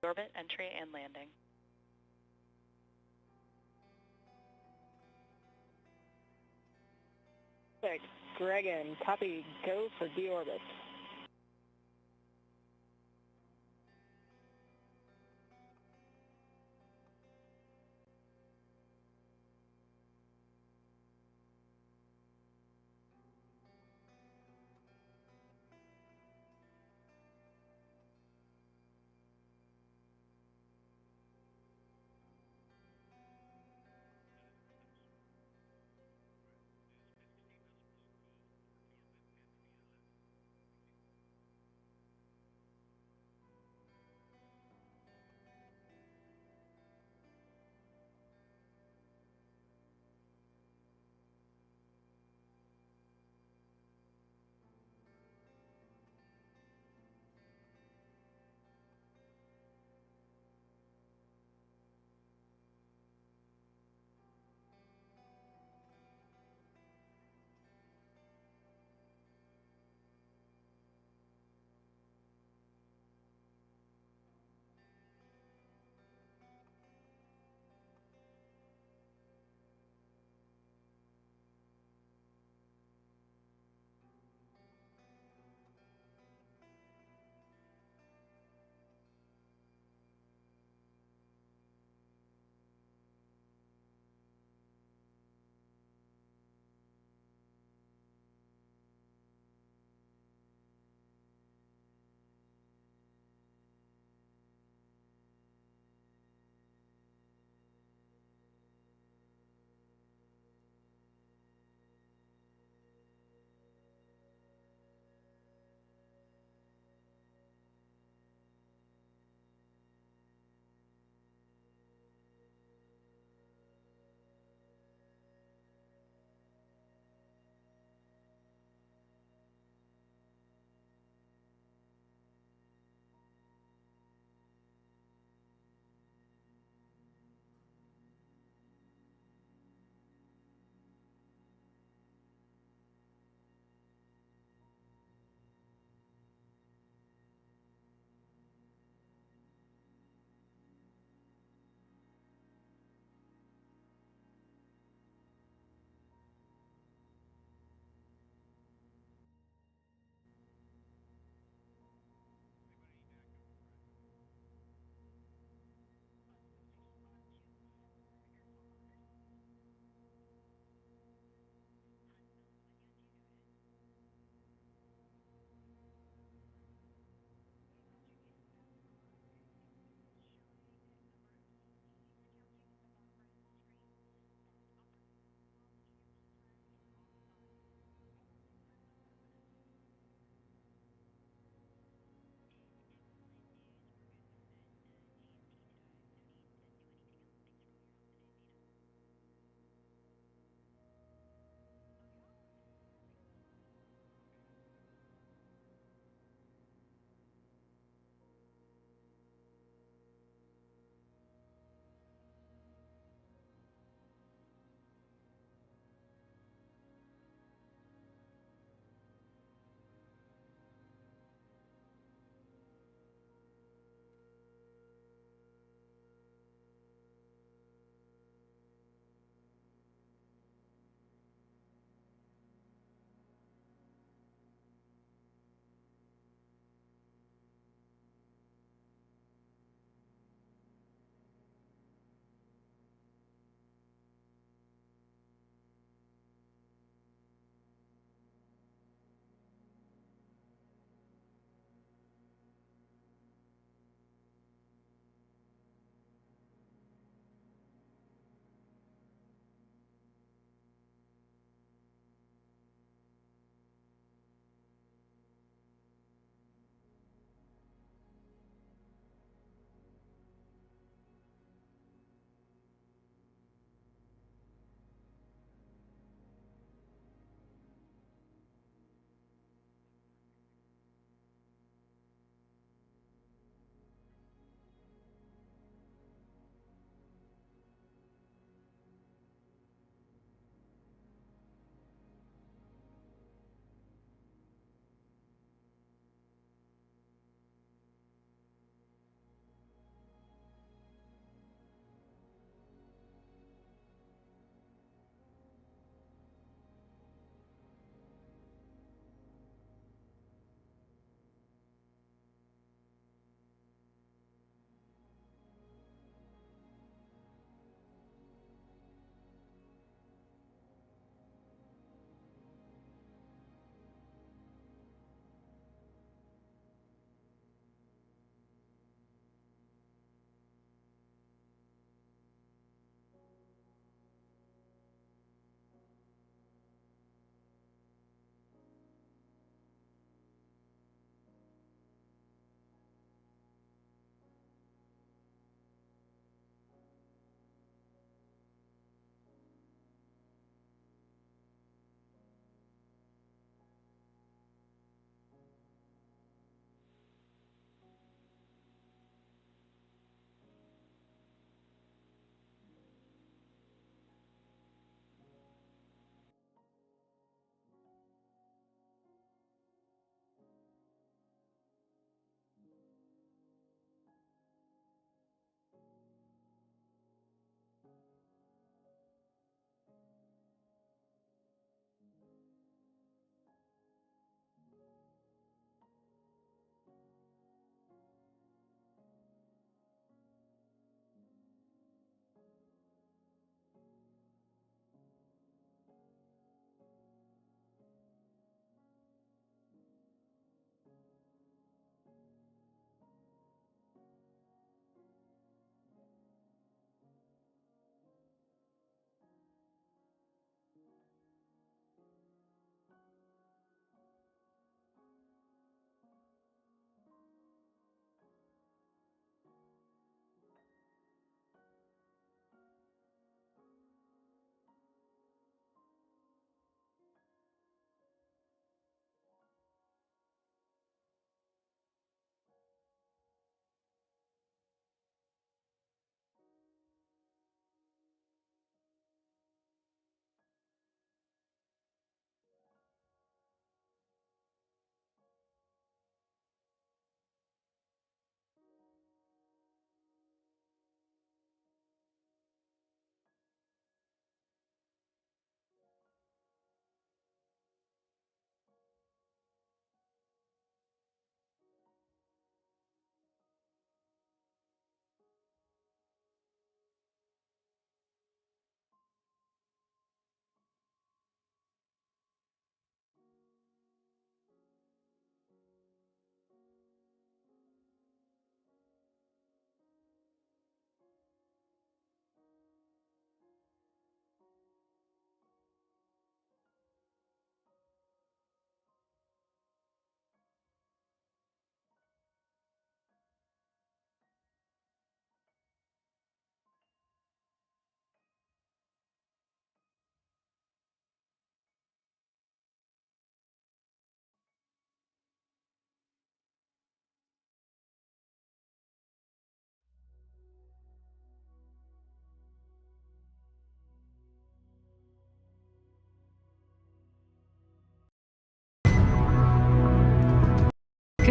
Orbit, entry, and landing. Dragon, copy, go for deorbit.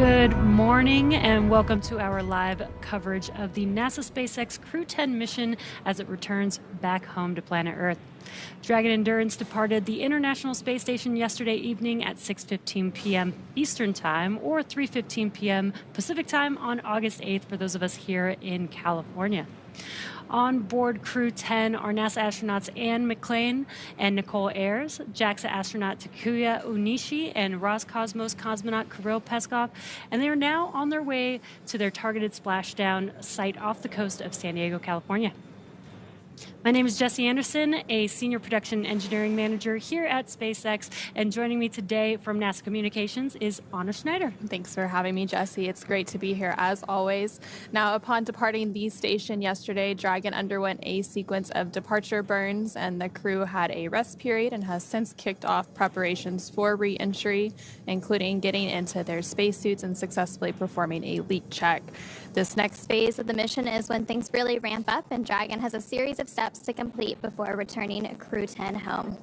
Good morning and welcome to our live coverage of the NASA SpaceX Crew 10 mission as it returns back home to planet Earth. Dragon Endurance departed the International Space Station yesterday evening at 6:15 p.m. Eastern Time or 3:15 p.m. Pacific Time on August 8th for those of us here in California. On board Crew 10 are NASA astronauts Anne McClain and Nicole Ayers, JAXA astronaut Takuya Onishi, and Roscosmos cosmonaut Kirill Peskov, and they are now on their way to their targeted splashdown site off the coast of San Diego, California. My name is Jesse Anderson, a Senior Production Engineering Manager here at SpaceX, and joining me today from NASA Communications is Anna Schneider. Thanks for having me, Jesse. It's great to be here as always. Now, upon departing the station yesterday, Dragon underwent a sequence of departure burns, and the crew had a rest period and has since kicked off preparations for re-entry, including getting into their spacesuits and successfully performing a leak check. This next phase of the mission is when things really ramp up, and Dragon has a series of steps to complete before returning Crew 10 home.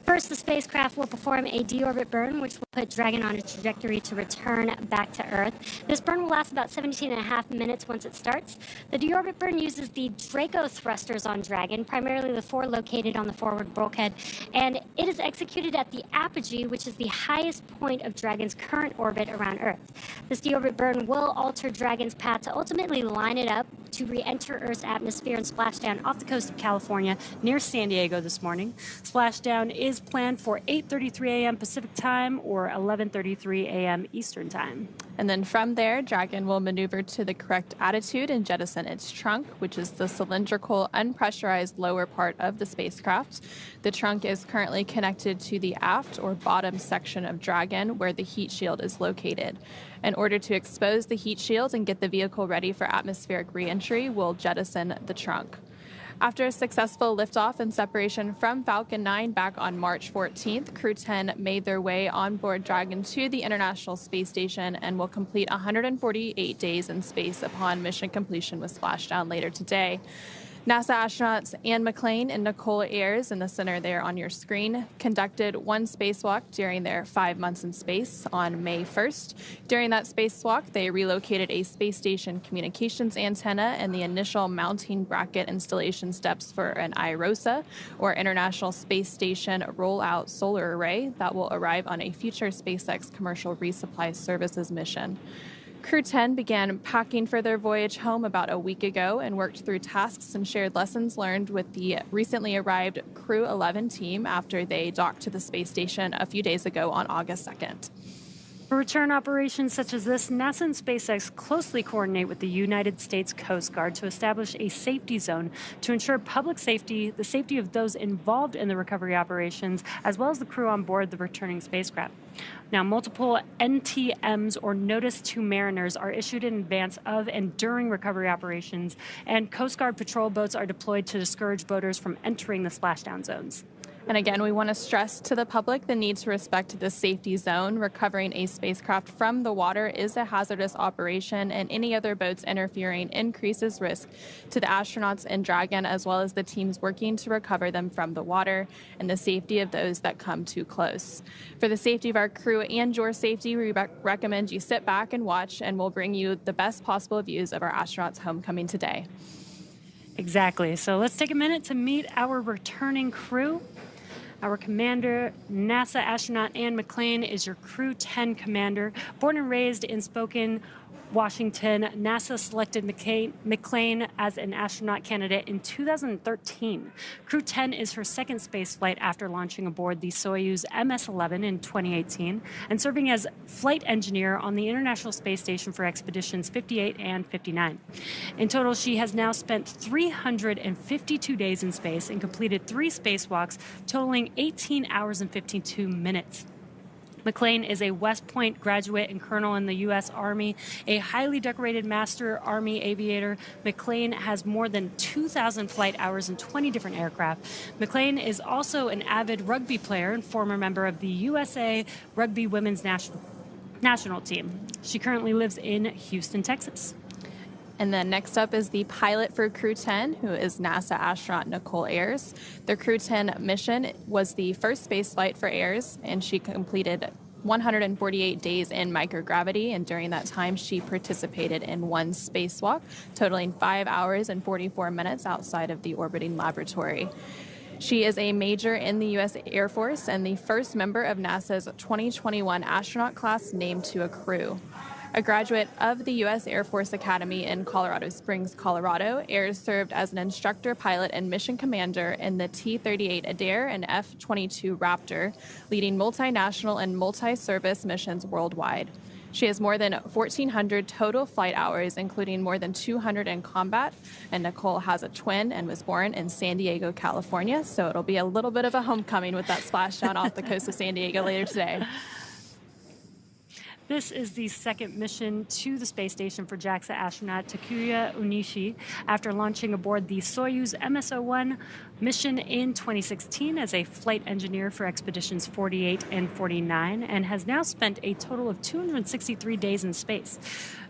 First, the spacecraft will perform a deorbit burn, which will put Dragon on a trajectory to return back to Earth. This burn will last about 17.5 minutes once it starts. The deorbit burn uses the Draco thrusters on Dragon, primarily the four located on the forward bulkhead, and it is executed at the apogee, which is the highest point of Dragon's current orbit around Earth. This deorbit burn will alter Dragon's path to ultimately line it up to re-enter Earth's atmosphere and splash down off the coast of California near San Diego this morning. Splashdown is planned for 8:33 a.m. Pacific Time or 11:33 a.m. Eastern Time. And then from there, Dragon will maneuver to the correct attitude and jettison its trunk, which is the cylindrical, unpressurized lower part of the spacecraft. The trunk is currently connected to the aft or bottom section of Dragon, where the heat shield is located. In order to expose the heat shield and get the vehicle ready for atmospheric re-entry, we'll jettison the trunk. After a successful liftoff and separation from Falcon 9 back on March 14th, Crew 10 made their way on board Dragon to the International Space Station and will complete 148 days in space upon mission completion with Splashdown later today. NASA astronauts Anne McClain and Nicole Ayers, in the center there on your screen, conducted one spacewalk during their 5 months in space on May 1st. During that spacewalk, they relocated a space station communications antenna and the initial mounting bracket installation steps for an IROSA, or International Space Station Rollout Solar Array, that will arrive on a future SpaceX Commercial Resupply Services mission. Crew 10 began packing for their voyage home about a week ago and worked through tasks and shared lessons learned with the recently arrived Crew 11 team after they docked to the space station a few days ago on August 2nd. For return operations such as this, NASA and SpaceX closely coordinate with the United States Coast Guard to establish a safety zone to ensure public safety, the safety of those involved in the recovery operations, as well as the crew on board the returning spacecraft. Now, multiple NTMs, or Notice to Mariners, are issued in advance of and during recovery operations, and Coast Guard patrol boats are deployed to discourage boaters from entering the splashdown zones. And again, we want to stress to the public the need to respect the safety zone. Recovering a spacecraft from the water is a hazardous operation, and any other boats interfering increases risk to the astronauts in Dragon, as well as the teams working to recover them from the water and the safety of those that come too close. For the safety of our crew and your safety, we recommend you sit back and watch, and we'll bring you the best possible views of our astronauts' homecoming today. Exactly. So let's take a minute to meet our returning crew. Our commander, NASA astronaut Anne McClain, is your Crew 10 commander. Born and raised in Spokane, Washington, NASA selected McClain as an astronaut candidate in 2013. Crew 10 is her second space flight after launching aboard the Soyuz MS-11 in 2018 and serving as flight engineer on the International Space Station for Expeditions 58 and 59. In total, she has now spent 352 days in space and completed 3 spacewalks, totaling 18 hours and 52 minutes. McClain is a West Point graduate and colonel in the U.S. Army, a highly decorated Master Army aviator. McClain has more than 2,000 flight hours in 20 different aircraft. McClain is also an avid rugby player and former member of the USA Rugby Women's National Team. She currently lives in Houston, Texas. And then next up is the pilot for Crew 10, who is NASA astronaut Nicole Ayers. The Crew 10 mission was the first space flight for Ayers, and she completed 148 days in microgravity, and during that time, she participated in one spacewalk, totaling 5 hours and 44 minutes outside of the orbiting laboratory. She is a major in the U.S. Air Force and the first member of NASA's 2021 astronaut class named to a crew. A graduate of the U.S. Air Force Academy in Colorado Springs, Colorado, Ayers served as an instructor pilot and mission commander in the T-38 Adair and F-22 Raptor, leading multinational and multi-service missions worldwide. She has more than 1,400 total flight hours, including more than 200 in combat. And Nicole has a twin and was born in San Diego, California. So it'll be a little bit of a homecoming with that splashdown off the coast of San Diego later today. This is the second mission to the space station for JAXA astronaut Takuya Onishi after launching aboard the Soyuz MS-01 mission in 2016 as a flight engineer for expeditions 48 and 49 and has now spent a total of 263 days in space.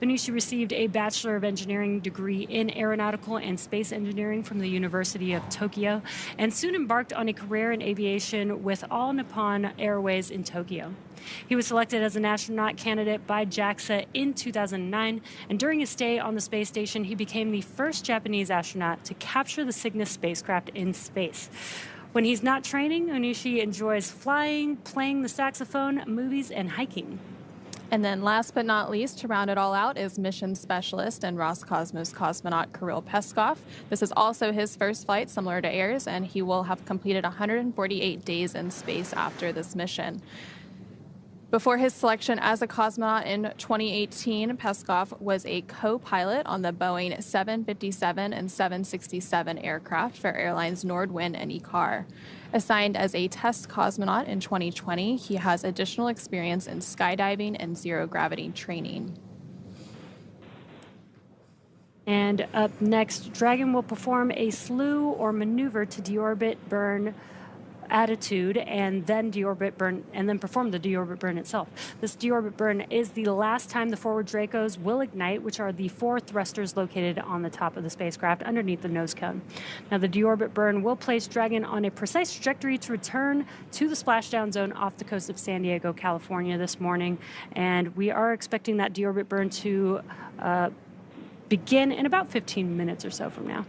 Onishi received a Bachelor of Engineering degree in Aeronautical and Space Engineering from the University of Tokyo and soon embarked on a career in aviation with All Nippon Airways in Tokyo. He was selected as an astronaut candidate by JAXA in 2009, and during his stay on the space station, he became the first Japanese astronaut to capture the Cygnus spacecraft in space. When he's not training, Onishi enjoys flying, playing the saxophone, movies, and hiking. And then last but not least, to round it all out, is mission specialist and Roscosmos cosmonaut Kirill Peskov. This is also his first flight, similar to Ayers, and he will have completed 148 days in space after this mission. Before his selection as a cosmonaut in 2018, Peskov was a co-pilot on the Boeing 757 and 767 aircraft for airlines Nordwind and Ikar. Assigned as a test cosmonaut in 2020, he has additional experience in skydiving and zero-gravity training. And up next, Dragon will perform a slew or maneuver to deorbit burn attitude and then deorbit burn and then perform the deorbit burn itself. This deorbit burn is the last time the forward Dracos will ignite, which are the 4 thrusters located on the top of the spacecraft underneath the nose cone. Now the deorbit burn will place Dragon on a precise trajectory to return to the splashdown zone off the coast of San Diego, California this morning, and we are expecting that deorbit burn to begin in about 15 minutes or so from now.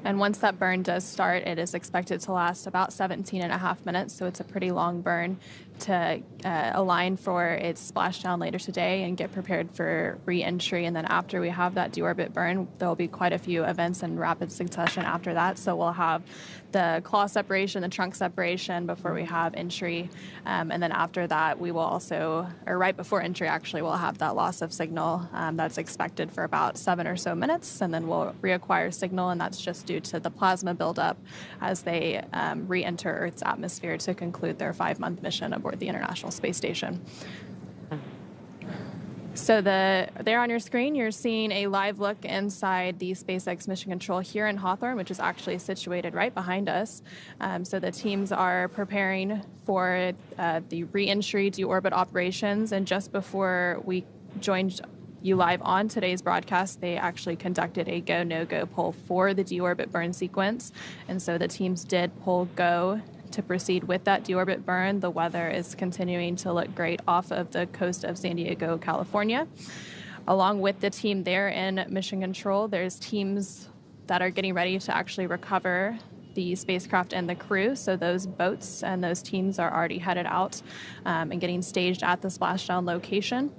And once that burn does start, it is expected to last about 17 and a half minutes. So it's a pretty long burn to align for its splashdown later today and get prepared for re-entry. And then after we have that deorbit burn, there will be quite a few events in rapid succession after that. So we'll have the claw separation, the trunk separation before we have entry. And then after that, we will also, or right before entry, actually, we'll have that loss of signal that's expected for about 7 or so minutes. And then we'll reacquire signal, and that's just due to the plasma buildup as they re-enter Earth's atmosphere to conclude their 5-month mission aboard the International Space Station. So there on your screen, you're seeing a live look inside the SpaceX Mission Control here in Hawthorne, which is actually situated right behind us. So the teams are preparing for the re-entry deorbit operations, and just before we joined you live on today's broadcast, they actually conducted a go, no-go poll for the deorbit burn sequence. And so the teams did poll go to proceed with that deorbit burn. The weather is continuing to look great off of the coast of San Diego, California. Along with the team there in Mission Control, there's teams that are getting ready to actually recover the spacecraft and the crew. So those boats and those teams are already headed out and getting staged at the splashdown location.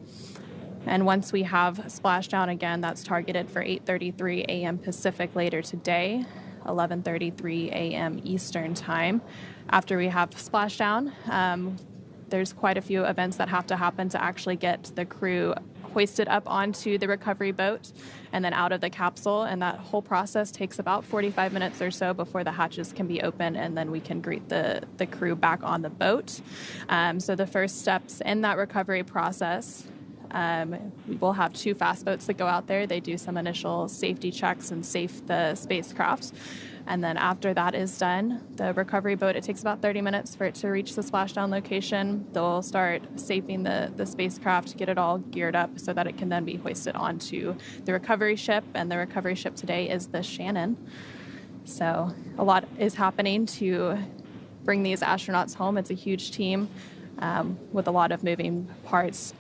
And once we have splashdown again, that's targeted for 8:33 a.m. Pacific later today, 11:33 a.m. Eastern time. After we have splashdown, there's quite a few events that have to happen to actually get the crew hoisted up onto the recovery boat and then out of the capsule. And that whole process takes about 45 minutes or so before the hatches can be open, and then we can greet the crew back on the boat. So the first steps in that recovery process, we'll have 2 fast boats that go out there. They do some initial safety checks and safe the spacecraft. And then after that is done, the recovery boat, it takes about 30 minutes for it to reach the splashdown location. They'll start safing the spacecraft, get it all geared up so that it can then be hoisted onto the recovery ship. And the recovery ship today is the Shannon. So a lot is happening to bring these astronauts home. It's a huge team. with a lot of moving parts.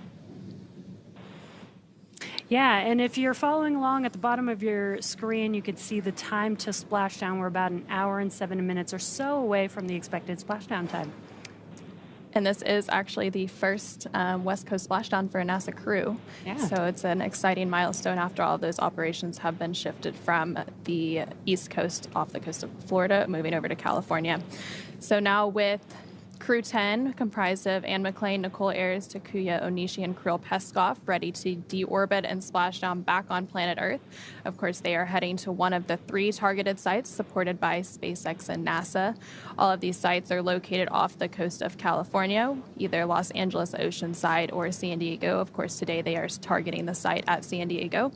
Yeah, and if you're following along at the bottom of your screen, you can see the time to splashdown. We're about an hour and 7 minutes or so away from the expected splashdown time. And this is actually the first West Coast splashdown for a NASA crew. Yeah. So it's an exciting milestone after all of those operations have been shifted from the East Coast off the coast of Florida, moving over to California. So now with Crew 10, comprised of Anne McClain, Nicole Ayers, Takuya Onishi, and Kirill Peskov, ready to deorbit and splash down back on planet Earth. Of course, they are heading to one of the 3 targeted sites supported by SpaceX and NASA. All of these sites are located off the coast of California, either Los Angeles Oceanside or San Diego. Of course, today they are targeting the site at San Diego.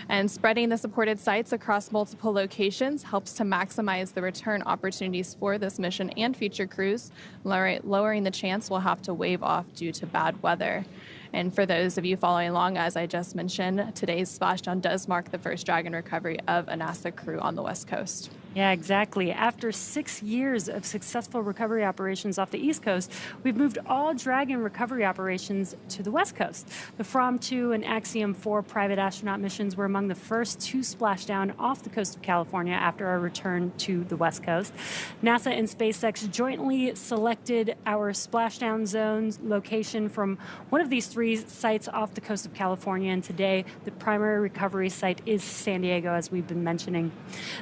And spreading the supported sites across multiple locations helps to maximize the return opportunities for this mission and future crews, lowering the chance we'll have to wave off due to bad weather. And for those of you following along, as I just mentioned, today's splashdown does mark the first Dragon recovery of a NASA crew on the West Coast. Yeah, exactly. After 6 years of successful recovery operations off the East Coast, we've moved all Dragon recovery operations to the West Coast. The From 2 and Axiom 4 private astronaut missions were among the first to splash down off the coast of California after our return to the West Coast. NASA and SpaceX jointly selected our splashdown zones location from one of these 3 sites off the coast of California, and today the primary recovery site is San Diego, as we've been mentioning.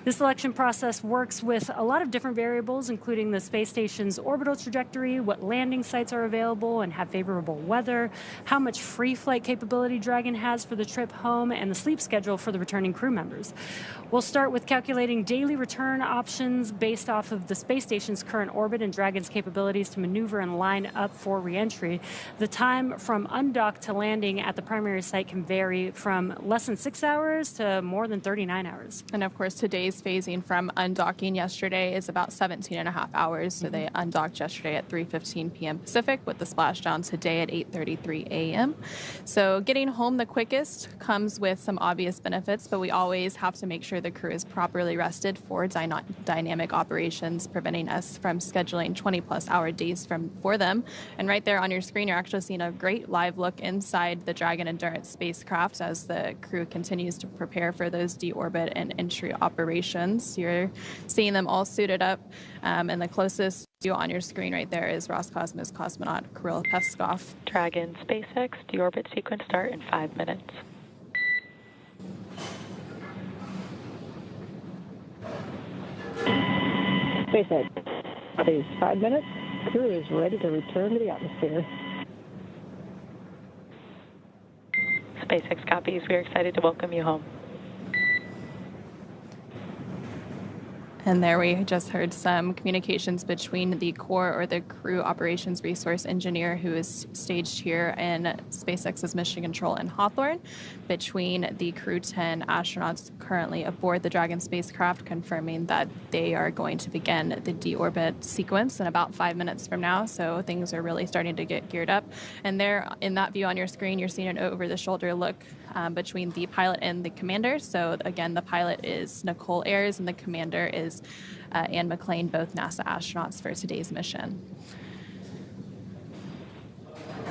The selection process works with a lot of different variables, including the space station's orbital trajectory, what landing sites are available and have favorable weather, how much free flight capability Dragon has for the trip home, and the sleep schedule for the returning crew members. We'll start with calculating daily return options based off of the space station's current orbit and Dragon's capabilities to maneuver and line up for reentry. The time from undock to landing at the primary site can vary from less than 6 hours to more than 39 hours. And of course, today's phasing from undocking yesterday is about 17 and a half hours. So they undocked yesterday at 3:15 p.m. Pacific with the splashdown today at 8:33 a.m. So getting home the quickest comes with some obvious benefits, but we always have to make sure the crew is properly rested for dynamic operations, preventing us from scheduling 20-plus hour days for them. And right there on your screen, you're actually seeing a great live look inside the Dragon Endurance spacecraft as the crew continues to prepare for those deorbit and entry operations. You're seeing them all suited up, and the closest view on your screen right there is Roscosmos cosmonaut Kirill Peskov. Dragon SpaceX deorbit sequence start in 5 minutes. SpaceX, please, 5 minutes. Crew is ready to return to the atmosphere. SpaceX copies. We are excited to welcome you home. And there we just heard some communications between the core or the crew operations resource engineer who is staged here in SpaceX's Mission Control in Hawthorne, between the Crew 10 astronauts currently aboard the Dragon spacecraft, confirming that they are going to begin the deorbit sequence in about 5 minutes from now. So things are really starting to get geared up. And there in that view on your screen, you're seeing an over-the-shoulder look between the pilot and the commander. So again, the pilot is Nicole Ayers and the commander is Anne McClain, both NASA astronauts for today's mission.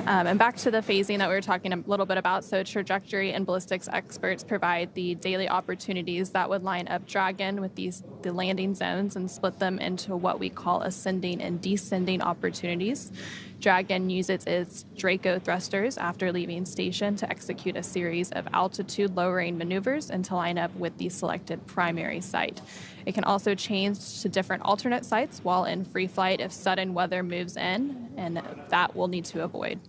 And back to the phasing that we were talking a little bit about. So trajectory and ballistics experts provide the daily opportunities that would line up Dragon with the landing zones and split them into what we call ascending and descending opportunities. Dragon uses its Draco thrusters after leaving station to execute a series of altitude lowering maneuvers and to line up with the selected primary site. It can also change to different alternate sites while in free flight if sudden weather moves in, and that we'll need to avoid.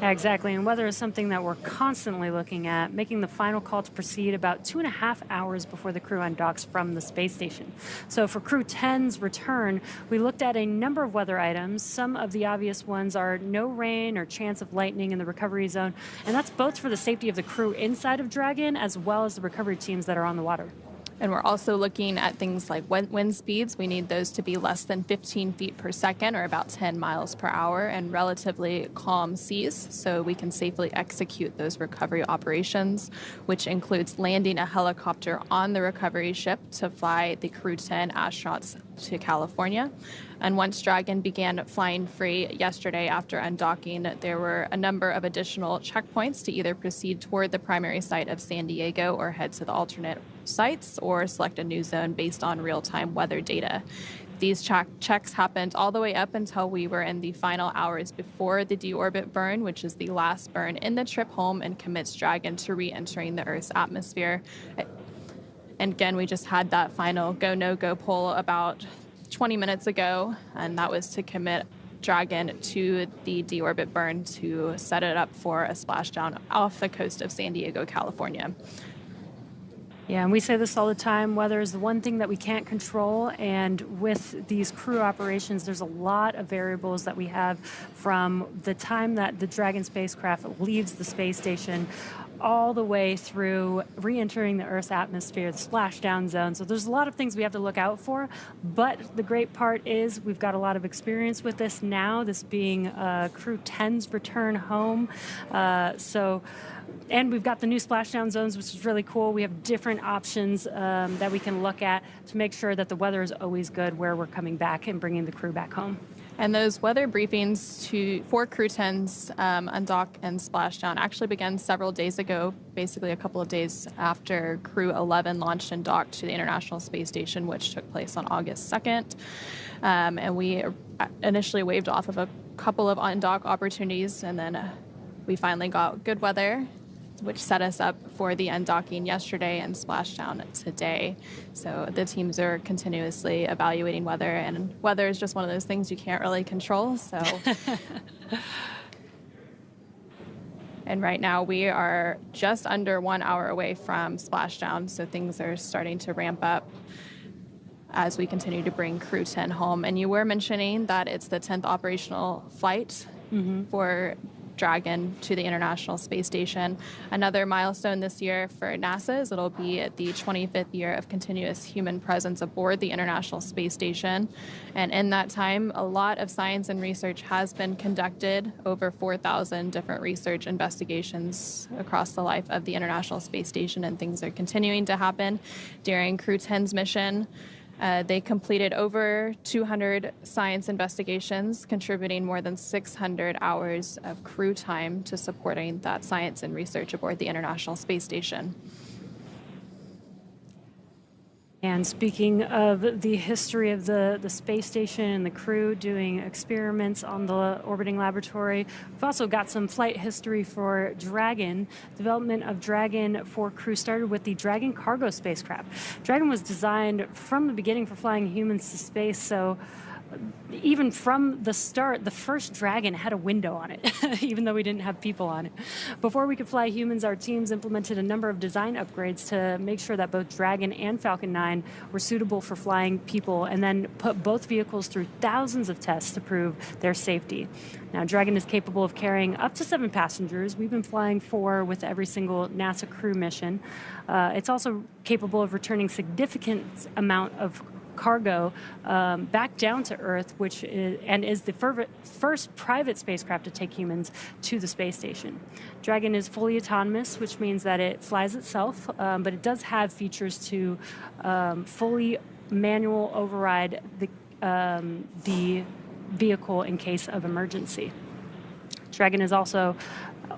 Yeah, exactly. And weather is something that we're constantly looking at, making the final call to proceed about 2.5 hours before the crew undocks from the space station. So for Crew 10's return, we looked at a number of weather items. Some of the obvious ones are no rain or chance of lightning in the recovery zone. And that's both for the safety of the crew inside of Dragon as well as the recovery teams that are on the water. And we're also looking at things like wind speeds. We need those to be less than 15 feet per second, or about 10 miles per hour, and relatively calm seas, so we can safely execute those recovery operations, which includes landing a helicopter on the recovery ship to fly the Crew 10 astronauts to California. And once Dragon began flying free yesterday after undocking, there were a number of additional checkpoints to either proceed toward the primary site of San Diego or head to the alternate sites or select a new zone based on real-time weather data. These checks happened all the way up until we were in the final hours before the deorbit burn, which is the last burn in the trip home and commits Dragon to re-entering the Earth's atmosphere. And again, we just had that final go, no-go poll about 20 minutes ago, and that was to commit Dragon to the deorbit burn to set it up for a splashdown off the coast of San Diego, California. Yeah, and we say this all the time, weather is the one thing that we can't control, and with these crew operations, there's a lot of variables that we have from the time that the Dragon spacecraft leaves the space station all the way through re-entering the Earth's atmosphere, the splashdown zone. So there's a lot of things we have to look out for, but the great part is we've got a lot of experience with this now, this being Crew 10's return home. And we've got the new splashdown zones, which is really cool. We have different options that we can look at to make sure that the weather is always good where we're coming back and bringing the crew back home. And those weather briefings for Crew 10's undock and splashdown actually began several days ago, basically a couple of days after Crew 11 launched and docked to the International Space Station, which took place on August 2nd. And we initially waved off of a couple of undock opportunities, and then we finally got good weather, which set us up for the undocking yesterday and splashdown today. So the teams are continuously evaluating weather, and weather is just one of those things you can't really control. So, and right now we are just under 1 hour away from splashdown, so things are starting to ramp up as we continue to bring Crew 10 home. And you were mentioning that it's the 10th operational flight for Dragon to the International Space Station. Another milestone this year for NASA is it'll be at the 25th year of continuous human presence aboard the International Space Station. And in that time, a lot of science and research has been conducted, over 4,000 different research investigations across the life of the International Space Station, and things are continuing to happen during Crew 10's mission. They completed over 200 science investigations, contributing more than 600 hours of crew time to supporting that science and research aboard the International Space Station. And speaking of the history of the space station and the crew doing experiments on the orbiting laboratory, we've also got some flight history for Dragon. Development of Dragon for Crew started with the Dragon cargo spacecraft. Dragon was designed from the beginning for flying humans to space, so even from the start, the first Dragon had a window on it, even though we didn't have people on it. Before we could fly humans, our teams implemented a number of design upgrades to make sure that both Dragon and Falcon 9 were suitable for flying people, and then put both vehicles through thousands of tests to prove their safety. Now, Dragon is capable of carrying up to 7 passengers. We've been flying 4 with every single NASA crew mission. It's also capable of returning significant amount of cargo back down to Earth, which is the first private spacecraft to take humans to the space station. Dragon is fully autonomous, which means that it flies itself, but it does have features to fully manual override the vehicle in case of emergency. Dragon is also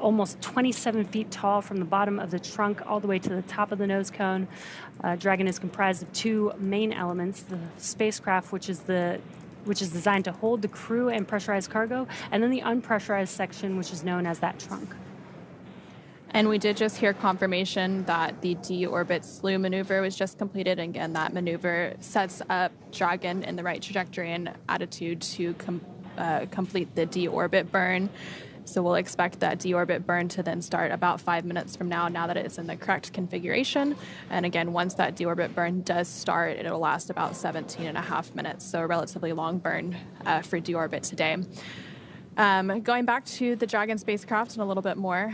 almost 27 feet tall from the bottom of the trunk all the way to the top of the nose cone. Dragon is comprised of 2 main elements: the spacecraft, which is designed to hold the crew and pressurized cargo, and then the unpressurized section, which is known as that trunk. And we did just hear confirmation that the deorbit slew maneuver was just completed. And again, that maneuver sets up Dragon in the right trajectory and attitude to complete the deorbit burn. So we'll expect that deorbit burn to then start about 5 minutes from now that it's in the correct configuration. And again, once that deorbit burn does start, it'll last about 17.5 minutes, so a relatively long burn for deorbit today. Going back to the Dragon spacecraft and a little bit more,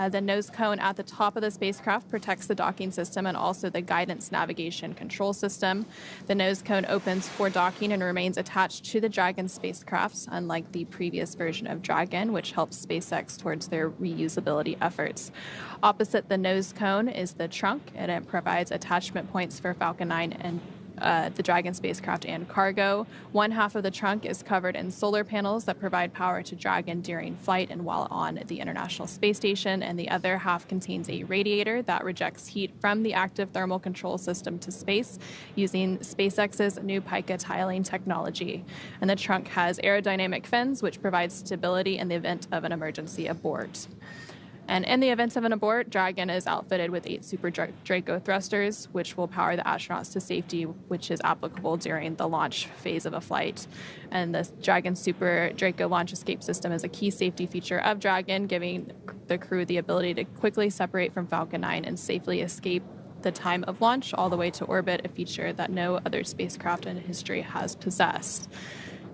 the nose cone at the top of the spacecraft protects the docking system and also the guidance navigation control system. The nose cone opens for docking and remains attached to the Dragon spacecraft, unlike the previous version of Dragon, which helps SpaceX towards their reusability efforts. Opposite the nose cone is the trunk, and it provides attachment points for Falcon 9 and the Dragon spacecraft and cargo. One half of the trunk is covered in solar panels that provide power to Dragon during flight and while on the International Space Station, and the other half contains a radiator that rejects heat from the active thermal control system to space using SpaceX's new Pica tiling technology. And the trunk has aerodynamic fins, which provide stability in the event of an emergency abort. And in the event of an abort, Dragon is outfitted with 8 Super Draco thrusters, which will power the astronauts to safety, which is applicable during the launch phase of a flight. And the Dragon Super Draco launch escape system is a key safety feature of Dragon, giving the crew the ability to quickly separate from Falcon 9 and safely escape the time of launch all the way to orbit, a feature that no other spacecraft in history has possessed.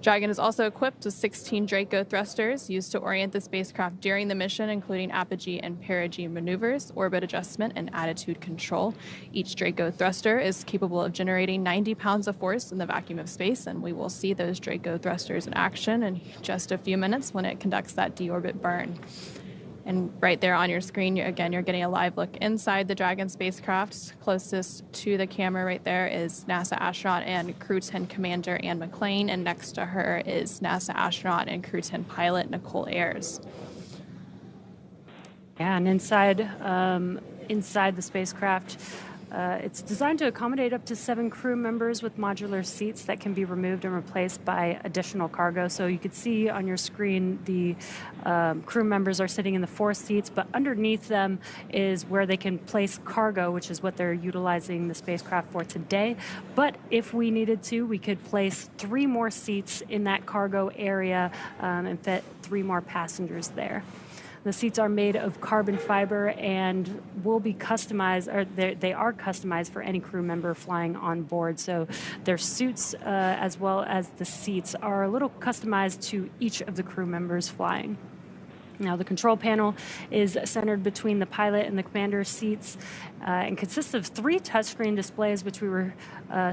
Dragon is also equipped with 16 Draco thrusters used to orient the spacecraft during the mission, including apogee and perigee maneuvers, orbit adjustment, and attitude control. Each Draco thruster is capable of generating 90 pounds of force in the vacuum of space, and we will see those Draco thrusters in action in just a few minutes when it conducts that deorbit burn. And right there on your screen, you're getting a live look inside the Dragon spacecraft. Closest to the camera right there is NASA astronaut and Crew 10 Commander Anne McClain, and next to her is NASA astronaut and Crew 10 pilot Nicole Ayers. Yeah, and inside the spacecraft, it's designed to accommodate up to 7 crew members with modular seats that can be removed and replaced by additional cargo. So you could see on your screen the crew members are sitting in the 4 seats, but underneath them is where they can place cargo, which is what they're utilizing the spacecraft for today. But if we needed to, we could place 3 more seats in that cargo area and fit 3 more passengers there. The seats are made of carbon fiber and will be customized, or they are customized for any crew member flying on board. So their suits, as well as the seats, are a little customized to each of the crew members flying. Now, the control panel is centered between the pilot and the commander's seats and consists of 3 touchscreen displays, which we were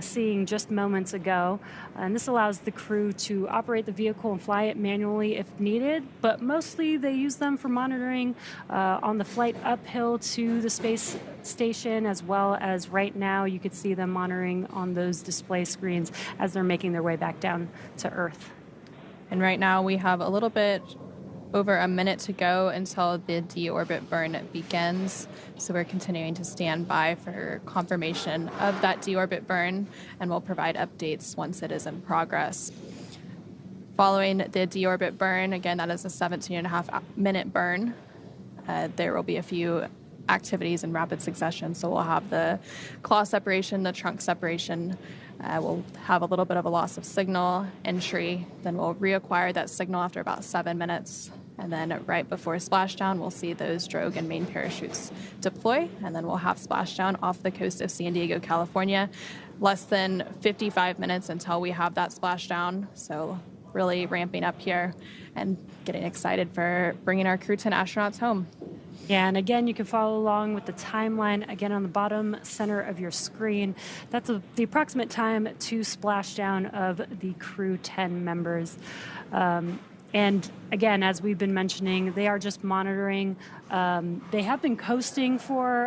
seeing just moments ago. And this allows the crew to operate the vehicle and fly it manually if needed, but mostly they use them for monitoring on the flight uphill to the space station, as well as right now you could see them monitoring on those display screens as they're making their way back down to Earth. And right now we have a little bit over a minute to go until the deorbit burn begins. So we're continuing to stand by for confirmation of that deorbit burn, and we'll provide updates once it is in progress. Following the deorbit burn, again, that is a 17.5-minute burn. There will be a few activities in rapid succession. So we'll have the claw separation, the trunk separation. We'll have a little bit of a loss of signal entry. Then we'll reacquire that signal after about 7 minutes. And then right before splashdown, we'll see those drogue and main parachutes deploy. And then we'll have splashdown off the coast of San Diego, California. Less than 55 minutes until we have that splashdown. So really ramping up here and getting excited for bringing our Crew 10 astronauts home. Yeah, and again, you can follow along with the timeline again on the bottom center of your screen. That's the approximate time to splashdown of the Crew 10 members. And again, as we've been mentioning, they are just monitoring. They have been coasting for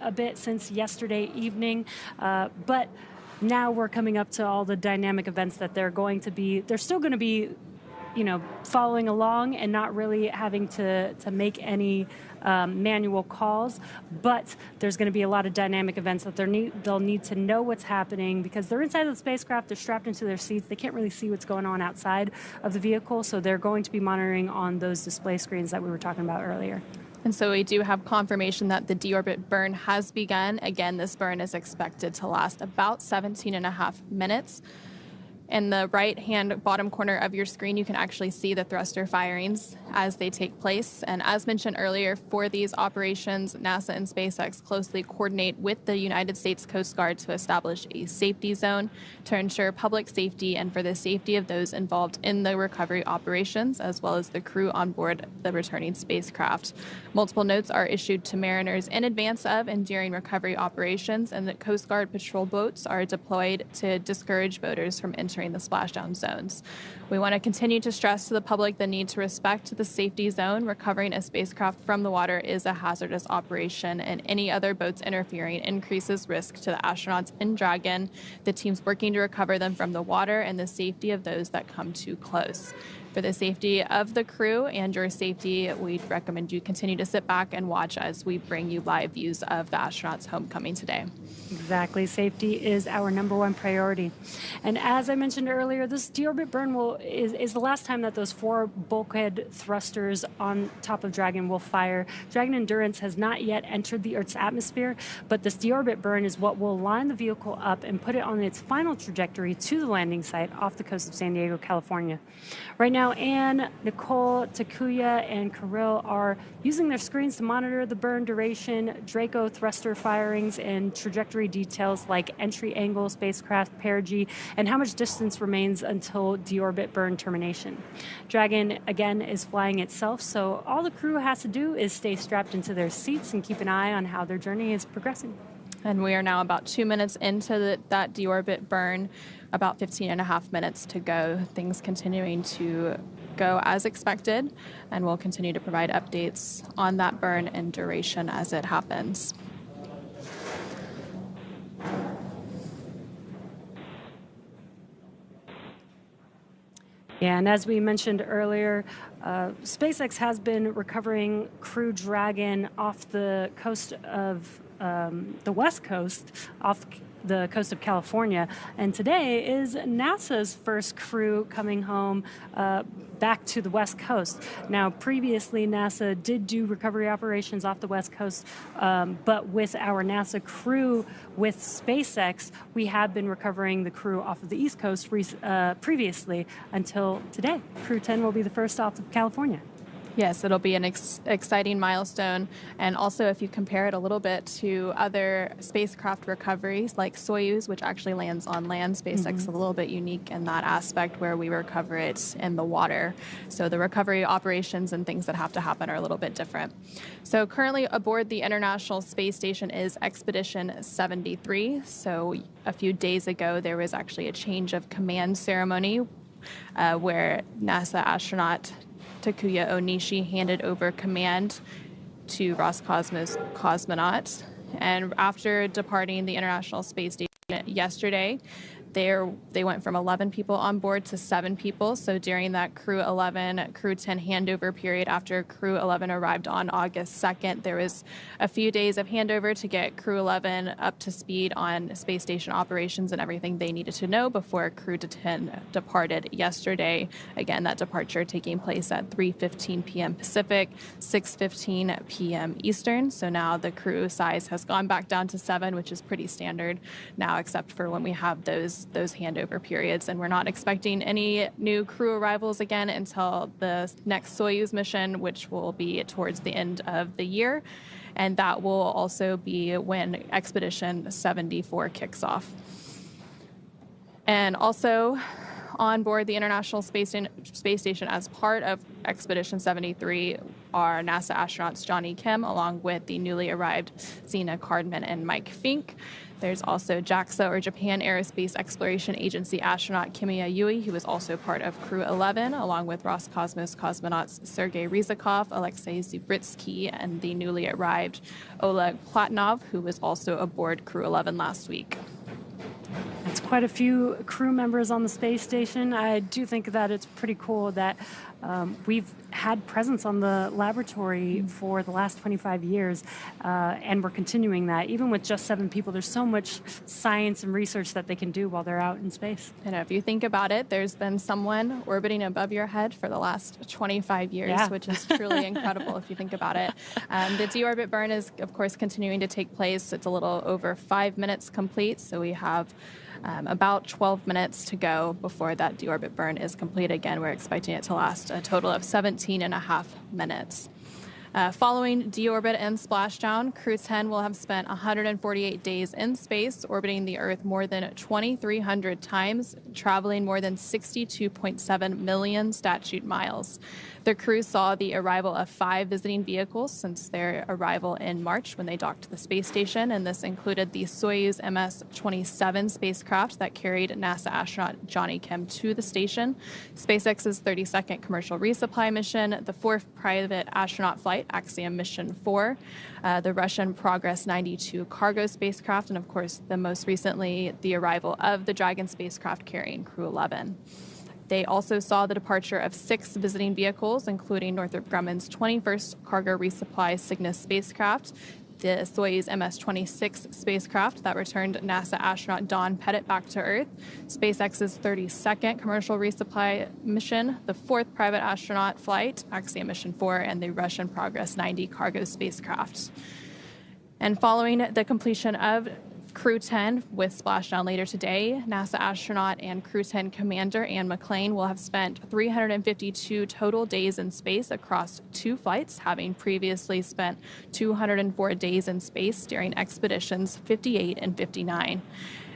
a bit since yesterday evening, but now we're coming up to all the dynamic events that they're still going to be, following along and not really having to make any manual calls, but there's going to be a lot of dynamic events that they'll need to know what's happening because they're inside of the spacecraft, they're strapped into their seats, they can't really see what's going on outside of the vehicle, so they're going to be monitoring on those display screens that we were talking about earlier. And so we do have confirmation that the deorbit burn has begun. Again, this burn is expected to last about 17.5 minutes. In the right-hand bottom corner of your screen, you can actually see the thruster firings as they take place. And as mentioned earlier, for these operations, NASA and SpaceX closely coordinate with the United States Coast Guard to establish a safety zone to ensure public safety and for the safety of those involved in the recovery operations, as well as the crew on board the returning spacecraft. Multiple notes are issued to mariners in advance of and during recovery operations, and the Coast Guard patrol boats are deployed to discourage boaters from entering the splashdown zones. We want to continue to stress to the public the need to respect the safety zone. Recovering a spacecraft from the water is a hazardous operation, and any other boats interfering increases risk to the astronauts in Dragon, the teams working to recover them from the water, and the safety of those that come too close. For the safety of the crew and your safety, we'd recommend you continue to sit back and watch as we bring you live views of the astronauts' homecoming today. Exactly. Safety is our number one priority. And as I mentioned earlier, this deorbit burn is the last time that those 4 bulkhead thrusters on top of Dragon will fire. Dragon Endurance has not yet entered the Earth's atmosphere, but this deorbit burn is what will line the vehicle up and put it on its final trajectory to the landing site off the coast of San Diego, California. Right now, Anne, Nicole, Takuya, and Kirill are using their screens to monitor the burn duration, Draco thruster firings, and trajectory details like entry angle, spacecraft perigee, and how much distance remains until deorbit burn termination. Dragon, again, is flying itself, so all the crew has to do is stay strapped into their seats and keep an eye on how their journey is progressing. And we are now about 2 minutes into that deorbit burn, about 15 and a half minutes to go. Things continuing to go as expected, and we'll continue to provide updates on that burn and duration as it happens. Yeah, and as we mentioned earlier, SpaceX has been recovering Crew Dragon off the coast of the West Coast, off the coast of California. And today is NASA's first crew coming home back to the West Coast. Now, previously, NASA did do recovery operations off the West Coast, but with our NASA crew with SpaceX, we have been recovering the crew off of the East Coast previously until today. Crew 10 will be the first off of California. Yes, it'll be an exciting milestone. And also, if you compare it a little bit to other spacecraft recoveries like Soyuz, which actually lands on land, SpaceX is a little bit unique in that aspect where we recover it in the water. So the recovery operations and things that have to happen are a little bit different. So currently aboard the International Space Station is Expedition 73. So a few days ago, there was actually a change of command ceremony where NASA astronaut Takuya Onishi handed over command to Roscosmos cosmonauts. And after departing the International Space Station yesterday, they went from 11 people on board to 7 people. So during that Crew 11, Crew 10 handover period, after Crew 11 arrived on August 2nd, there was a few days of handover to get Crew 11 up to speed on space station operations and everything they needed to know before Crew 10 departed yesterday. Again, that departure taking place at 3:15 p.m. Pacific, 6:15 p.m. Eastern. So now the crew size has gone back down to 7, which is pretty standard now, except for when we have those handover periods. And we're not expecting any new crew arrivals again until the next Soyuz mission, which will be towards the end of the year. And that will also be when Expedition 74 kicks off. And also on board the International Space Station as part of Expedition 73 are NASA astronauts Johnny Kim, along with the newly arrived Zena Cardman and Mike Fink. There's also JAXA, or Japan Aerospace Exploration Agency astronaut Kimiya Yui, who is also part of Crew 11, along with Roscosmos cosmonauts Sergei Ryzhikov, Alexei Zubritsky, and the newly arrived Oleg Platonov, who was also aboard Crew 11 last week. It's quite a few crew members on the space station. I do think that it's pretty cool that we've had presence on the laboratory for the last 25 years, and we're continuing that. Even with just 7 people, there's so much science and research that they can do while they're out in space. And if you think about it, there's been someone orbiting above your head for the last 25 years, which is truly incredible if you think about it. The deorbit burn is, of course, continuing to take place. It's a little over 5 minutes complete, so we have About 12 minutes to go before that deorbit burn is complete. Again, we're expecting it to last a total of 17 and a half minutes. Following deorbit and splashdown, Crew 10 will have spent 148 days in space, orbiting the Earth more than 2,300 times, traveling more than 62.7 million statute miles. The crew saw the arrival of 5 visiting vehicles since their arrival in March when they docked to the space station, and this included the Soyuz MS-27 spacecraft that carried NASA astronaut Johnny Kim to the station, SpaceX's 32nd commercial resupply mission, the 4th private astronaut flight, Axiom Mission 4, the Russian Progress 92 cargo spacecraft, and of course, the most recently, the arrival of the Dragon spacecraft carrying Crew 11. They also saw the departure of 6 visiting vehicles, including Northrop Grumman's 21st cargo resupply Cygnus spacecraft, the Soyuz MS-26 spacecraft that returned NASA astronaut Don Pettit back to Earth, SpaceX's 32nd commercial resupply mission, the 4th private astronaut flight, Axiom Mission 4, and the Russian Progress 90 cargo spacecraft. And following the completion of Crew 10 with splashdown later today, NASA astronaut and Crew 10 commander Anne McClain will have spent 352 total days in space across 2 flights, having previously spent 204 days in space during expeditions 58 and 59.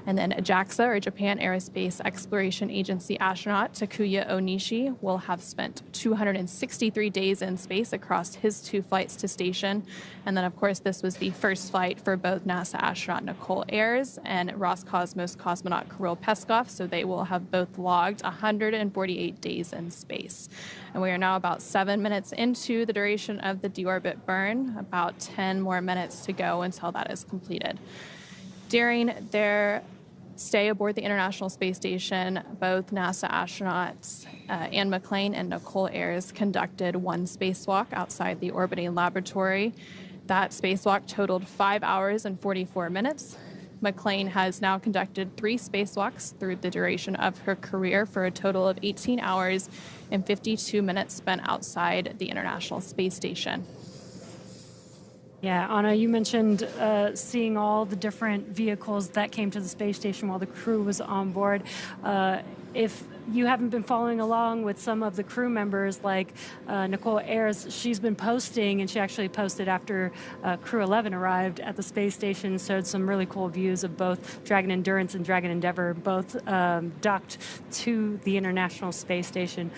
And then JAXA, or Japan Aerospace Exploration Agency astronaut Takuya Onishi will have spent 263 days in space across his 2 flights to station. And then, of course, this was the first flight for both NASA astronaut Nicole Ayers and Roscosmos cosmonaut Kirill Peskov, so they will have both logged 148 days in space. And we are now about 7 minutes into the duration of the deorbit burn, about 10 more minutes to go until that is completed. During their stay aboard the International Space Station, both NASA astronauts Anne McClain and Nicole Ayers conducted 1 spacewalk outside the orbiting laboratory. That spacewalk totaled 5 hours and 44 minutes. McClain has now conducted 3 spacewalks through the duration of her career for a total of 18 hours and 52 minutes spent outside the International Space Station. Yeah, Anna, you mentioned seeing all the different vehicles that came to the space station while the crew was on board. If you haven't been following along with some of the crew members, like Nicole Ayers, she's been posting, and she actually posted after Crew 11 arrived at the space station, showed some really cool views of both Dragon Endurance and Dragon Endeavour, both docked to the International Space Station.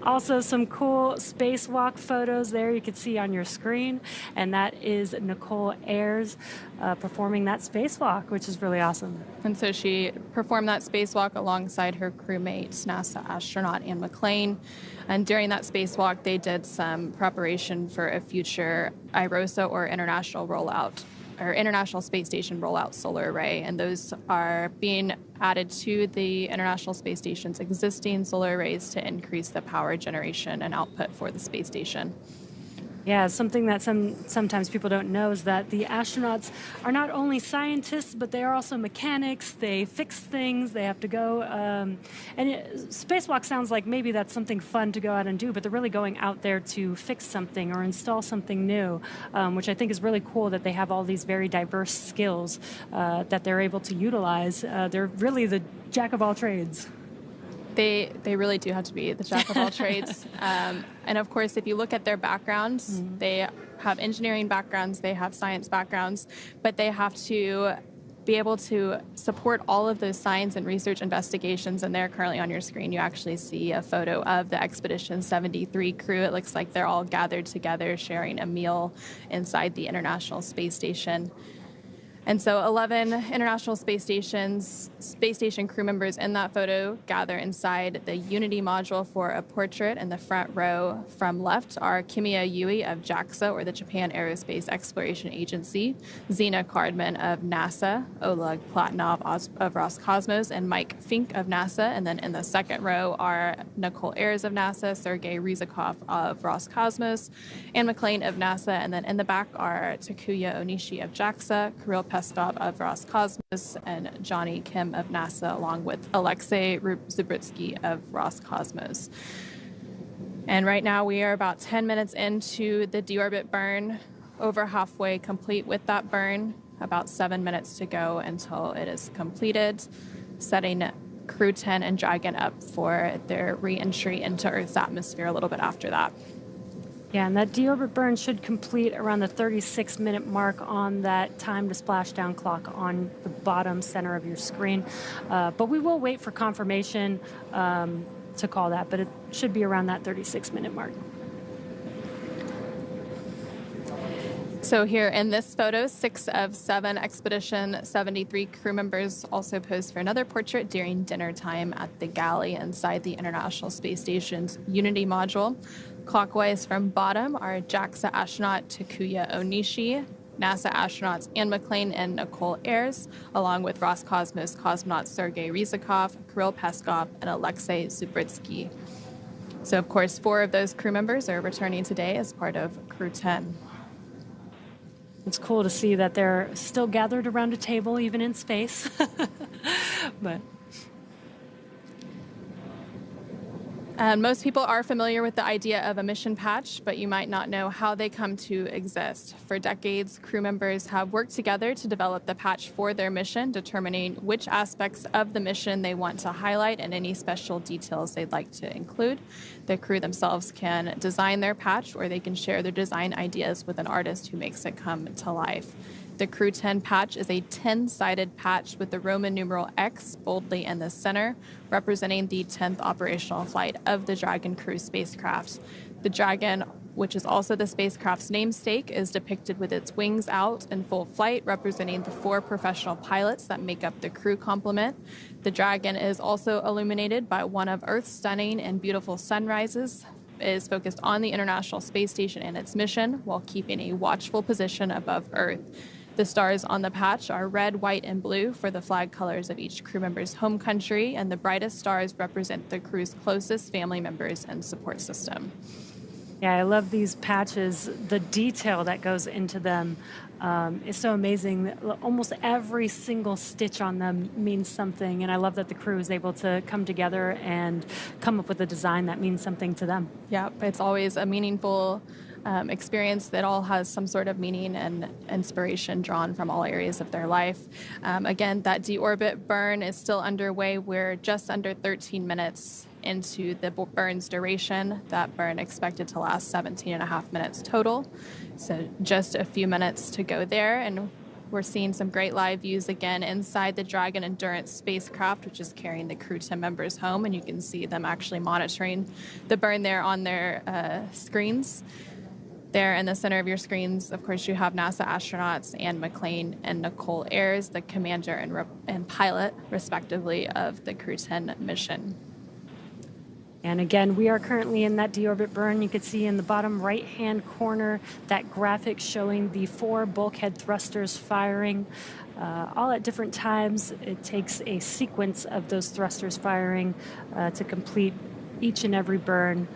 Also, some cool spacewalk photos there you can see on your screen, and that is Nicole Ayers performing that spacewalk, which is really awesome. And so she performed that spacewalk alongside her crewmate, NASA astronaut Anne McClain. And during that spacewalk, they did some preparation for a future IROSA, or International Space Station Rollout Solar Array, and those are being added to the International Space Station's existing solar arrays to increase the power generation and output for the space station. Yeah, something that sometimes people don't know is that the astronauts are not only scientists, but they are also mechanics. They fix things. They have to go. Spacewalk sounds like maybe that's something fun to go out and do, but they're really going out there to fix something or install something new, which I think is really cool that they have all these very diverse skills that they're able to utilize. They're really the jack of all trades. They really do have to be the jack of all trades. And of course, if you look at their backgrounds, they have engineering backgrounds, they have science backgrounds, but they have to be able to support all of those science and research investigations. And there currently on your screen, you actually see a photo of the Expedition 73 crew. It looks like they're all gathered together, sharing a meal inside the International Space Station. And so 11 International Space Station crew members in that photo gather inside the Unity module for a portrait. In the front row from left are Kimiya Yui of JAXA, or the Japan Aerospace Exploration Agency, Zena Cardman of NASA, Oleg Platonov of Roscosmos, and Mike Fink of NASA. And then in the second row are Nicole Ayers of NASA, Sergei Ryzhikov of Roscosmos, Anne McClain of NASA. And then in the back are Takuya Onishi of JAXA, Kirill Peskov of Roscosmos, and Johnny Kim of NASA, along with Alexei Zubritsky of Roscosmos. And right now we are about 10 minutes into the deorbit burn, over halfway complete with that burn. about 7 minutes to go until it is completed, setting Crew 10 and Dragon up for their re-entry into Earth's atmosphere a little bit after that. Yeah, and that deorbit burn should complete around the 36-minute mark on that time to splashdown clock on the bottom center of your screen. But we will wait for confirmation to call that, but it should be around that 36-minute mark. So here in this photo, 6 of 7 Expedition 73 crew members also posed for another portrait during dinner time at the galley inside the International Space Station's Unity module. Clockwise from bottom are JAXA astronaut Takuya Onishi, NASA astronauts Anne McClain and Nicole Ayers, along with Roscosmos cosmonauts Sergei Ryzhikov, Kirill Peskov, and Alexei Zubritsky. So, of course, 4 of those crew members are returning today as part of Crew 10. It's cool to see that they're still gathered around a table, even in space. But most people are familiar with the idea of a mission patch, but you might not know how they come to exist. For decades, crew members have worked together to develop the patch for their mission, determining which aspects of the mission they want to highlight and any special details they'd like to include. The crew themselves can design their patch, or they can share their design ideas with an artist who makes it come to life. The Crew 10 patch is a 10-sided patch with the Roman numeral X boldly in the center, representing the 10th operational flight of the Dragon crew spacecraft. The Dragon, which is also the spacecraft's namesake, is depicted with its wings out in full flight, representing the 4 professional pilots that make up the crew complement. The Dragon is also illuminated by one of Earth's stunning and beautiful sunrises. It is focused on the International Space Station and its mission while keeping a watchful position above Earth. The stars on the patch are red, white, and blue for the flag colors of each crew member's home country, and the brightest stars represent the crew's closest family members and support system. yeah, I love these patches. The detail that goes into them is so amazing. Almost every single stitch on them means something, and I love that the crew is able to come together and come up with a design that means something to them. Yeah, it's always a meaningful experience that all has some sort of meaning and inspiration drawn from all areas of their life. Again, that deorbit burn is still underway. We're just under 13 minutes into the burn's duration. That burn expected to last 17 and a half minutes total. So just a few minutes to go there, and we're seeing some great live views again inside the Dragon Endurance spacecraft, which is carrying the Crew 10 members home, and you can see them actually monitoring the burn there on their screens. There in the center of your screens, of course, you have NASA astronauts Anne McClain and Nicole Ayers, the commander and pilot, respectively, of the Crew 10 mission. And again, we are currently in that deorbit burn. You can see in the bottom right-hand corner that graphic showing the 4 bulkhead thrusters firing, all at different times. It takes a sequence of those thrusters firing to complete each and every burn.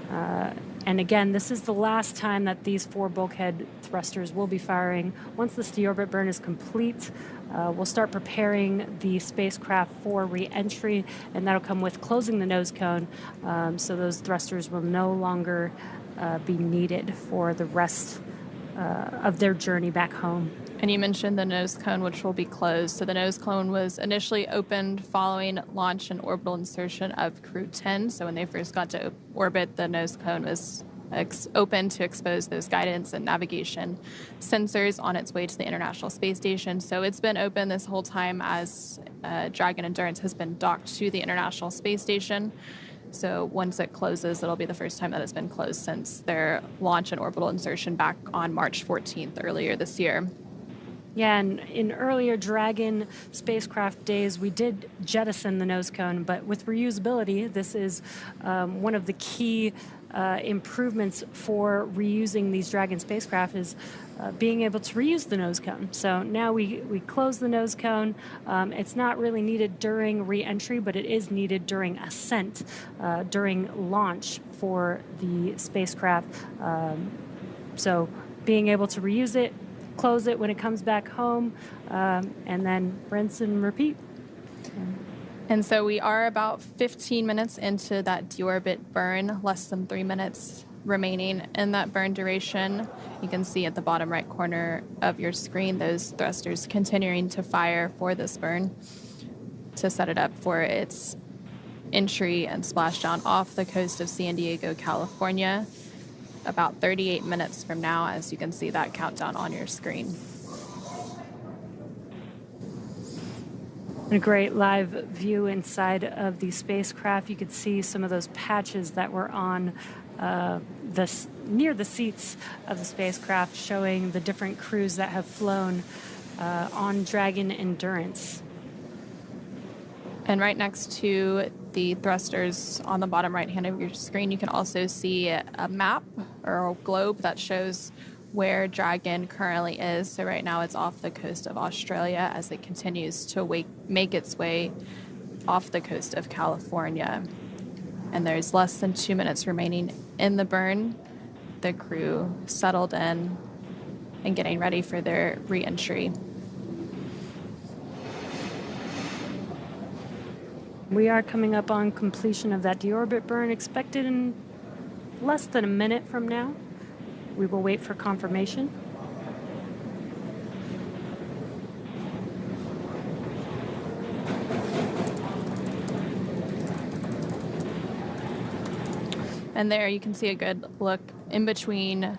And again, this is the last time that these 4 bulkhead thrusters will be firing. Once this deorbit burn is complete, we'll start preparing the spacecraft for re-entry, and that'll come with closing the nose cone, so those thrusters will no longer be needed for the rest of their journey back home. And you mentioned the nose cone, which will be closed. So the nose cone was initially opened following launch and orbital insertion of Crew 10. So when they first got to orbit, the nose cone was open to expose those guidance and navigation sensors on its way to the International Space Station. So it's been open this whole time as Dragon Endurance has been docked to the International Space Station. So once it closes, it'll be the first time that it's been closed since their launch and orbital insertion back on March 14th earlier this year. Yeah, and in earlier Dragon spacecraft days, we did jettison the nose cone, but with reusability, this is one of the key improvements for reusing these Dragon spacecraft is being able to reuse the nose cone. So now we close the nose cone. It's not really needed during re-entry, but it is needed during ascent, during launch for the spacecraft. So being able to reuse it, close it when it comes back home, and then rinse and repeat. And so we are about 15 minutes into that deorbit burn, less than 3 minutes remaining in that burn duration. You can see at the bottom right corner of your screen those thrusters continuing to fire for this burn to set it up for its entry and splashdown off the coast of San Diego, California, about 38 minutes from now, as you can see that countdown on your screen. A great live view inside of the spacecraft. You could see some of those patches that were on near the seats of the spacecraft, showing the different crews that have flown on Dragon Endurance. And right next to the thrusters on the bottom right hand of your screen, you can also see a map or a globe that shows where Dragon currently is. So right now it's off the coast of Australia as it continues to make its way off the coast of California. And there's less than 2 minutes remaining in the burn. The crew settled in and getting ready for their re-entry. We are coming up on completion of that deorbit burn, expected in less than a minute from now. We will wait for confirmation. And there you can see a good look in between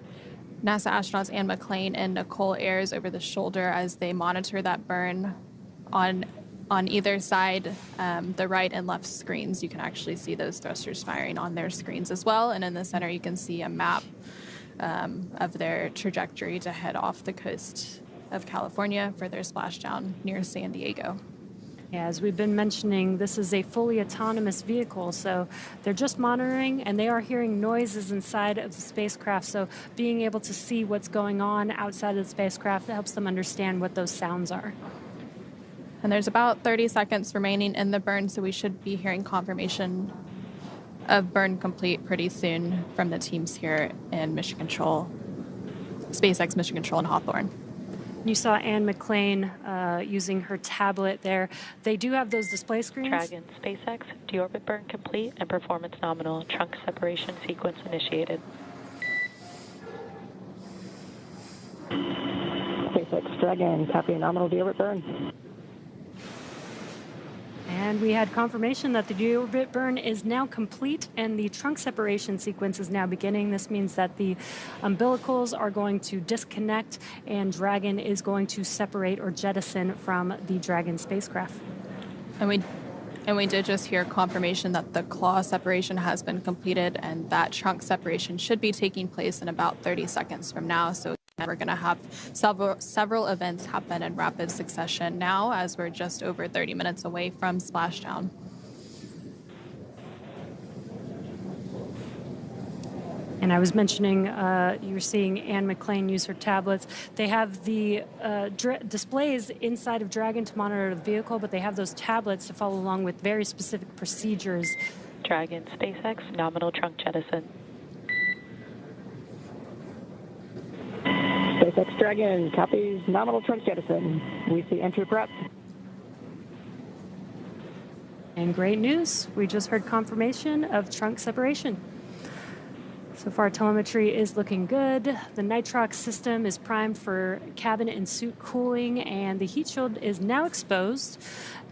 NASA astronauts Anne McClain and Nicole Ayers over the shoulder as they monitor that burn on either side, the right and left screens. You can actually see those thrusters firing on their screens as well. And in the center, you can see a map of their trajectory to head off the coast of California for their splashdown near San Diego. Yeah, as we've been mentioning, this is a fully autonomous vehicle, so they're just monitoring and they are hearing noises inside of the spacecraft, so being able to see what's going on outside of the spacecraft helps them understand what those sounds are. And there's about 30 seconds remaining in the burn, so we should be hearing confirmation of burn complete pretty soon from the teams here in Mission Control, SpaceX Mission Control in Hawthorne. You saw Anne McClain using her tablet there. They do have those display screens. Dragon, SpaceX, deorbit burn complete and performance nominal. Trunk separation sequence initiated. SpaceX Dragon, copy nominal deorbit burn. And we had confirmation that the deorbit burn is now complete and the trunk separation sequence is now beginning. This means that the umbilicals are going to disconnect and Dragon is going to separate or jettison from the Dragon spacecraft. And we did just hear confirmation that the claw separation has been completed and that trunk separation should be taking place in about 30 seconds from now. So we're going to have several events happen in rapid succession now as we're just over 30 minutes away from splashdown. And I was mentioning you were seeing Anne McClain use her tablets. They have the displays inside of Dragon to monitor the vehicle, but they have those tablets to follow along with very specific procedures. Dragon, SpaceX, nominal trunk jettison. SpaceX Dragon, copies nominal trunk jettison. We see entry prep. And great news, we just heard confirmation of trunk separation. So far, telemetry is looking good. The nitrox system is primed for cabin and suit cooling, and the heat shield is now exposed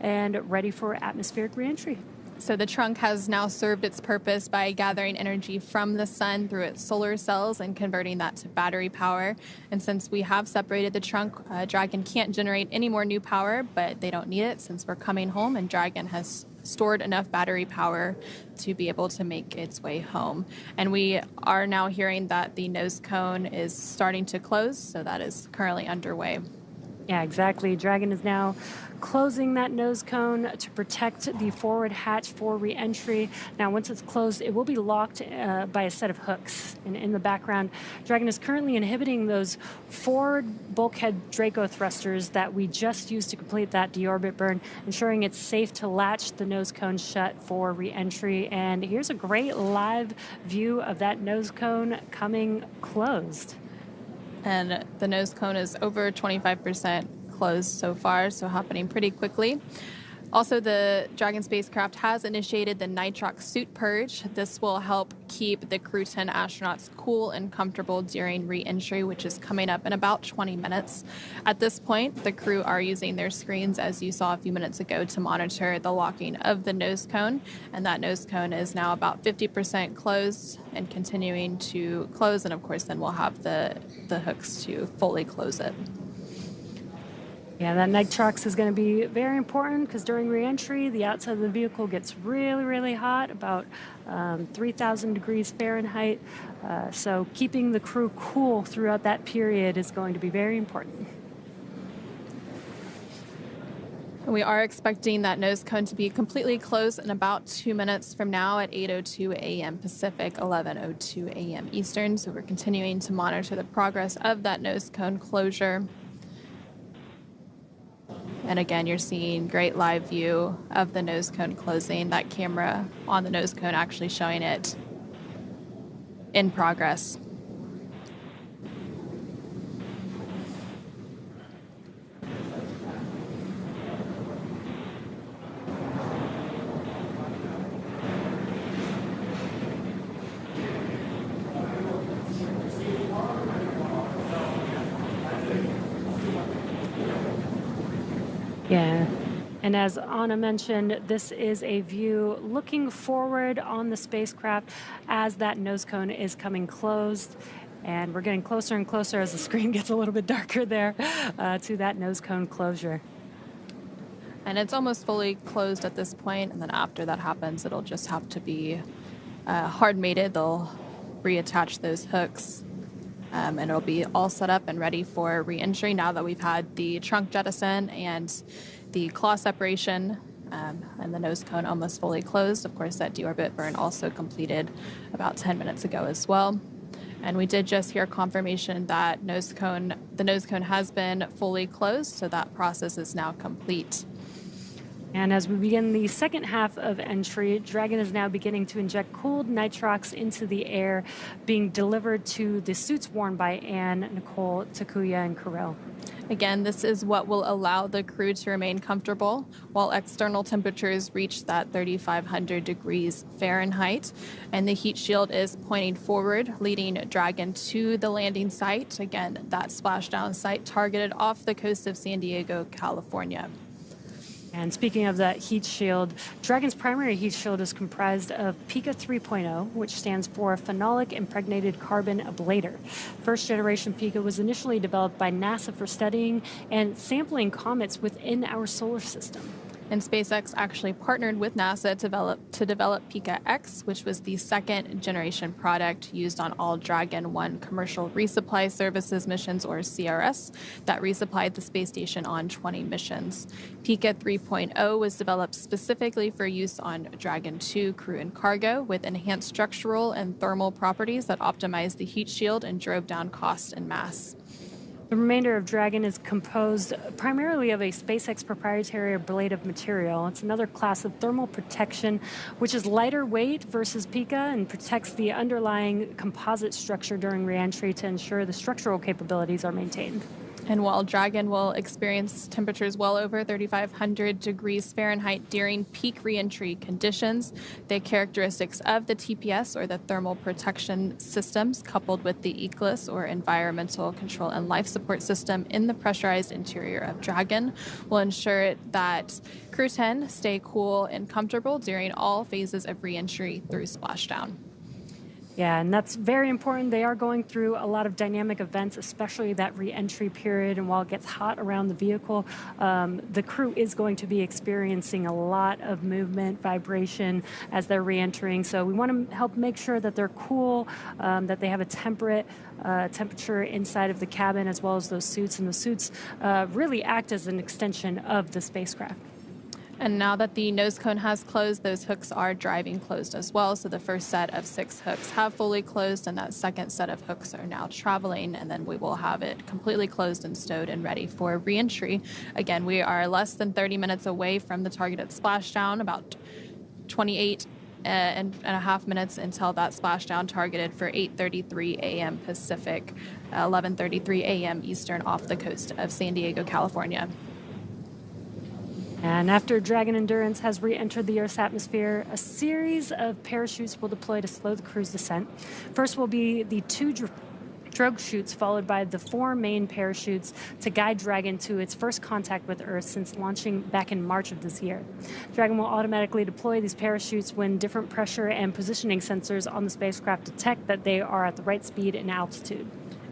and ready for atmospheric reentry. So the trunk has now served its purpose by gathering energy from the sun through its solar cells and converting that to battery power. And since we have separated the trunk, Dragon can't generate any more new power, but they don't need it since we're coming home and Dragon has stored enough battery power to be able to make its way home. And we are now hearing that the nose cone is starting to close, so that is currently underway. Yeah, exactly. Dragon is now closing that nose cone to protect the forward hatch for re-entry. Now, once it's closed, it will be locked by a set of hooks. And in the background, Dragon is currently inhibiting those forward bulkhead Draco thrusters that we just used to complete that deorbit burn, ensuring it's safe to latch the nose cone shut for re-entry. And here's a great live view of that nose cone coming closed. And the nose cone is over 25% closed so far, so happening pretty quickly. Also, the Dragon spacecraft has initiated the nitrox suit purge. This will help keep the Crew 10 astronauts cool and comfortable during re-entry, which is coming up in about 20 minutes. At this point, the crew are using their screens, as you saw a few minutes ago, to monitor the locking of the nose cone. And that nose cone is now about 50% closed and continuing to close. And of course, then we'll have the hooks to fully close it. Yeah, that nitrox is going to be very important because during re-entry, the outside of the vehicle gets really, really hot, about 3,000 degrees Fahrenheit. So keeping the crew cool throughout that period is going to be very important. We are expecting that nose cone to be completely closed in about 2 minutes from now at 8:02 a.m. Pacific, 11:02 a.m. Eastern. So we're continuing to monitor the progress of that nose cone closure. And again, you're seeing great live view of the nose cone closing. That camera on the nose cone actually showing it in progress. Yeah. And as Anna mentioned, this is a view looking forward on the spacecraft as that nose cone is coming closed. And we're getting closer and closer as the screen gets a little bit darker there to that nose cone closure. And it's almost fully closed at this point. And then after that happens, it'll just have to be hard mated. They'll reattach those hooks. And it'll be all set up and ready for re-entry now that we've had the trunk jettison and the claw separation and the nose cone almost fully closed. Of course, that deorbit burn also completed about 10 minutes ago as well. And we did just hear confirmation that the nose cone has been fully closed, so that process is now complete. And as we begin the second half of entry, Dragon is now beginning to inject cooled nitrox into the air, being delivered to the suits worn by Anne, Nicole, Takuya, and Kirill. Again, this is what will allow the crew to remain comfortable while external temperatures reach that 3,500 degrees Fahrenheit. And the heat shield is pointing forward, leading Dragon to the landing site. Again, that splashdown site targeted off the coast of San Diego, California. And speaking of that heat shield, Dragon's primary heat shield is comprised of Pika 3.0, which stands for Phenolic Impregnated Carbon Ablator. First generation Pika was initially developed by NASA for studying and sampling comets within our solar system. And SpaceX actually partnered with NASA to develop Pika X, which was the second generation product used on all Dragon 1 commercial resupply services missions, or CRS, that resupplied the space station on 20 missions. Pika 3.0 was developed specifically for use on Dragon 2 crew and cargo, with enhanced structural and thermal properties that optimized the heat shield and drove down cost and mass. The remainder of Dragon is composed primarily of a SpaceX proprietary ablative material. It's another class of thermal protection, which is lighter weight versus Pika and protects the underlying composite structure during reentry to ensure the structural capabilities are maintained. And while Dragon will experience temperatures well over 3,500 degrees Fahrenheit during peak reentry conditions, the characteristics of the TPS, or the thermal protection systems, coupled with the egress, or environmental control and life support system in the pressurized interior of Dragon, will ensure that Crew 10 stay cool and comfortable during all phases of reentry through splashdown. Yeah, and that's very important. They are going through a lot of dynamic events, especially that re-entry period. And while it gets hot around the vehicle, the crew is going to be experiencing a lot of movement, vibration as they're re-entering. So we want to help make sure that they're cool, that they have a temperate temperature inside of the cabin, as well as those suits. And the suits really act as an extension of the spacecraft. And now that the nose cone has closed, those hooks are driving closed as well. So the first set of 6 hooks have fully closed, and that second set of hooks are now traveling, and then we will have it completely closed and stowed and ready for reentry. Again, we are less than 30 minutes away from the targeted splashdown, about 28 and a half minutes until that splashdown, targeted for 8:33 a.m. Pacific, 11:33 a.m. Eastern, off the coast of San Diego, California. And after Dragon Endurance has re-entered the Earth's atmosphere, a series of parachutes will deploy to slow the crew's descent. First will be the two drogue chutes, followed by the 4 main parachutes to guide Dragon to its first contact with Earth since launching back in March of this year. Dragon will automatically deploy these parachutes when different pressure and positioning sensors on the spacecraft detect that they are at the right speed and altitude.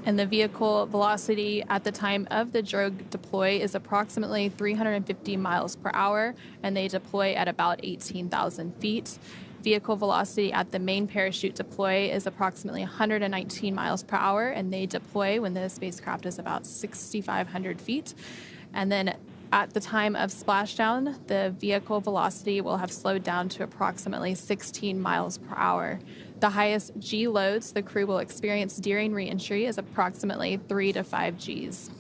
And the vehicle velocity at the time of the drogue deploy is approximately 350 miles per hour, and they deploy at about 18,000 feet. Vehicle velocity at the main parachute deploy is approximately 119 miles per hour, and they deploy when the spacecraft is about 6,500 feet. And then at the time of splashdown, the vehicle velocity will have slowed down to approximately 16 miles per hour. The highest G loads the crew will experience during reentry is approximately 3 to 5 Gs.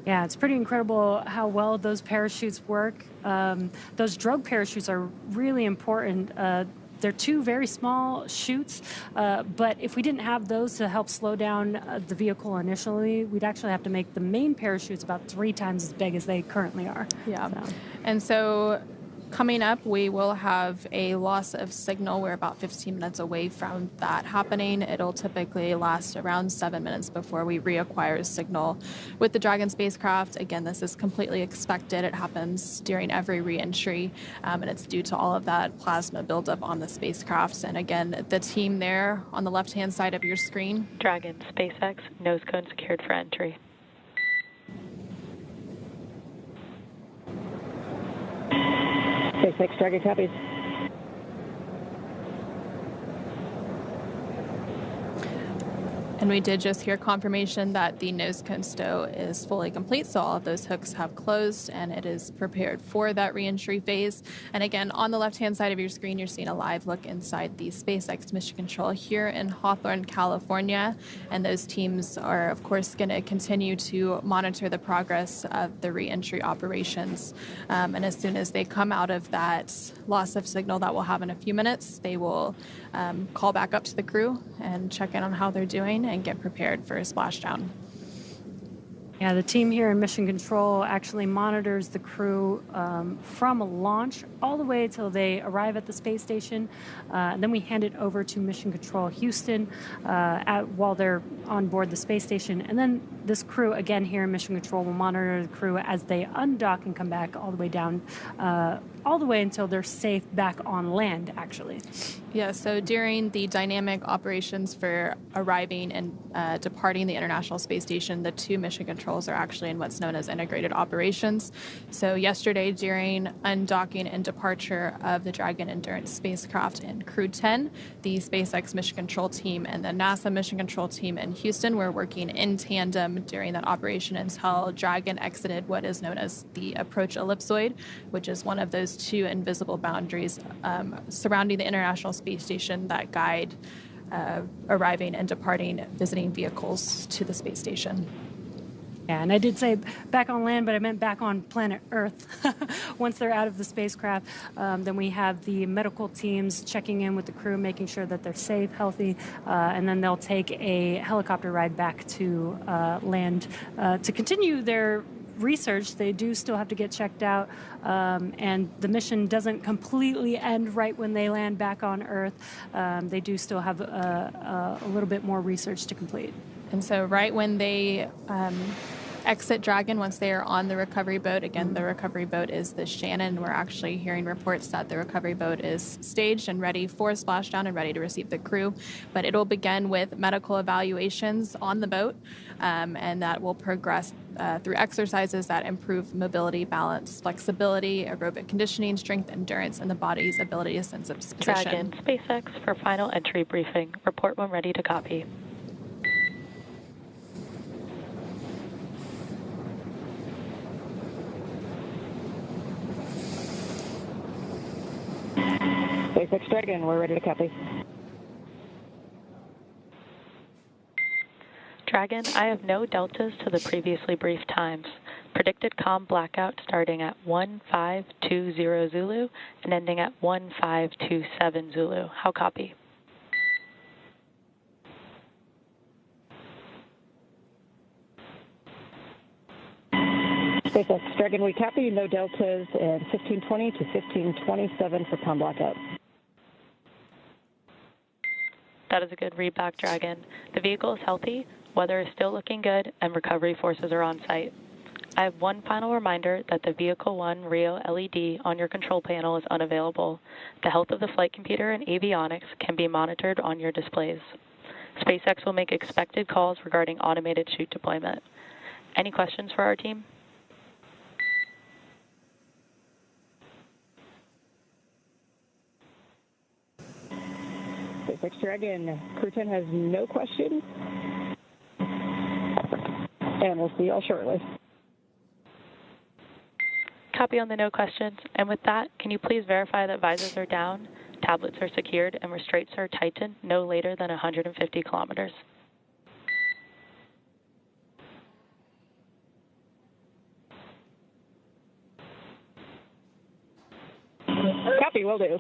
Yeah, it's pretty incredible how well those parachutes work. Those drogue parachutes are really important. They're 2 very small chutes, but if we didn't have those to help slow down the vehicle initially, we'd actually have to make the main parachutes about 3 times as big as they currently are. Yeah. And so coming up, we will have a loss of signal. We're about 15 minutes away from that happening. It'll typically last around 7 minutes before we reacquire signal with the Dragon spacecraft. Again, this is completely expected. It happens during every reentry, and it's due to all of that plasma buildup on the spacecraft. And again, the team there on the left-hand side of your screen. Dragon, SpaceX, nose cone secured for entry. SpaceX Dragon copies. And we did just hear confirmation that the nose cone stow is fully complete, so all of those hooks have closed and it is prepared for that reentry phase. And again, on the left-hand side of your screen, you're seeing a live look inside the SpaceX Mission Control here in Hawthorne, California. And those teams are, of course, going to continue to monitor the progress of the reentry operations. And as soon as they come out of that loss of signal that we'll have in a few minutes, they will call back up to the crew and check in on how they're doing and get prepared for a splashdown. Yeah, the team here in Mission Control actually monitors the crew from launch all the way till they arrive at the space station. Then we hand it over to Mission Control Houston while they're on board the space station. And then this crew, again here in Mission Control, will monitor the crew as they undock and come back all the way down, all the way until they're safe back on land, actually. Yeah, so during the dynamic operations for arriving and departing the International Space Station, the 2 mission controls are actually in what's known as integrated operations. So yesterday, during undocking and departure of the Dragon Endurance spacecraft and Crew 10, the SpaceX Mission Control team and the NASA Mission Control team in Houston were working in tandem during that operation until Dragon exited what is known as the approach ellipsoid, which is one of those 2 invisible boundaries surrounding the International Space Station that guide arriving and departing visiting vehicles to the space station. Yeah, and I did say back on land, but I meant back on planet Earth. Once they're out of the spacecraft, then we have the medical teams checking in with the crew, making sure that they're safe, healthy, and then they'll take a helicopter ride back to land to continue their research. They do still have to get checked out, and the mission doesn't completely end right when they land back on Earth. They do still have a little bit more research to complete. And so right when they exit Dragon, once they are on the recovery boat, again, the recovery boat is the Shannon. We're actually hearing reports that the recovery boat is staged and ready for splashdown and ready to receive the crew. But it'll begin with medical evaluations on the boat, and that will progress through exercises that improve mobility, balance, flexibility, aerobic conditioning, strength, endurance, and the body's ability to sense its position. Dragon, SpaceX for final entry briefing. Report when ready to copy. SpaceX Dragon, we're ready to copy. Dragon, I have no deltas to the previously briefed times. Predicted comm blackout starting at 1520 Zulu and ending at 1527 Zulu. How copy? SpaceX Dragon, we copy. No deltas and 1520 to 1527 for com blackout. That is a good read back, Dragon. The vehicle is healthy, weather is still looking good, and recovery forces are on site. I have one final reminder that the Vehicle 1 Rio LED on your control panel is unavailable. The health of the flight computer and avionics can be monitored on your displays. SpaceX will make expected calls regarding automated chute deployment. Any questions for our team? SpaceX Dragon, Crew 10 has no questions. And we'll see you all shortly. Copy on the no questions. And with that, can you please verify that visors are down, tablets are secured, and restraints are tightened no later than 150 kilometers? Copy, will do.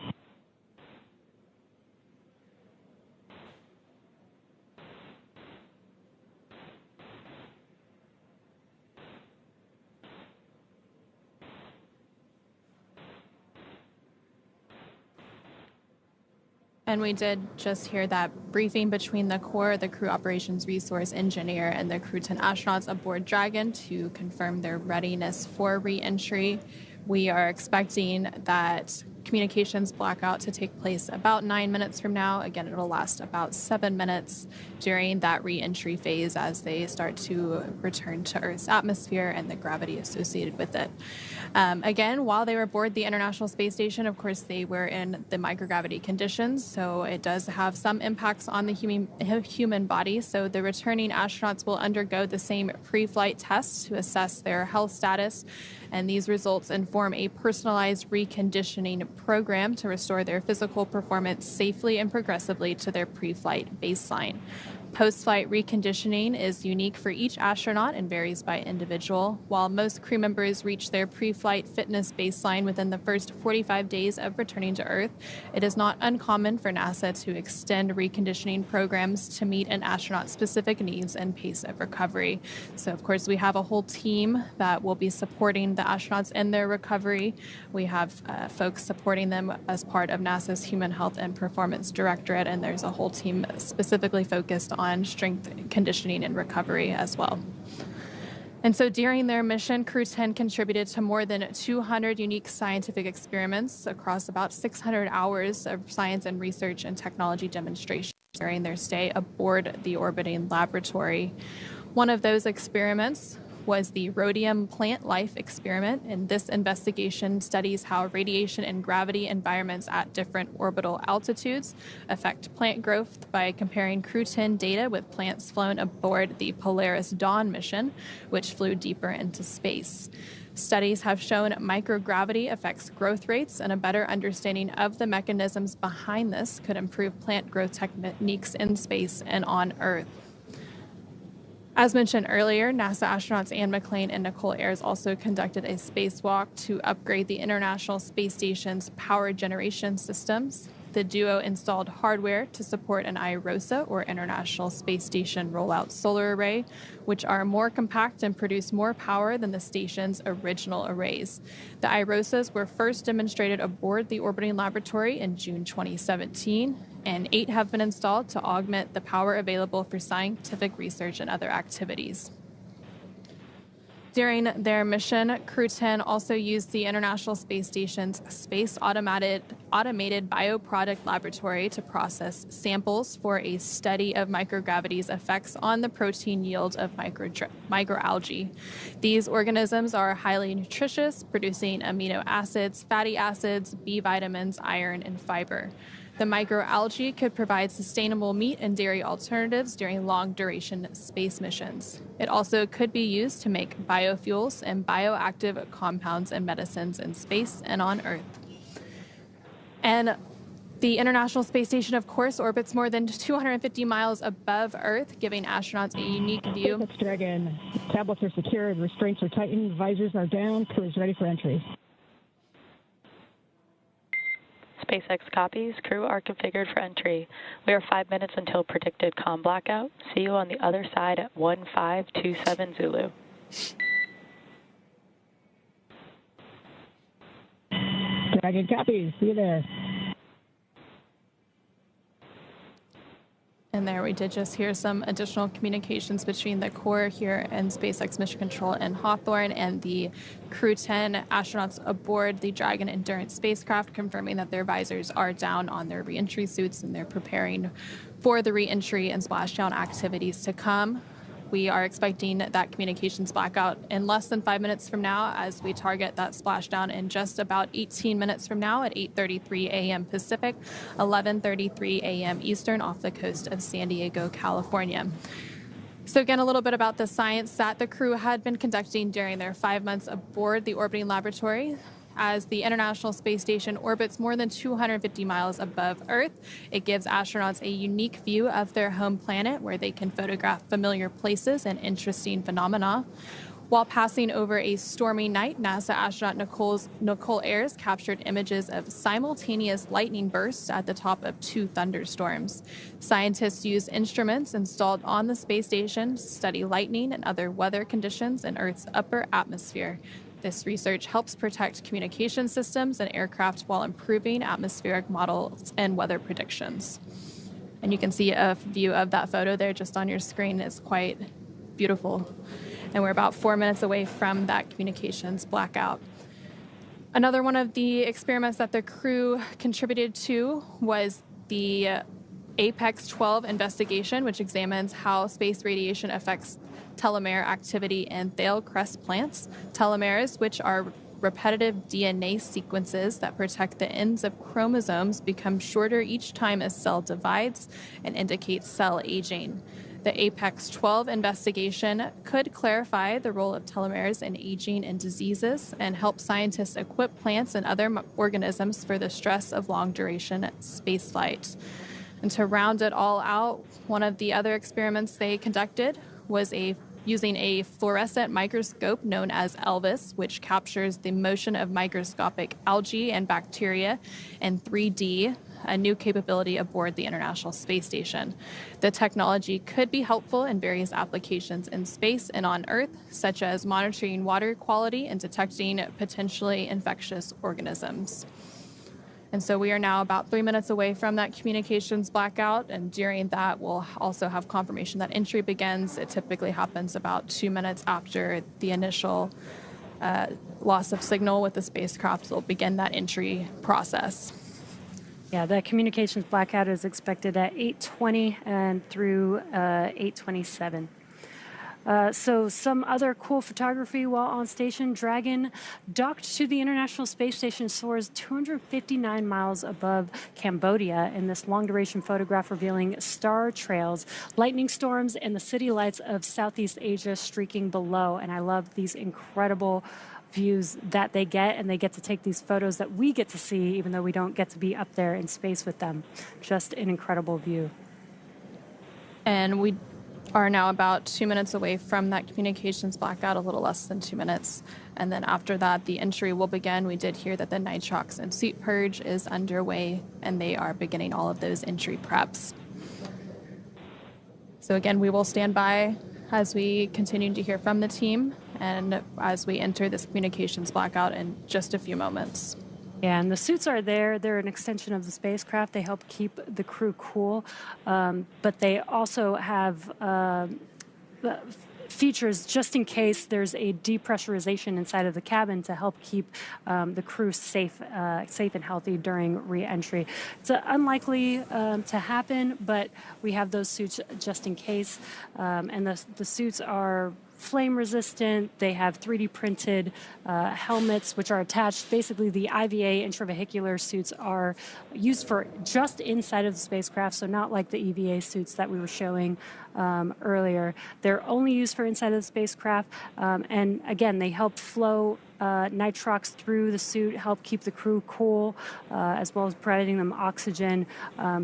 And we did just hear that briefing between the core, the crew operations resource engineer, and the Crew 10 astronauts aboard Dragon to confirm their readiness for re-entry. We are expecting that communications blackout to take place about 9 minutes from now. Again, it'll last about 7 minutes during that re-entry phase as they start to return to Earth's atmosphere and the gravity associated with it. Again, while they were aboard the International Space Station, of course, they were in the microgravity conditions, so it does have some impacts on the human body. So the returning astronauts will undergo the same pre-flight tests to assess their health status, and these results inform a personalized reconditioning program to restore their physical performance safely and progressively to their pre-flight baseline. Post-flight reconditioning is unique for each astronaut and varies by individual. While most crew members reach their pre-flight fitness baseline within the first 45 days of returning to Earth, it is not uncommon for NASA to extend reconditioning programs to meet an astronaut's specific needs and pace of recovery. So, of course, we have a whole team that will be supporting the astronauts in their recovery. We have folks supporting them as part of NASA's Human Health and Performance Directorate, and there's a whole team specifically focused on strength conditioning and recovery as well. And so during their mission, Crew 10 contributed to more than 200 unique scientific experiments across about 600 hours of science and research and technology demonstrations during their stay aboard the orbiting laboratory. One of those experiments was the rhodium plant life experiment, and this investigation studies how radiation and gravity environments at different orbital altitudes affect plant growth by comparing Crew 10 data with plants flown aboard the Polaris Dawn mission, which flew deeper into space. Studies have shown microgravity affects growth rates, and a better understanding of the mechanisms behind this could improve plant growth techniques in space and on Earth. As mentioned earlier, NASA astronauts Anne McClain and Nicole Ayers also conducted a spacewalk to upgrade the International Space Station's power generation systems. The duo installed hardware to support an IROSA, or International Space Station Rollout Solar Array, which are more compact and produce more power than the station's original arrays. The IROSAs were first demonstrated aboard the orbiting laboratory in June 2017, and 8 have been installed to augment the power available for scientific research and other activities. During their mission, Crew 10 also used the International Space Station's Space Automated Bioproduct Laboratory to process samples for a study of microgravity's effects on the protein yield of microalgae. These organisms are highly nutritious, producing amino acids, fatty acids, B vitamins, iron, and fiber. The microalgae could provide sustainable meat and dairy alternatives during long-duration space missions. It also could be used to make biofuels and bioactive compounds and medicines in space and on Earth. And the International Space Station, of course, orbits more than 250 miles above Earth, giving astronauts a unique view. SpaceX Dragon, tablets are secured, restraints are tightened, visors are down, crew is ready for entry. SpaceX copies. Crew are configured for entry. We are 5 minutes until predicted comm blackout. See you on the other side at 1527 Zulu. Dragon, copy. See you there. And there we did just hear some additional communications between the core here in SpaceX Mission Control in Hawthorne and the Crew 10 astronauts aboard the Dragon Endurance spacecraft, confirming that their visors are down on their reentry suits and they're preparing for the reentry and splashdown activities to come. We are expecting that communications blackout in less than 5 minutes from now as we target that splashdown in just about 18 minutes from now at 8:33 a.m. Pacific, 11:33 a.m. Eastern off the coast of San Diego, California. So again, a little bit about the science that the crew had been conducting during their 5 months aboard the orbiting laboratory. As the International Space Station orbits more than 250 miles above Earth, it gives astronauts a unique view of their home planet where they can photograph familiar places and interesting phenomena. While passing over a stormy night, NASA astronaut Nicole Ayers captured images of simultaneous lightning bursts at the top of 2 thunderstorms. Scientists used instruments installed on the space station to study lightning and other weather conditions in Earth's upper atmosphere. This research helps protect communication systems and aircraft while improving atmospheric models and weather predictions. And you can see a view of that photo there just on your screen. It's quite beautiful. And we're about 4 minutes away from that communications blackout. Another one of the experiments that the crew contributed to was the Apex 12 investigation, which examines how space radiation affects telomere activity in Thale crest plants. Telomeres, which are repetitive DNA sequences that protect the ends of chromosomes, become shorter each time a cell divides and indicate cell aging. The Apex 12 investigation could clarify the role of telomeres in aging and diseases and help scientists equip plants and other organisms for the stress of long-duration spaceflight. And to round it all out, one of the other experiments they conducted was using a fluorescent microscope known as ELVIS, which captures the motion of microscopic algae and bacteria in 3D, a new capability aboard the International Space Station. The technology could be helpful in various applications in space and on Earth, such as monitoring water quality and detecting potentially infectious organisms. And so we are now about 3 minutes away from that communications blackout, and during that we'll also have confirmation that entry begins. It typically happens about 2 minutes after the initial loss of signal with the spacecraft. We'll begin that entry process. Yeah, the communications blackout is expected at 8:20 and through 8:27. So some other cool photography while on station. Dragon docked to the International Space Station, soars 259 miles above Cambodia in this long-duration photograph revealing star trails, lightning storms, and the city lights of Southeast Asia streaking below. And I love these incredible views that they get, and they get to take these photos that we get to see, even though we don't get to be up there in space with them. Just an incredible view. And we are now about 2 minutes away from that communications blackout, a little less than 2 minutes. And then after that, the entry will begin. We did hear that the nitrox and suit purge is underway, and they are beginning all of those entry preps. So again, we will stand by as we continue to hear from the team and as we enter this communications blackout in just a few moments. Yeah, and the suits are there. They're an extension of the spacecraft. They help keep the crew cool, but they also have features just in case there's a depressurization inside of the cabin to help keep the crew safe and healthy during re-entry. It's unlikely to happen, but we have those suits just in case, and the suits are flame resistant. They have 3D printed helmets which are attached. Basically, the IVA intravehicular suits are used for just inside of the spacecraft, so not like the EVA suits that we were showing earlier. They're only used for inside of the spacecraft, and again, they help flow nitrox through the suit, help keep the crew cool, as well as providing them oxygen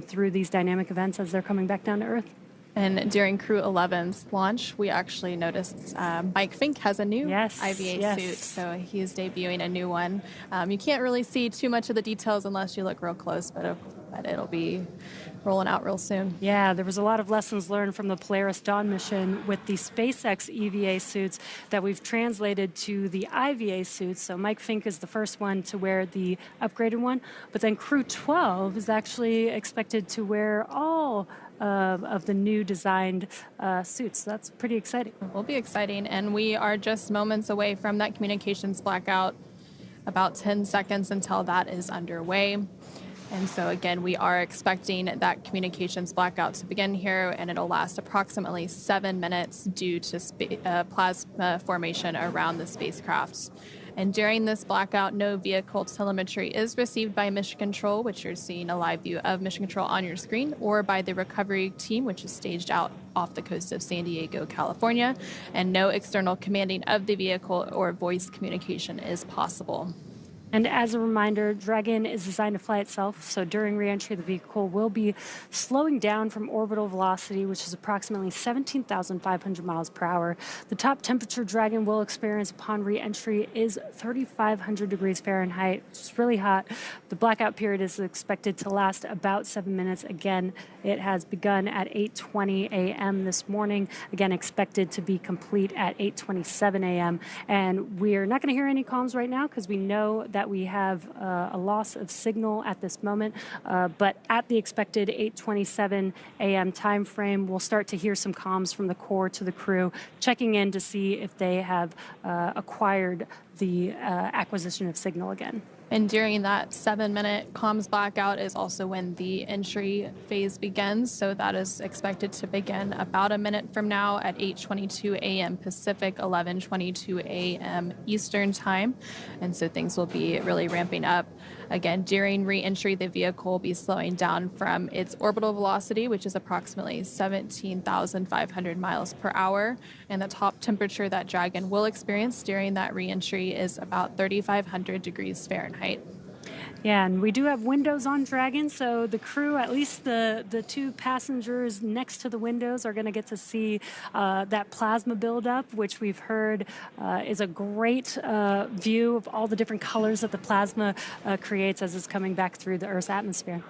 through these dynamic events as they're coming back down to Earth. And during Crew 11's launch, we actually noticed Mike Fink has a new IVA suit, so he's debuting a new one. You can't really see too much of the details unless you look real close, but but it'll be rolling out real soon. Yeah, there was a lot of lessons learned from the Polaris Dawn mission with the SpaceX EVA suits that we've translated to the IVA suits. So Mike Fink is the first one to wear the upgraded one, but then Crew 12 is actually expected to wear all of the new designed suits. That's pretty exciting. It will be exciting, and we are just moments away from that communications blackout, about 10 seconds until that is underway. And so again, we are expecting that communications blackout to begin here, and it'll last approximately 7 minutes due to plasma formation around the spacecraft. And during this blackout, no vehicle telemetry is received by Mission Control, which you're seeing a live view of Mission Control on your screen, or by the recovery team, which is staged out off the coast of San Diego, California. And no external commanding of the vehicle or voice communication is possible. And as a reminder, Dragon is designed to fly itself, so during reentry, the vehicle will be slowing down from orbital velocity, which is approximately 17,500 miles per hour. The top temperature Dragon will experience upon reentry is 3,500 degrees Fahrenheit, which is really hot. The blackout period is expected to last about 7 minutes. Again, it has begun at 8:20 a.m. this morning. Again, expected to be complete at 8:27 a.m. And we're not going to hear any comms right now because we know that we have a loss of signal at this moment, but at the expected 8:27 a.m. time frame, we'll start to hear some comms from the core to the crew, checking in to see if they have acquired the acquisition of signal again. And during that 7-minute comms blackout is also when the entry phase begins. So that is expected to begin about a minute from now at 8:22 a.m. Pacific, 11:22 a.m. Eastern time. And so things will be really ramping up. Again, during re-entry, the vehicle will be slowing down from its orbital velocity, which is approximately 17,500 miles per hour. And the top temperature that Dragon will experience during that re-entry is about 3,500 degrees Fahrenheit. Yeah, and we do have windows on Dragon, so the crew, at least the two passengers next to the windows, are going to get to see that plasma buildup, which we've heard is a great view of all the different colors that the plasma creates as it's coming back through the Earth's atmosphere.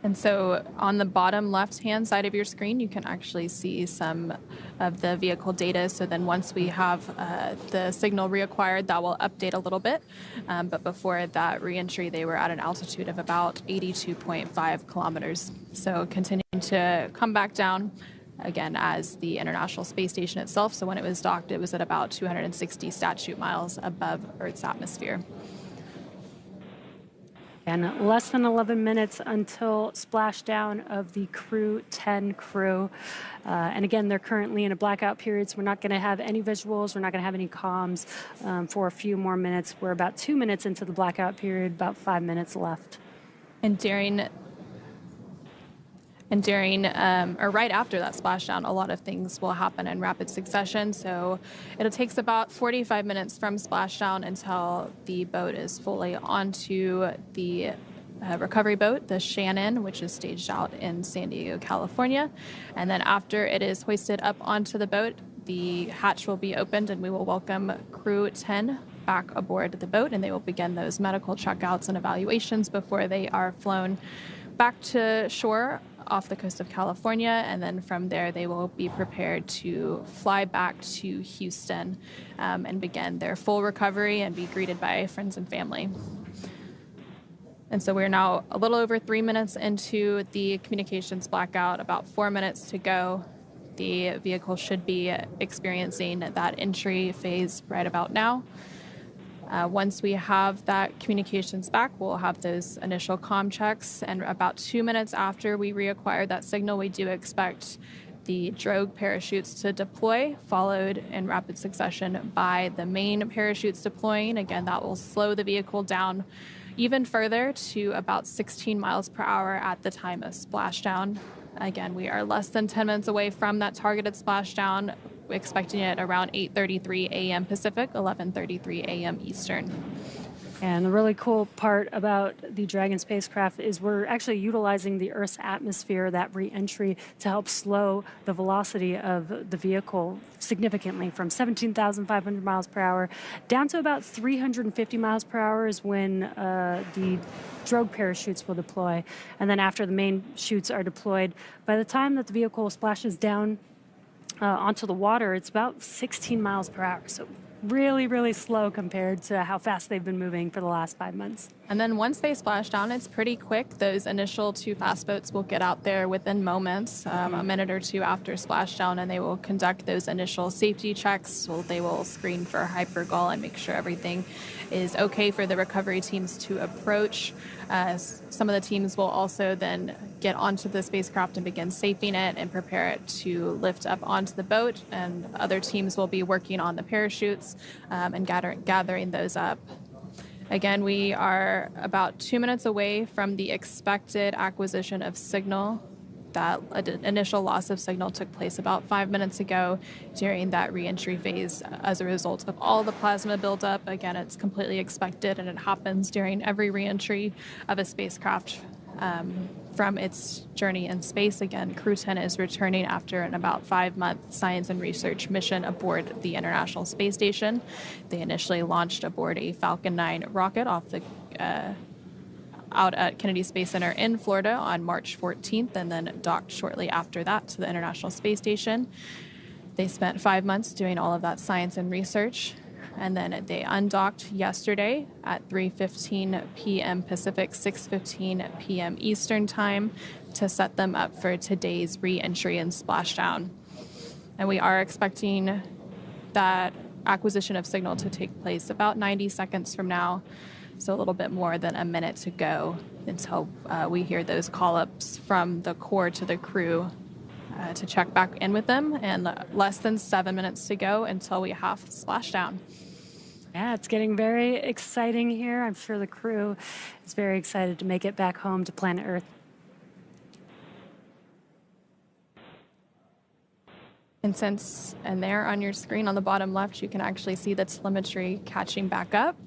And so on the bottom left-hand side of your screen, you can actually see some of the vehicle data. So then once we have the signal reacquired, that will update a little bit. But before that reentry, they were at an altitude of about 82.5 kilometers. So continuing to come back down, again, as the International Space Station itself. So when it was docked, it was at about 260 statute miles above Earth's atmosphere. And less than 11 minutes until splashdown of the Crew 10 crew. And again, they're currently in a blackout period, so we're not going to have any visuals. We're not going to have any comms for a few more minutes. We're about 2 minutes into the blackout period, about 5 minutes left. And right after that splashdown, a lot of things will happen in rapid succession. So it takes about 45 minutes from splashdown until the boat is fully onto the recovery boat, the Shannon, which is staged out in San Diego, California. And then after it is hoisted up onto the boat, the hatch will be opened and we will welcome Crew 10 back aboard the boat, and they will begin those medical checkouts and evaluations before they are flown back to shore off the coast of California, and then from there they will be prepared to fly back to Houston and begin their full recovery and be greeted by friends and family. And so we're now a little over 3 minutes into the communications blackout, about 4 minutes to go. The vehicle should be experiencing that entry phase right about now. Once we have that communications back, we'll have those initial comm checks, and about 2 minutes after we reacquire that signal, we do expect the drogue parachutes to deploy, followed in rapid succession by the main parachutes deploying. Again, that will slow the vehicle down even further to about 16 miles per hour at the time of splashdown. Again, we are less than 10 minutes away from that targeted splashdown, expecting it around 8:33 a.m. Pacific, 11:33 a.m. Eastern. And the really cool part about the Dragon spacecraft is we're actually utilizing the Earth's atmosphere, that re-entry, to help slow the velocity of the vehicle significantly from 17,500 miles per hour down to about 350 miles per hour is when the drogue parachutes will deploy. And then after the main chutes are deployed, by the time that the vehicle splashes down onto the water, it's about 16 miles per hour. So really, really slow compared to how fast they've been moving for the last 5 months. And then once they splash down, it's pretty quick. Those initial 2 fast boats will get out there within moments, a minute or 2 after splashdown, and they will conduct those initial safety checks. So they will screen for hypergol and make sure everything is okay for the recovery teams to approach. Some of the teams will also then get onto the spacecraft and begin safing it and prepare it to lift up onto the boat. And other teams will be working on the parachutes and gathering those up. Again, we are about 2 minutes away from the expected acquisition of signal. That initial loss of signal took place about 5 minutes ago during that re-entry phase as a result of all the plasma buildup. Again, it's completely expected, and it happens during every re-entry of a spacecraft from its journey in space. Again, Crew 10 is returning after an about 5-month science and research mission aboard the International Space Station. They initially launched aboard a Falcon 9 rocket off the out at Kennedy Space Center in Florida on March 14th, and then docked shortly after that to the International Space Station. They spent 5 months doing all of that science and research, and then they undocked yesterday at 3:15 p.m. Pacific, 6:15 p.m. Eastern Time to set them up for today's re-entry and splashdown. And we are expecting that acquisition of signal to take place about 90 seconds from now. So a little bit more than a minute to go until we hear those call-ups from the core to the crew to check back in with them, and less than 7 minutes to go until we have splashdown. Yeah, it's getting very exciting here. I'm sure the crew is very excited to make it back home to planet Earth. And there on your screen on the bottom left, you can actually see the telemetry catching back up.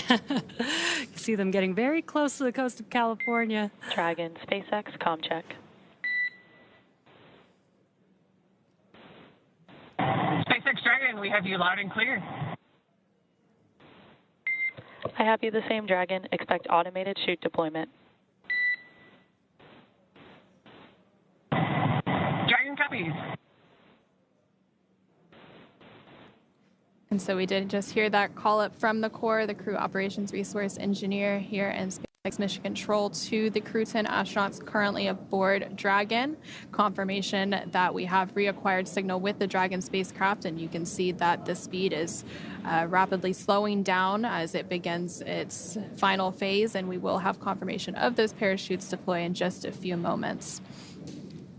You see them getting very close to the coast of California. Dragon, SpaceX, comm check. SpaceX Dragon, we have you loud and clear. I have you the same, Dragon. Expect automated chute deployment. Dragon copies. And so we did just hear that call up from the core, the crew operations resource engineer here in SpaceX Mission Control, to the Crew 10 astronauts currently aboard Dragon. Confirmation that we have reacquired signal with the Dragon spacecraft, and you can see that the speed is rapidly slowing down as it begins its final phase, and we will have confirmation of those parachutes deploy in just a few moments.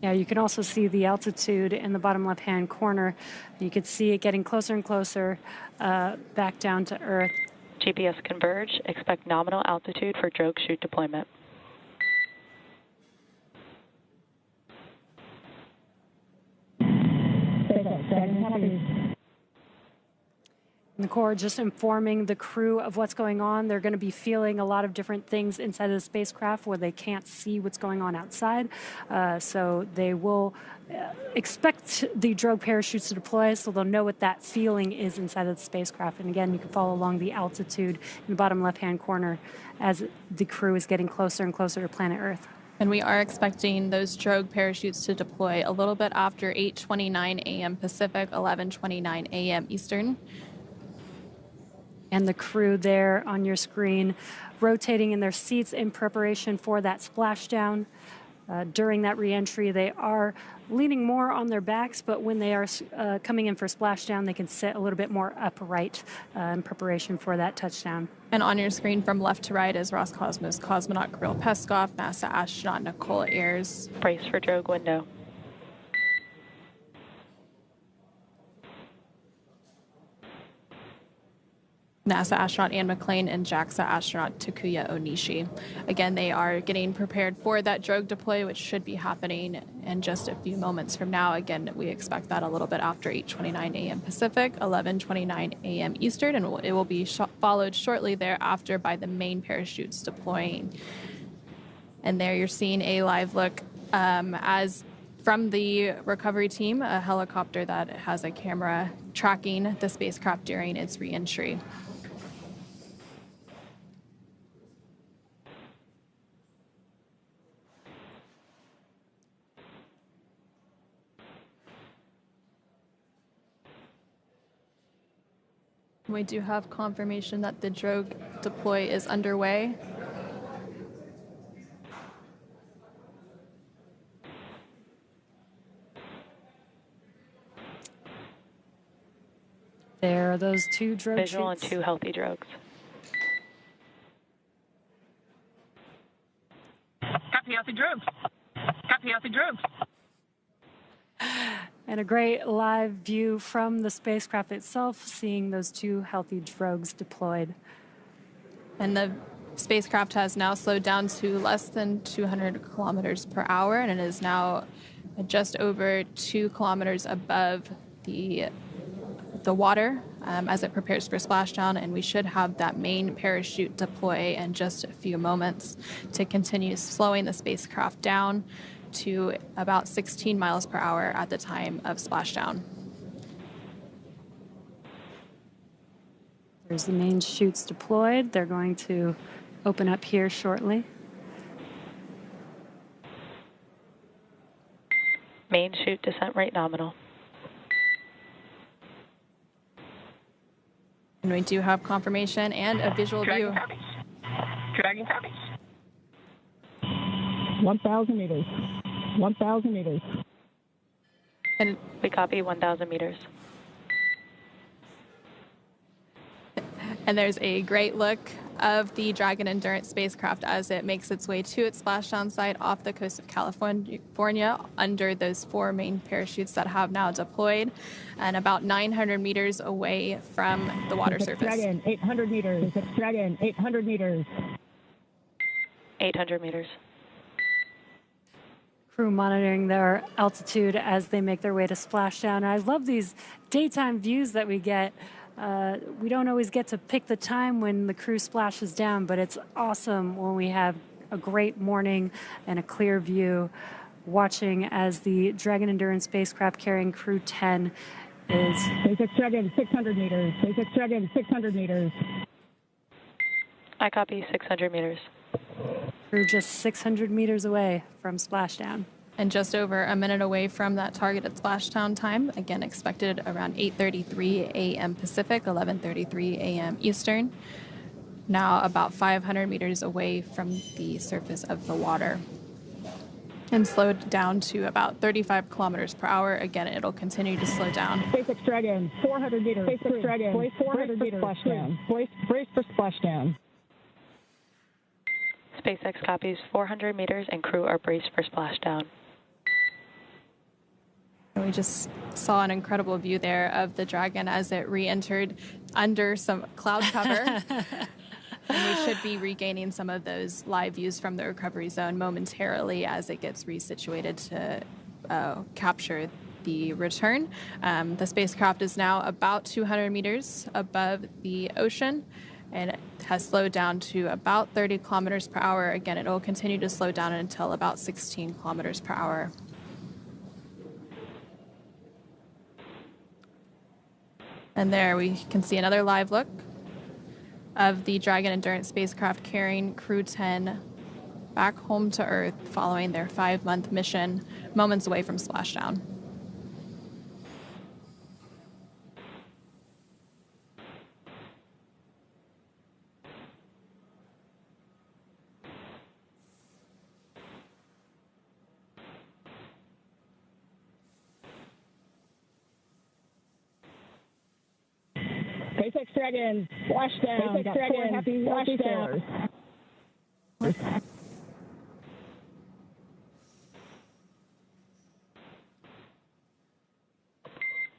Yeah, you can also see the altitude in the bottom left-hand corner. You can see it getting closer and closer back down to Earth. GPS converge. Expect nominal altitude for drogue chute deployment. And the core just informing the crew of what's going on. They're going to be feeling a lot of different things inside of the spacecraft where they can't see what's going on outside. So they will expect the drogue parachutes to deploy, so they'll know what that feeling is inside of the spacecraft. And again, you can follow along the altitude in the bottom left-hand corner as the crew is getting closer and closer to planet Earth. And we are expecting those drogue parachutes to deploy a little bit after 8:29 a.m. Pacific, 11:29 a.m. Eastern. And the crew there on your screen rotating in their seats in preparation for that splashdown. During that reentry, they are leaning more on their backs, but when they are coming in for splashdown, they can sit a little bit more upright in preparation for that touchdown. And on your screen from left to right is Roscosmos cosmonaut Kirill Peskov, NASA astronaut Nicole Ayers. Brace for drogue window. NASA astronaut Anne McClain and JAXA astronaut Takuya Onishi. Again, they are getting prepared for that drogue deploy, which should be happening in just a few moments from now. Again, we expect that a little bit after 8:29 a.m. Pacific, 11:29 a.m. Eastern, and it will be followed shortly thereafter by the main parachutes deploying. And there you're seeing a live look as from the recovery team, a helicopter that has a camera tracking the spacecraft during its reentry. We do have confirmation that the drogue deploy is underway. There are those two drogue Visual and chutes. 2 healthy drogues. Copy out the drogues. Copy out the drogues. And a great live view from the spacecraft itself, seeing those two healthy drogues deployed. And the spacecraft has now slowed down to less than 200 kilometers per hour, and it is now just over 2 kilometers above the water as it prepares for splashdown, and we should have that main parachute deploy in just a few moments to continue slowing the spacecraft down to about 16 miles per hour at the time of splashdown. There's the main chutes deployed. They're going to open up here shortly. Main chute descent rate nominal. And we do have confirmation and a visual view. Dragon copies. Dragon copies. 1,000 meters. 1,000 meters. And We copy 1,000 meters. And there's a great look of the Dragon Endurance spacecraft as it makes its way to its splashdown site off the coast of California under those 4 main parachutes that have now deployed and about 900 meters away from the water surface. Dragon, 800 meters. Dragon, 800 meters. 800 meters. Crew monitoring their altitude as they make their way to splashdown. I love these daytime views that we get. We don't always get to pick the time when the crew splashes down, but it's awesome when we have a great morning and a clear view watching as the Dragon Endurance spacecraft carrying Crew 10 is... SpaceX Dragon, 600 meters. SpaceX Dragon, 600 meters. I copy 600 meters. Crew just 600 meters away from splashdown. And just over a minute away from that targeted splashdown time, again expected around 8:33 a.m. Pacific, 11:33 a.m. Eastern. Now about 500 meters away from the surface of the water. And slowed down to about 35 kilometers per hour. Again, it'll continue to slow down. SpaceX Dragon, 400 meters. SpaceX Dragon, 400 meters. Splashdown. Brace for splashdown. SpaceX copies 400 meters and crew are braced for splashdown. We just saw an incredible view there of the Dragon as it re-entered under some cloud cover. And we should be regaining some of those live views from the recovery zone momentarily as it gets resituated to capture the return. The spacecraft is now about 200 meters above the ocean, and it has slowed down to about 30 kilometers per hour. Again, it will continue to slow down until about 16 kilometers per hour. And there we can see another live look of the Dragon Endurance spacecraft carrying Crew 10 back home to Earth following their 5-month mission, moments away from splashdown. SpaceX Dragon, splashdown. SpaceX Dragon, happy splashdown.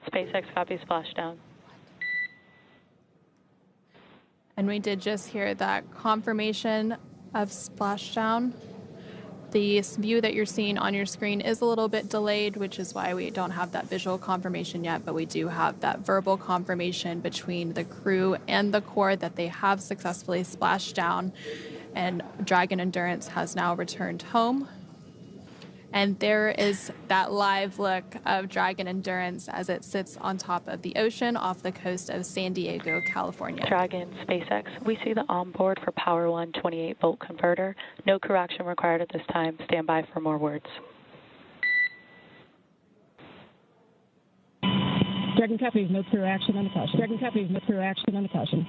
SpaceX copies splashdown. And we did just hear that confirmation of splashdown. The view that you're seeing on your screen is a little bit delayed, which is why we don't have that visual confirmation yet, but we do have that verbal confirmation between the crew and the Corps that they have successfully splashed down, and Dragon Endurance has now returned home. And there is that live look of Dragon Endurance as it sits on top of the ocean off the coast of San Diego, California. Dragon SpaceX, we see the onboard for Power 1 28-volt converter. No crew action required at this time. Stand by for more words. Dragon copies, no crew action on the caution. Dragon copies, no crew action on the caution.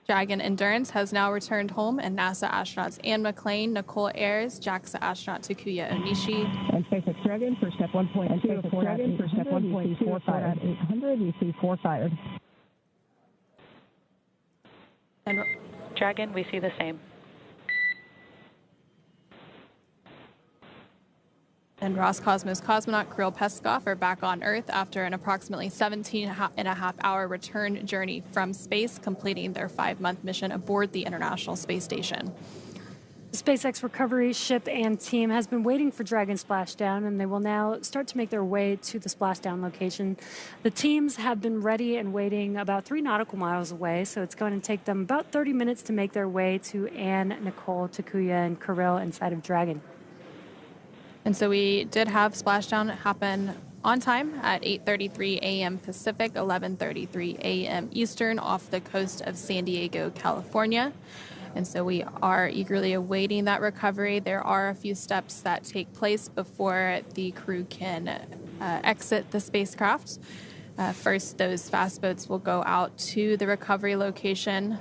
Dragon Endurance has now returned home, and NASA astronauts Anne McClain, Nicole Ayers, JAXA astronaut Takuya Onishi, And SpaceX Dragon for step 1.2, Dragon for step 1.2, 800, we see 4 fired. and Dragon, we see the same. And Roscosmos cosmonaut Kirill Peskov are back on Earth after an approximately 17-and-a-half-hour return journey from space, completing their 5-month mission aboard the International Space Station. The SpaceX recovery ship and team has been waiting for Dragon Splashdown, and they will now start to make their way to the splashdown location. The teams have been ready and waiting about 3 nautical miles away, so it's going to take them about 30 minutes to make their way to Anne, Nicole, Takuya, and Kirill inside of Dragon. And so we did have splashdown happen on time at 8:33 a.m. Pacific, 11:33 a.m. Eastern off the coast of San Diego, California. And so we are eagerly awaiting that recovery. There are a few steps that take place before the crew can exit the spacecraft. First, those fast boats will go out to the recovery location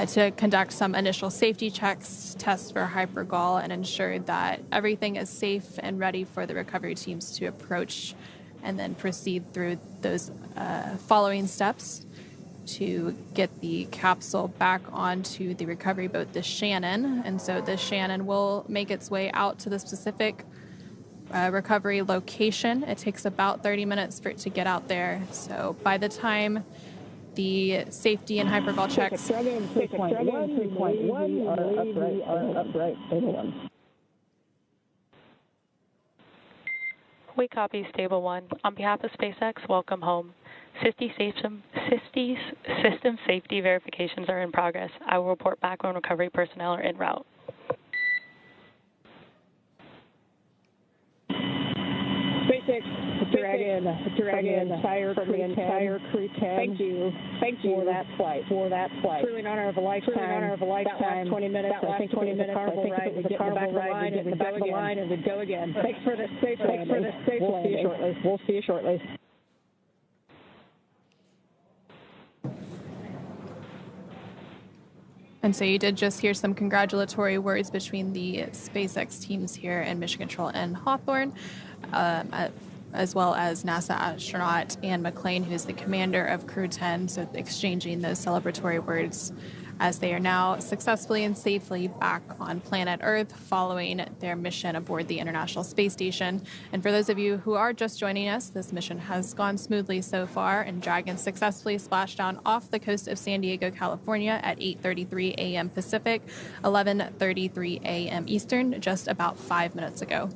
to conduct some initial safety checks, test for hypergol, and ensure that everything is safe and ready for the recovery teams to approach, and then proceed through those following steps to get the capsule back onto the recovery boat, the Shannon. And so the Shannon will make its way out to the specific recovery location. It takes about 30 minutes for it to get out there. So by the time the safety and hypergol checks. Dragon 3.1 are upright. Anyone. We copy Stable 1. On behalf of SpaceX, welcome home. 50 system safety verifications are in progress. I will report back when recovery personnel are en route. SpaceX Dragon from the entire crew 10. Thank you for that flight. Truly an honor of a lifetime. That last 20 minutes. I think 20 minutes. I think it was a carnival ride. We get in the back of the line and we go again. Thanks for the safe landing. We'll see you shortly. And so you did just hear some congratulatory words between the SpaceX teams here in Mission Control and Hawthorne, as well as NASA astronaut Anne McClain, who's the commander of Crew 10, so exchanging those celebratory words as they are now successfully and safely back on planet Earth following their mission aboard the International Space Station. And for those of you who are just joining us, this mission has gone smoothly so far, and Dragon successfully splashed down off the coast of San Diego, California at 8:33 a.m. Pacific, 11:33 a.m. Eastern, just about 5 minutes ago.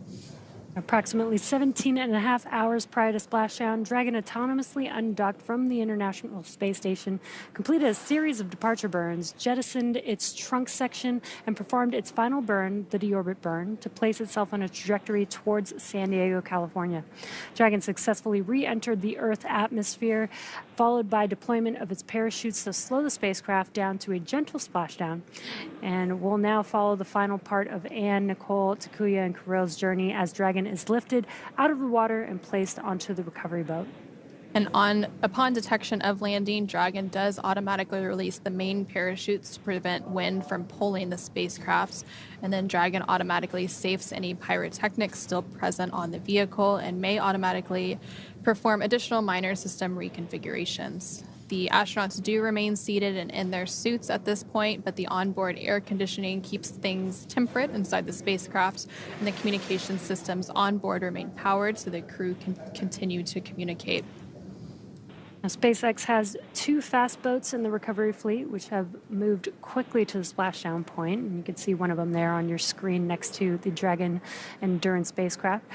Approximately 17.5 hours prior to splashdown, Dragon autonomously undocked from the International Space Station, completed a series of departure burns, jettisoned its trunk section, and performed its final burn, the deorbit burn, to place itself on a trajectory towards San Diego, California. Dragon successfully re-entered the Earth atmosphere, followed by deployment of its parachutes to slow the spacecraft down to a gentle splashdown. And we'll now follow the final part of Anne, Nicole, Takuya, and Kirill's journey as Dragon is lifted out of the water and placed onto the recovery boat. And upon detection of landing, Dragon does automatically release the main parachutes to prevent wind from pulling the spacecraft. And then Dragon automatically safes any pyrotechnics still present on the vehicle and may automatically perform additional minor system reconfigurations. The astronauts do remain seated and in their suits at this point, but the onboard air conditioning keeps things temperate inside the spacecraft, and the communication systems on board remain powered so the crew can continue to communicate. Now, SpaceX has 2 fast boats in the recovery fleet, which have moved quickly to the splashdown point, and you can see one of them there on your screen next to the Dragon Endurance spacecraft.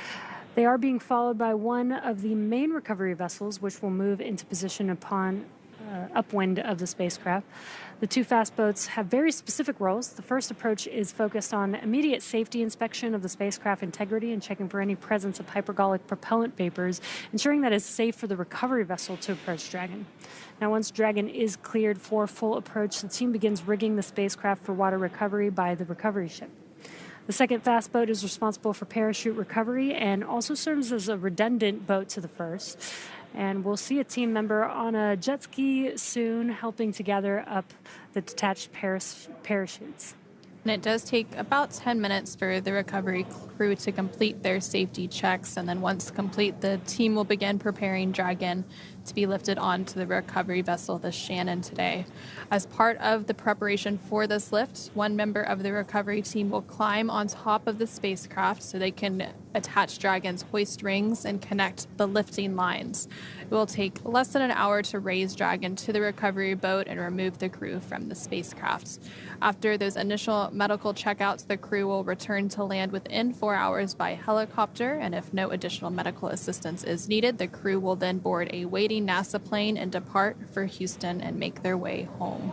They are being followed by one of the main recovery vessels, which will move into position upon upwind of the spacecraft. The 2 fast boats have very specific roles. The first approach is focused on immediate safety inspection of the spacecraft integrity and checking for any presence of hypergolic propellant vapors, ensuring that it's safe for the recovery vessel to approach Dragon. Now, once Dragon is cleared for full approach, the team begins rigging the spacecraft for water recovery by the recovery ship. The second fast boat is responsible for parachute recovery and also serves as a redundant boat to the first. And we'll see a team member on a jet ski soon helping to gather up the detached parachutes. And it does take about 10 minutes for the recovery crew to complete their safety checks. And then once complete, the team will begin preparing Dragon to be lifted onto the recovery vessel, the Shannon, today. As part of the preparation for this lift, one member of the recovery team will climb on top of the spacecraft so they can attach Dragon's hoist rings and connect the lifting lines. It will take less than an hour to raise Dragon to the recovery boat and remove the crew from the spacecraft. After those initial medical checkouts, the crew will return to land within 4 hours by helicopter, and if no additional medical assistance is needed, the crew will then board a waiting NASA plane and depart for Houston and make their way home.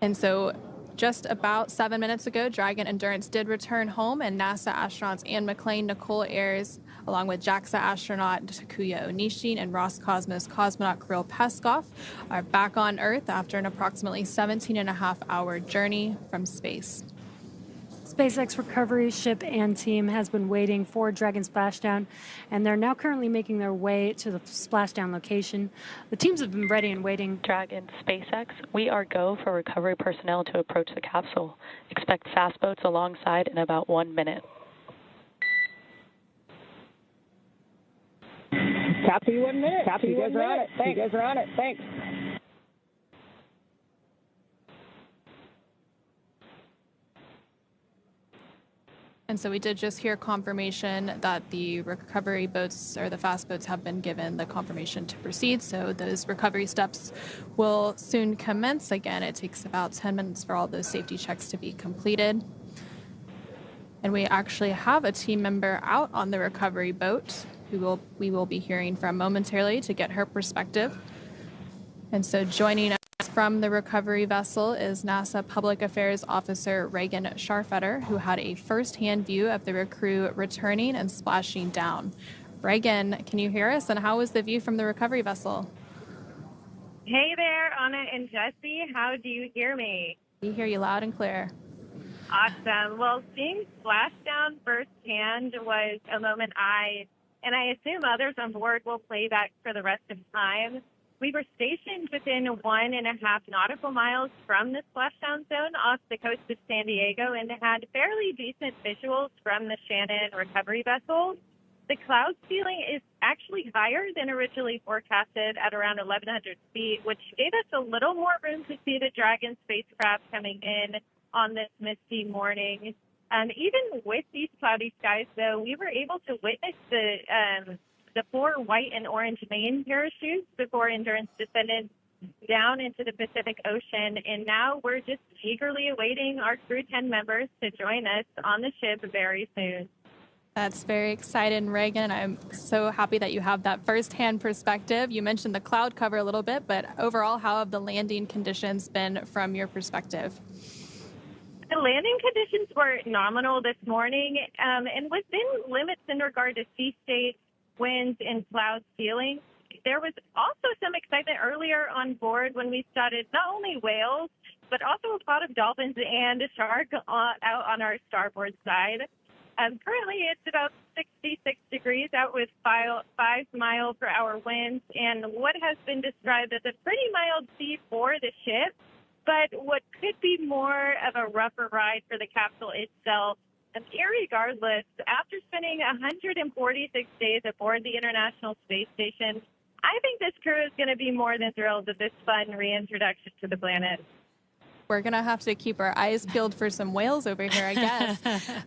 And so just about 7 minutes ago, Dragon Endurance did return home, and NASA astronauts Anne McClain, Nicole Ayers, along with JAXA astronaut Takuya Onishin and Roscosmos cosmonaut Kirill Peskov, are back on Earth after an approximately 17.5-hour journey from space. SpaceX recovery ship and team has been waiting for Dragon splashdown, and they're now currently making their way to the splashdown location. The teams have been ready and waiting. Dragon SpaceX, we are go for recovery personnel to approach the capsule. Expect fast boats alongside in about 1 minute. Copy 1 minute. Copy 1 minute. Thanks. You guys are on it. Thanks. And so we did just hear confirmation that the recovery boats, or the fast boats, have been given the confirmation to proceed. So those recovery steps will soon commence. Again, it takes about 10 minutes for all those safety checks to be completed. And we actually have a team member out on the recovery boat who we will be hearing from momentarily to get her perspective. And so joining us from the recovery vessel is NASA Public Affairs Officer Reagan Scharfetter, who had a first-hand view of the crew returning and splashing down. Reagan, can you hear us? And how was the view from the recovery vessel? Hey there, Anna and Jesse. How do you hear me? We hear you loud and clear. Awesome. Well, seeing Splashdown firsthand was a moment I assume others on board will play back for the rest of time. We were stationed within 1.5 nautical miles from the splashdown zone off the coast of San Diego and had fairly decent visuals from the Shannon recovery vessel. The cloud ceiling is actually higher than originally forecasted at around 1,100 feet, which gave us a little more room to see the Dragon spacecraft coming in on this misty morning. Even with these cloudy skies, though, we were able to witness the 4 white and orange main parachutes before Endurance descended down into the Pacific Ocean. And now we're just eagerly awaiting our Crew 10 members to join us on the ship very soon. That's very exciting, Reagan. I'm so happy that you have that firsthand perspective. You mentioned the cloud cover a little bit, but overall, how have the landing conditions been from your perspective? The landing conditions were nominal this morning and within limits in regard to sea state, winds, and cloud ceiling. There was also some excitement earlier on board when we spotted not only whales, but also a pot of dolphins and a shark out on our starboard side. Currently, it's about 66 degrees out with 5-mile-per-hour winds and what has been described as a pretty mild sea for the ship, but what could be more of a rougher ride for the capsule itself. Irregardless, after spending 146 days aboard the International Space Station, I think this crew is going to be more than thrilled with this fun reintroduction to the planet. We're going to have to keep our eyes peeled for some whales over here, I guess.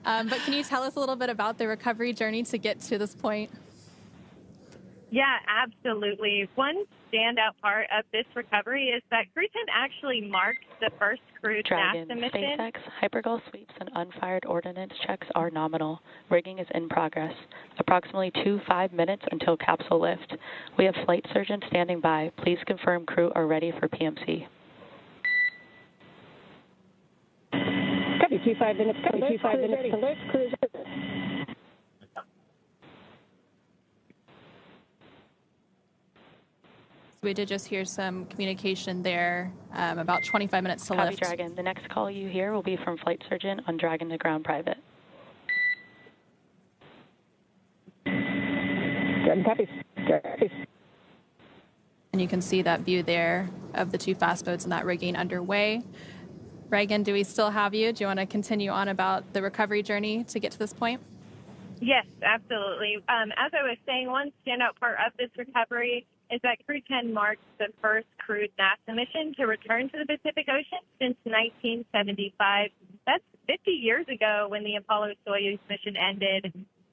But can you tell us a little bit about the recovery journey to get to this point? Yeah, absolutely. One standout part of this recovery is that Crew 10 actually marked the first crewed Dragon, NASA mission. SpaceX, hypergol sweeps, and unfired ordnance checks are nominal. Rigging is in progress. Approximately 5 minutes until capsule lift. We have flight surgeons standing by. Please confirm crew are ready for PMC. Copy, 5 minutes. Copy, 5 minutes. Alert, cruise. So we did just hear some communication there, about 25 minutes to Copy, lift. Dragon. The next call you hear will be from flight surgeon on Dragon to ground private. Dragon, copy. And you can see that view there of the 2 fast boats and that rigging underway. Reagan, do we still have you? Do you want to continue on about the recovery journey to get to this point? Yes, absolutely. As I was saying, one standout part of this recovery is that Crew 10 marks the first crewed NASA mission to return to the Pacific Ocean since 1975. That's 50 years ago when the Apollo-Soyuz mission ended.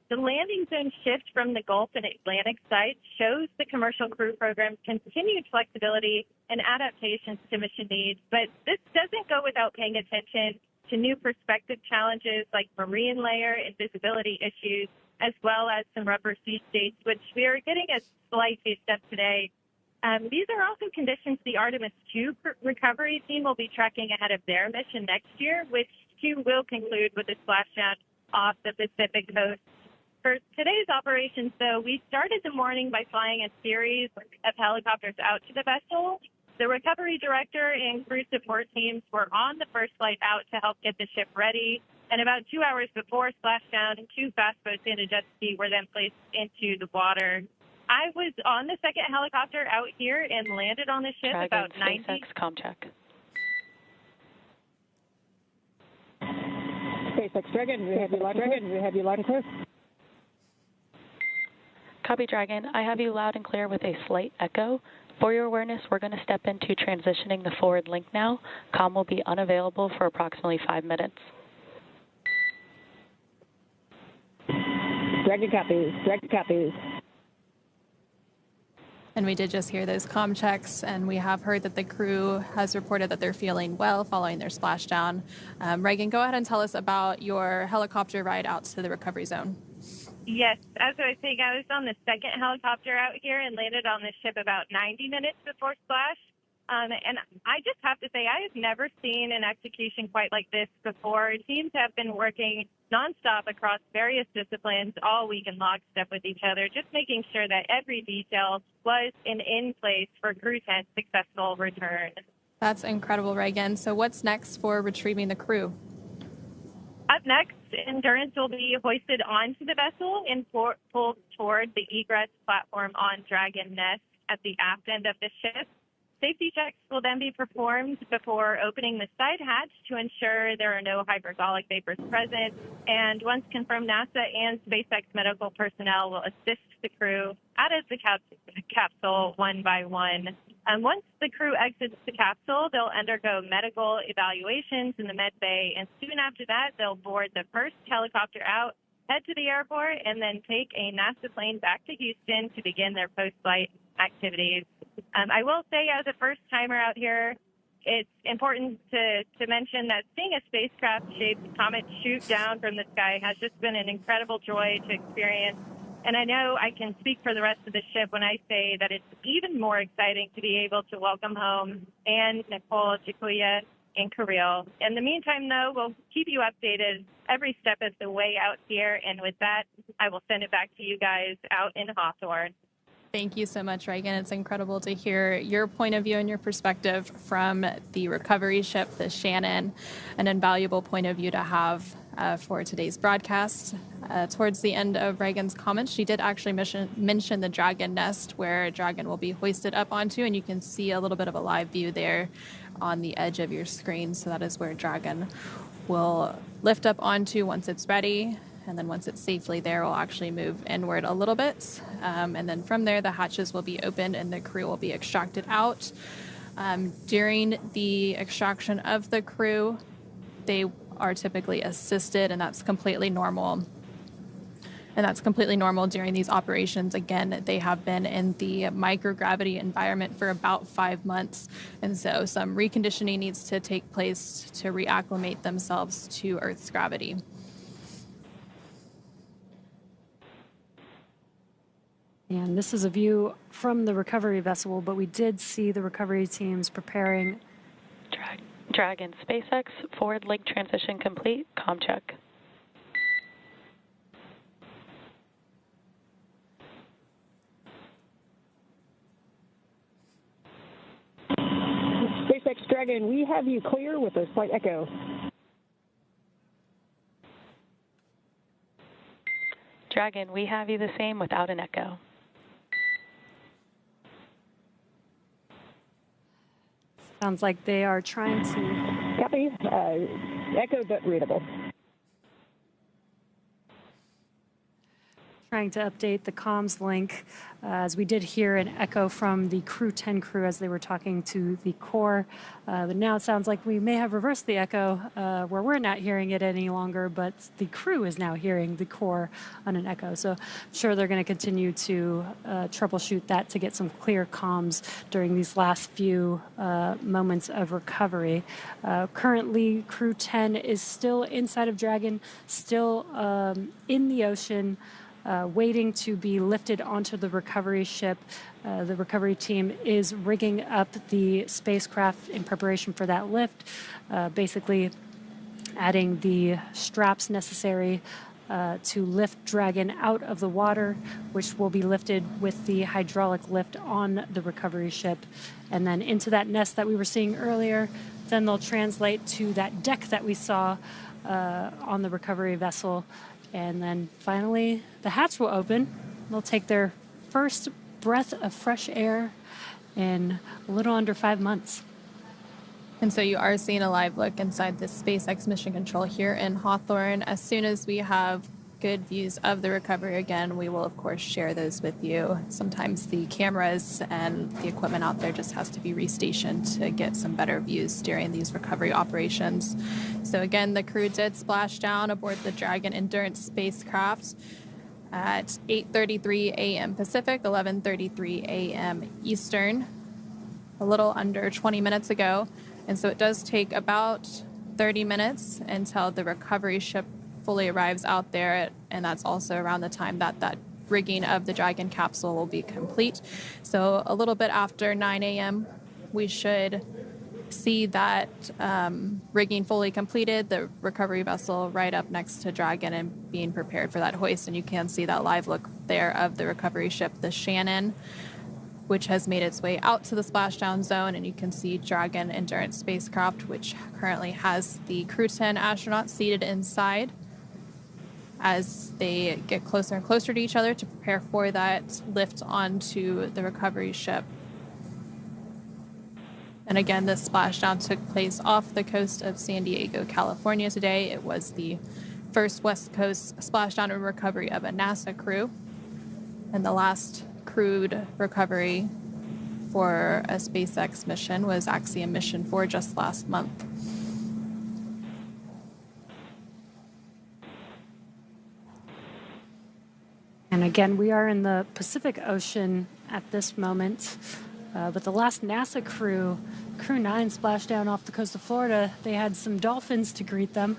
The landing zone shift from the Gulf and Atlantic sites shows the commercial crew program's continued flexibility and adaptations to mission needs. But this doesn't go without paying attention to new perspective challenges like marine layer and visibility issues, as well as some rubber sea states, which we are getting a slight taste of today. These are also conditions the Artemis II recovery team will be tracking ahead of their mission next year, which too will conclude with a splashdown off the Pacific coast. For today's operations, though, we started the morning by flying a series of helicopters out to the vessel. The recovery director and crew support teams were on the first flight out to help get the ship ready. And about 2 hours before splashdown, 2 fast boats and a jet ski were then placed into the water. I was on the second helicopter out here and landed on the ship Dragon, about 90. SpaceX, comm check. SpaceX, Dragon, we have you loud and clear. Copy, Dragon. I have you loud and clear with a slight echo. For your awareness, we're going to step into transitioning the forward link now. Comm will be unavailable for approximately 5 minutes. Dragon copies. And we did just hear those comm checks, and we have heard that the crew has reported that they're feeling well following their splashdown. Reagan, go ahead and tell us about your helicopter ride out to the recovery zone. Yes, as I was saying, I was on the second helicopter out here and landed on the ship about 90 minutes before splash. And I just have to say, I have never seen an execution quite like this before. Teams have been working nonstop across various disciplines all week in lockstep with each other, just making sure that every detail was in place for Crew 10's successful return. That's incredible, Reagan. So what's next for retrieving the crew? Up next, Endurance will be hoisted onto the vessel and pulled toward the egress platform on Dragon Nest at the aft end of the ship. Safety checks will then be performed before opening the side hatch to ensure there are no hypergolic vapors present. And once confirmed, NASA and SpaceX medical personnel will assist the crew out of the capsule one by one. Once the crew exits the capsule, they'll undergo medical evaluations in the med bay, and soon after that, they'll board the first helicopter out, head to the airport, and then take a NASA plane back to Houston to begin their post-flight activities. I will say, as a first-timer out here, it's important to mention that seeing a spacecraft-shaped comet shoot down from the sky has just been an incredible joy to experience. And I know I can speak for the rest of the ship when I say that it's even more exciting to be able to welcome home Anne, Nicole, Jakuya, and Kirill. In the meantime, though, we'll keep you updated every step of the way out here. And with that, I will send it back to you guys out in Hawthorne. Thank you so much, Reagan. It's incredible to hear your point of view and your perspective from the recovery ship, the Shannon, an invaluable point of view to have for today's broadcast. Towards the end of Reagan's comments, she did actually mention the Dragon Nest, where Dragon will be hoisted up onto, and you can see a little bit of a live view there on the edge of your screen. So that is where Dragon will lift up onto once it's ready. And then once it's safely there, we'll actually move inward a little bit. And then from there, the hatches will be opened and the crew will be extracted out. During the extraction of the crew, they are typically assisted, and that's completely normal. And that's completely normal during these operations. Again, they have been in the microgravity environment for about 5 months. And so some reconditioning needs to take place to reacclimate themselves to Earth's gravity. And this is a view from the recovery vessel, but we did see the recovery teams preparing. Dragon SpaceX, forward link transition complete, comm check. SpaceX Dragon, we have you clear with a slight echo. Dragon, we have you the same without an echo. Sounds like they are trying to. Copy. Echo but readable. Trying to update the comms link, as we did hear an echo from the Crew 10 crew as they were talking to the core. But now it sounds like we may have reversed the echo, where we're not hearing it any longer, but the crew is now hearing the core on an echo. So I'm sure they're going to continue to troubleshoot that to get some clear comms during these last few moments of recovery. Currently, Crew 10 is still inside of Dragon, still in the ocean, waiting to be lifted onto the recovery ship. The recovery team is rigging up the spacecraft in preparation for that lift, basically adding the straps necessary to lift Dragon out of the water, which will be lifted with the hydraulic lift on the recovery ship, and then into that nest that we were seeing earlier. Then they'll translate to that deck that we saw on the recovery vessel. And then finally, the hatch will open. They'll take their first breath of fresh air in a little under 5 months. And so you are seeing a live look inside the SpaceX Mission Control here in Hawthorne. As soon as we have good views of the recovery again, we will, of course, share those with you. Sometimes the cameras and the equipment out there just has to be restationed to get some better views during these recovery operations. So again, the crew did splash down aboard the Dragon Endurance spacecraft at 8:33 a.m. Pacific, 11:33 a.m. Eastern, a little under 20 minutes ago. And so it does take about 30 minutes until the recovery ship fully arrives out there, and that's also around the time that that rigging of the Dragon capsule will be complete. So a little bit after 9 a.m., we should see that rigging fully completed, the recovery vessel right up next to Dragon and being prepared for that hoist. And you can see that live look there of the recovery ship, the Shannon, which has made its way out to the splashdown zone. And you can see Dragon Endurance spacecraft, which currently has the Crew 10 astronauts seated inside, as they get closer and closer to each other to prepare for that lift onto the recovery ship. And again, this splashdown took place off the coast of San Diego, California today. It was the first West Coast splashdown and recovery of a NASA crew, and the last crewed recovery for a SpaceX mission was Axiom Mission 4 just last month. And again, we are in the Pacific Ocean at this moment. But the last NASA crew, Crew 9, splashed down off the coast of Florida. They had some dolphins to greet them.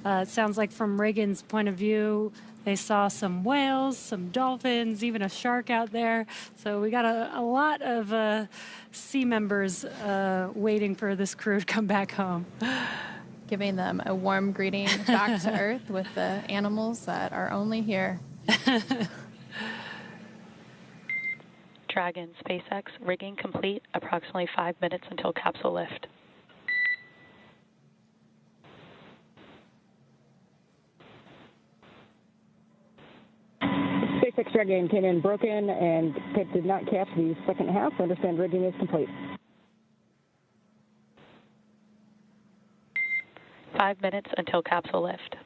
It sounds like from Reagan's point of view, they saw some whales, some dolphins, even a shark out there. So we got a lot of sea members waiting for this crew to come back home. Giving them a warm greeting back to Earth with the animals that are only here. Dragon SpaceX, rigging complete, approximately 5 minutes until capsule lift. SpaceX Dragon came in broken and did not catch the second half. Understand rigging is complete. 5 minutes until capsule lift.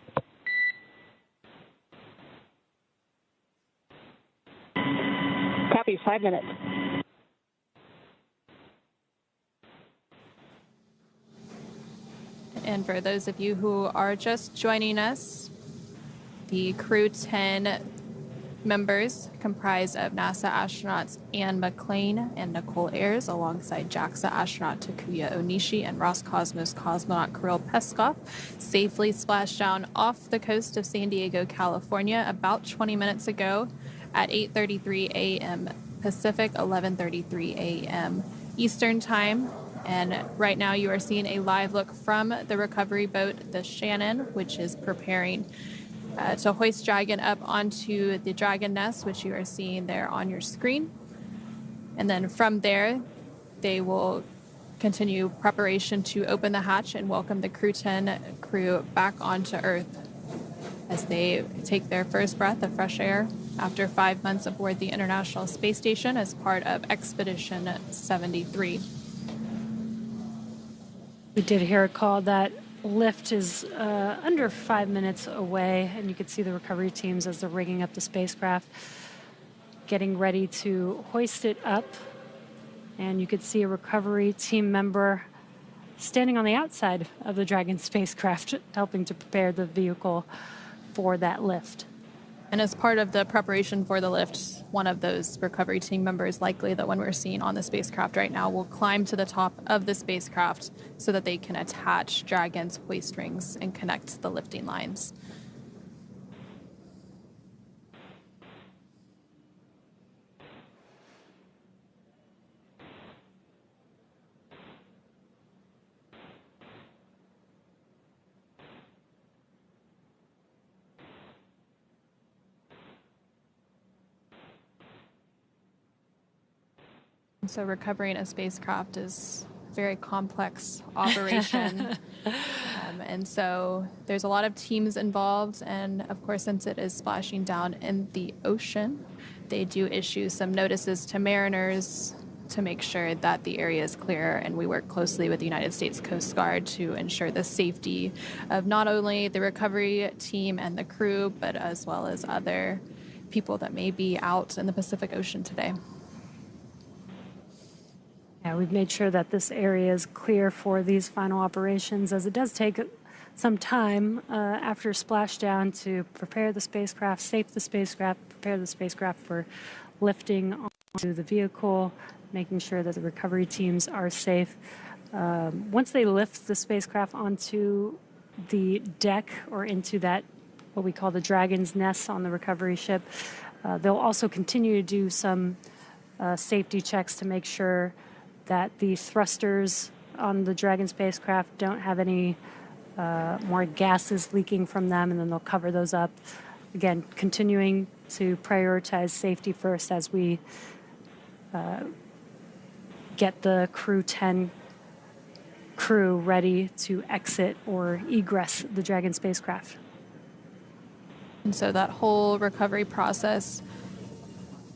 Copy, 5 minutes. And for those of you who are just joining us, the Crew 10 members comprised of NASA astronauts Anne McClain and Nicole Ayers, alongside JAXA astronaut Takuya Onishi and Roscosmos cosmonaut Kirill Peskov, safely splashed down off the coast of San Diego, California, about 20 minutes ago at 8:33 a.m. Pacific, 11:33 a.m. Eastern Time. And right now you are seeing a live look from the recovery boat, the Shannon, which is preparing to hoist Dragon up onto the Dragon nest, which you are seeing there on your screen. And then from there, they will continue preparation to open the hatch and welcome the Crew 10 crew back onto Earth as they take their first breath of fresh air after 5 months aboard the International Space Station as part of Expedition 73. We did hear a call that lift is under 5 minutes away, and you could see the recovery teams as they're rigging up the spacecraft, getting ready to hoist it up. And you could see a recovery team member standing on the outside of the Dragon spacecraft, helping to prepare the vehicle for that lift. And as part of the preparation for the lift, one of those recovery team members, likely the one we're seeing on the spacecraft right now, will climb to the top of the spacecraft so that they can attach Dragon's hoist rings and connect the lifting lines. So recovering a spacecraft is a very complex operation. And so there's a lot of teams involved. And of course, since it is splashing down in the ocean, they do issue some notices to mariners to make sure that the area is clear. And we work closely with the United States Coast Guard to ensure the safety of not only the recovery team and the crew, but as well as other people that may be out in the Pacific Ocean today. Yeah, we've made sure that this area is clear for these final operations, as it does take some time after splashdown to prepare the spacecraft, safe the spacecraft, prepare the spacecraft for lifting onto the vehicle, making sure that the recovery teams are safe. Once they lift the spacecraft onto the deck or into that, what we call the Dragon's nest on the recovery ship, they'll also continue to do some safety checks to make sure that the thrusters on the Dragon spacecraft don't have any more gases leaking from them, and then they'll cover those up. Again, continuing to prioritize safety first as we get the Crew 10 crew ready to exit or egress the Dragon spacecraft. And so that whole recovery process,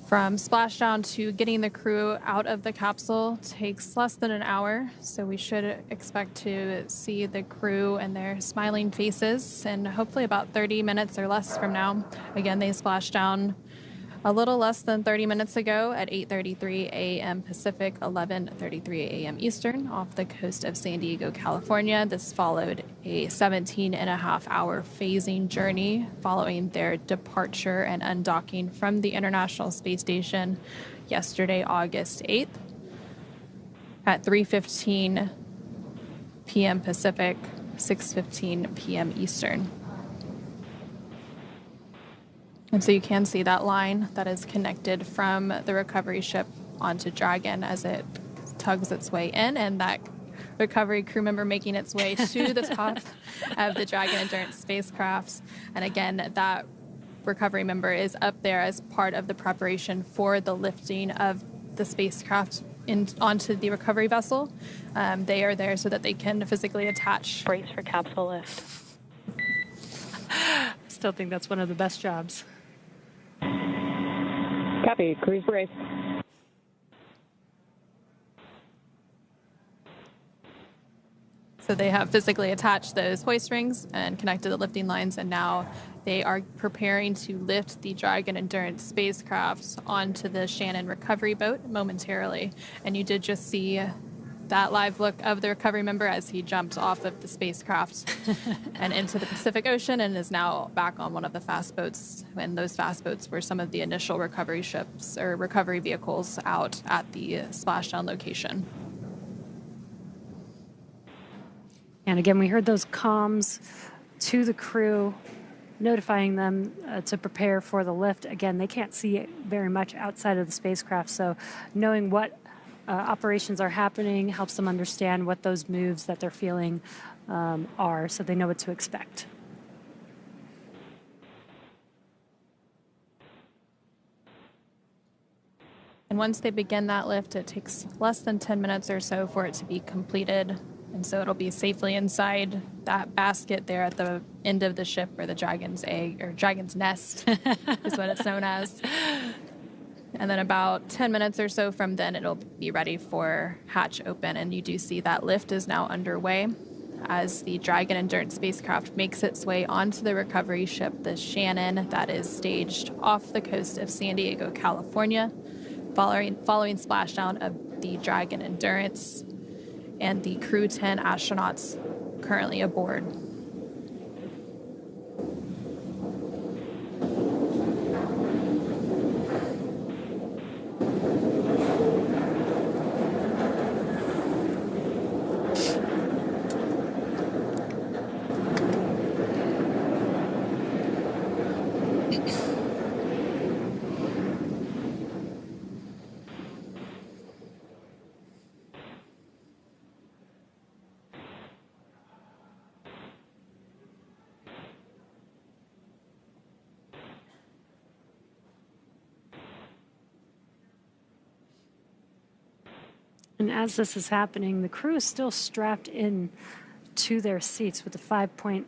from splashdown to getting the crew out of the capsule, takes less than an hour. So we should expect to see the crew and their smiling faces in hopefully about 30 minutes or less from now. Again, they splashed down a little less than 30 minutes ago at 8:33 a.m. Pacific, 11:33 a.m. Eastern, off the coast of San Diego, California. This followed a 17-and-a-half-hour phasing journey following their departure and undocking from the International Space Station yesterday, August 8th, at 3:15 p.m. Pacific, 6:15 p.m. Eastern. And so you can see that line that is connected from the recovery ship onto Dragon as it tugs its way in, and that recovery crew member making its way to the top of the Dragon Endurance spacecraft. And again, that recovery member is up there as part of the preparation for the lifting of the spacecraft onto the recovery vessel. They are there so that they can physically attach. Brace for capsule lift. I still think that's one of the best jobs. Copy. Cruise brace. So they have physically attached those hoist rings and connected the lifting lines, and now they are preparing to lift the Dragon Endurance spacecraft onto the Shannon recovery boat momentarily. And you did just see that live look of the recovery member as he jumped off of the spacecraft and into the Pacific Ocean and is now back on one of the fast boats. And those fast boats were some of the initial recovery ships or recovery vehicles out at the splashdown location. And again, we heard those comms to the crew, notifying them to prepare for the lift. Again, they can't see very much outside of the spacecraft, so knowing what operations are happening helps them understand what those moves that they're feeling are, so they know what to expect. And once they begin that lift, it takes less than 10 minutes or so for it to be completed. And so it'll be safely inside that basket there at the end of the ship where the dragon's egg, or dragon's nest is what it's known as. And then about 10 minutes or so from then, it'll be ready for hatch open. And you do see that lift is now underway as the Dragon Endurance spacecraft makes its way onto the recovery ship, the Shannon, that is staged off the coast of San Diego, California, following splashdown of the Dragon Endurance and the Crew 10 astronauts currently aboard. And as this is happening, the crew is still strapped in to their seats with the 5-point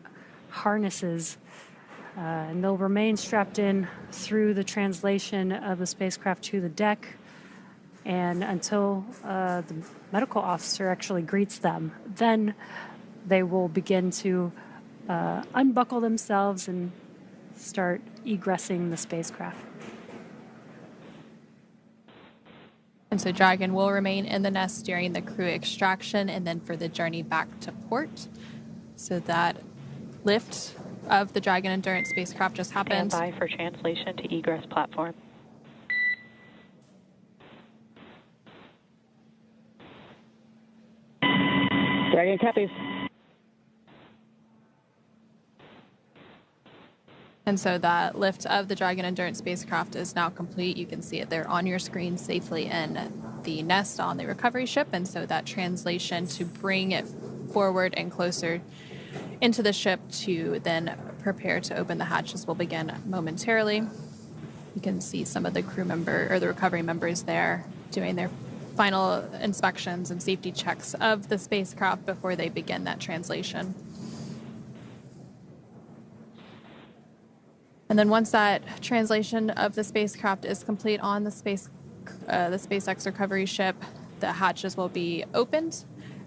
harnesses. And they'll remain strapped in through the translation of the spacecraft to the deck and until the medical officer actually greets them. Then they will begin to unbuckle themselves and start egressing the spacecraft. And so Dragon will remain in the nest during the crew extraction and then for the journey back to port. So that lift of the Dragon Endurance spacecraft just happened. Stand by for translation to egress platform. Dragon copies. And so that lift of the Dragon Endurance spacecraft is now complete. You can see it there on your screen safely in the nest on the recovery ship. And so that translation to bring it forward and closer into the ship to then prepare to open the hatches will begin momentarily. You can see some of the crew member or the recovery members there doing their final inspections and safety checks of the spacecraft before they begin that translation. And then once that translation of the spacecraft is complete on the SpaceX recovery ship, the hatches will be opened.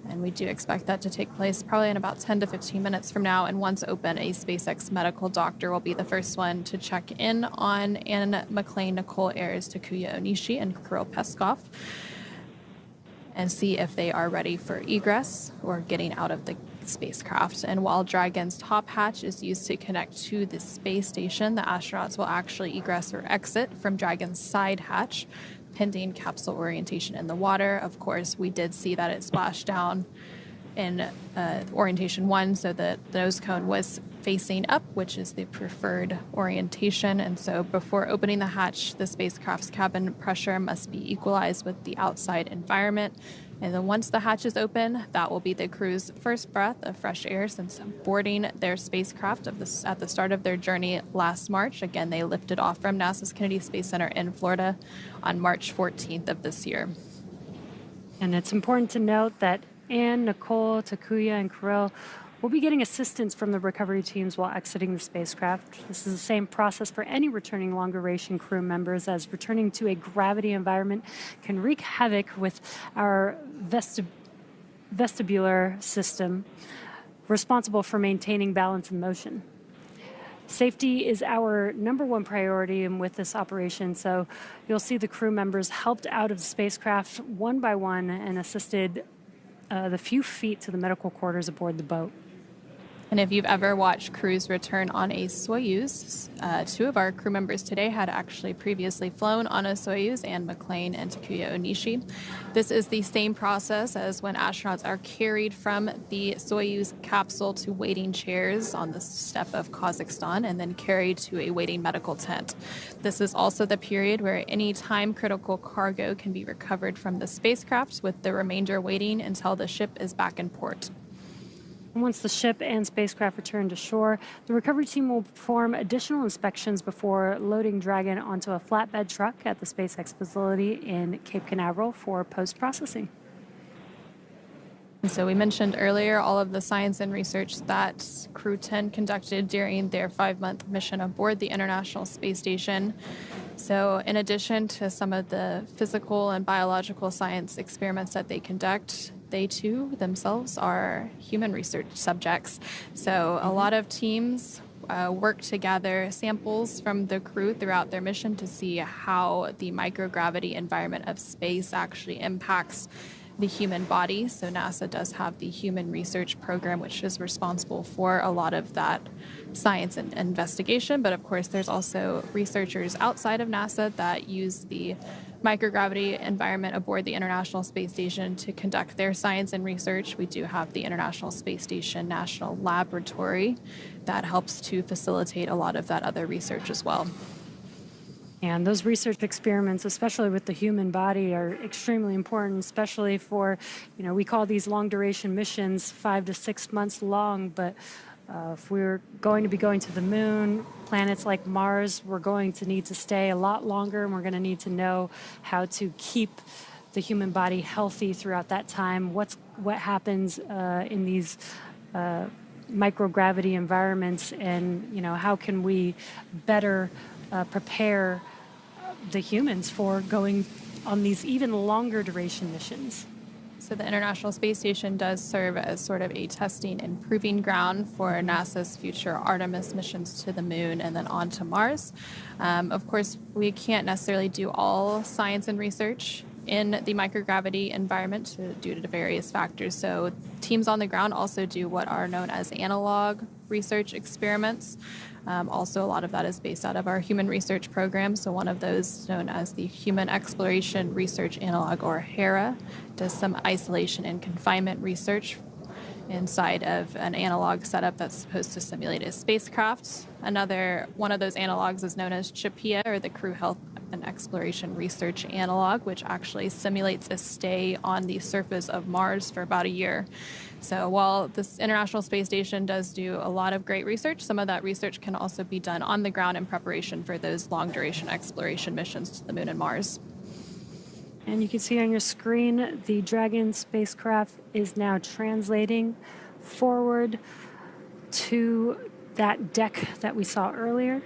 And we do expect that to take place probably in about 10 to 15 minutes from now. And once open, a SpaceX medical doctor will be the first one to check in on Anne McClain, Nicole Ayers, Takuya Onishi, and Kirill Peskov and see if they are ready for egress or getting out of the spacecraft. And while Dragon's top hatch is used to connect to the space station, the astronauts will actually egress or exit from Dragon's side hatch, pending capsule orientation in the water. Of course, we did see that it splashed down in orientation 1, so the nose cone was facing up, which is the preferred orientation. And so before opening the hatch, the spacecraft's cabin pressure must be equalized with the outside environment. And then once the hatch is open, that will be the crew's first breath of fresh air since boarding their spacecraft at the start of their journey last March. Again, they lifted off from NASA's Kennedy Space Center in Florida on March 14th of this year. And it's important to note that Anne, Nicole, Takuya, and Kirill will be getting assistance from the recovery teams while exiting the spacecraft. This is the same process for any returning long-duration crew members, as returning to a gravity environment can wreak havoc with our vestibular system, responsible for maintaining balance and motion. Safety is our #1 priority with this operation, so you'll see the crew members helped out of the spacecraft one by one and assisted the few feet to the medical quarters aboard the boat. And if you've ever watched crews return on a Soyuz, two of our crew members today had actually previously flown on a Soyuz, Anne McLean and Takuya Onishi. This is the same process as when astronauts are carried from the Soyuz capsule to waiting chairs on the steppe of Kazakhstan and then carried to a waiting medical tent. This is also the period where any time-critical cargo can be recovered from the spacecraft, with the remainder waiting until the ship is back in port. Once the ship and spacecraft return to shore, the recovery team will perform additional inspections before loading Dragon onto a flatbed truck at the SpaceX facility in Cape Canaveral for post-processing. And so we mentioned earlier all of the science and research that Crew 10 conducted during their 5-month mission aboard the International Space Station. So in addition to some of the physical and biological science experiments that they conduct, they too themselves are human research subjects. So a lot of teams work to gather samples from the crew throughout their mission to see how the microgravity environment of space actually impacts the human body. So NASA does have the Human Research Program, which is responsible for a lot of that science and investigation. But of course, there's also researchers outside of NASA that use the microgravity environment aboard the International Space Station to conduct their science and research. We do have the International Space Station National Laboratory that helps to facilitate a lot of that other research as well. And those research experiments, especially with the human body, are extremely important, especially for, we call these long duration missions 5 to 6 months long, but if we're going to be going to the moon, planets like Mars, we're going to need to stay a lot longer, and we're going to need to know how to keep the human body healthy throughout that time. What happens in these microgravity environments, and how can we better prepare the humans for going on these even longer duration missions. So the International Space Station does serve as sort of a testing and proving ground for NASA's future Artemis missions to the moon and then on to Mars. Of course, we can't necessarily do all science and research in the microgravity environment due to various factors. So teams on the ground also do what are known as analog research experiments. Also, a lot of that is based out of our Human Research Program. So one of those, known as the Human Exploration Research Analog, or HERA, does some isolation and confinement research inside of an analog setup that's supposed to simulate a spacecraft. Another one of those analogs is known as CHAPEA, or the Crew Health and Exploration Research Analog, which actually simulates a stay on the surface of Mars for about a year. So while this International Space Station does do a lot of great research, some of that research can also be done on the ground in preparation for those long-duration exploration missions to the moon and Mars. And you can see on your screen, the Dragon spacecraft is now translating forward to that deck that we saw earlier.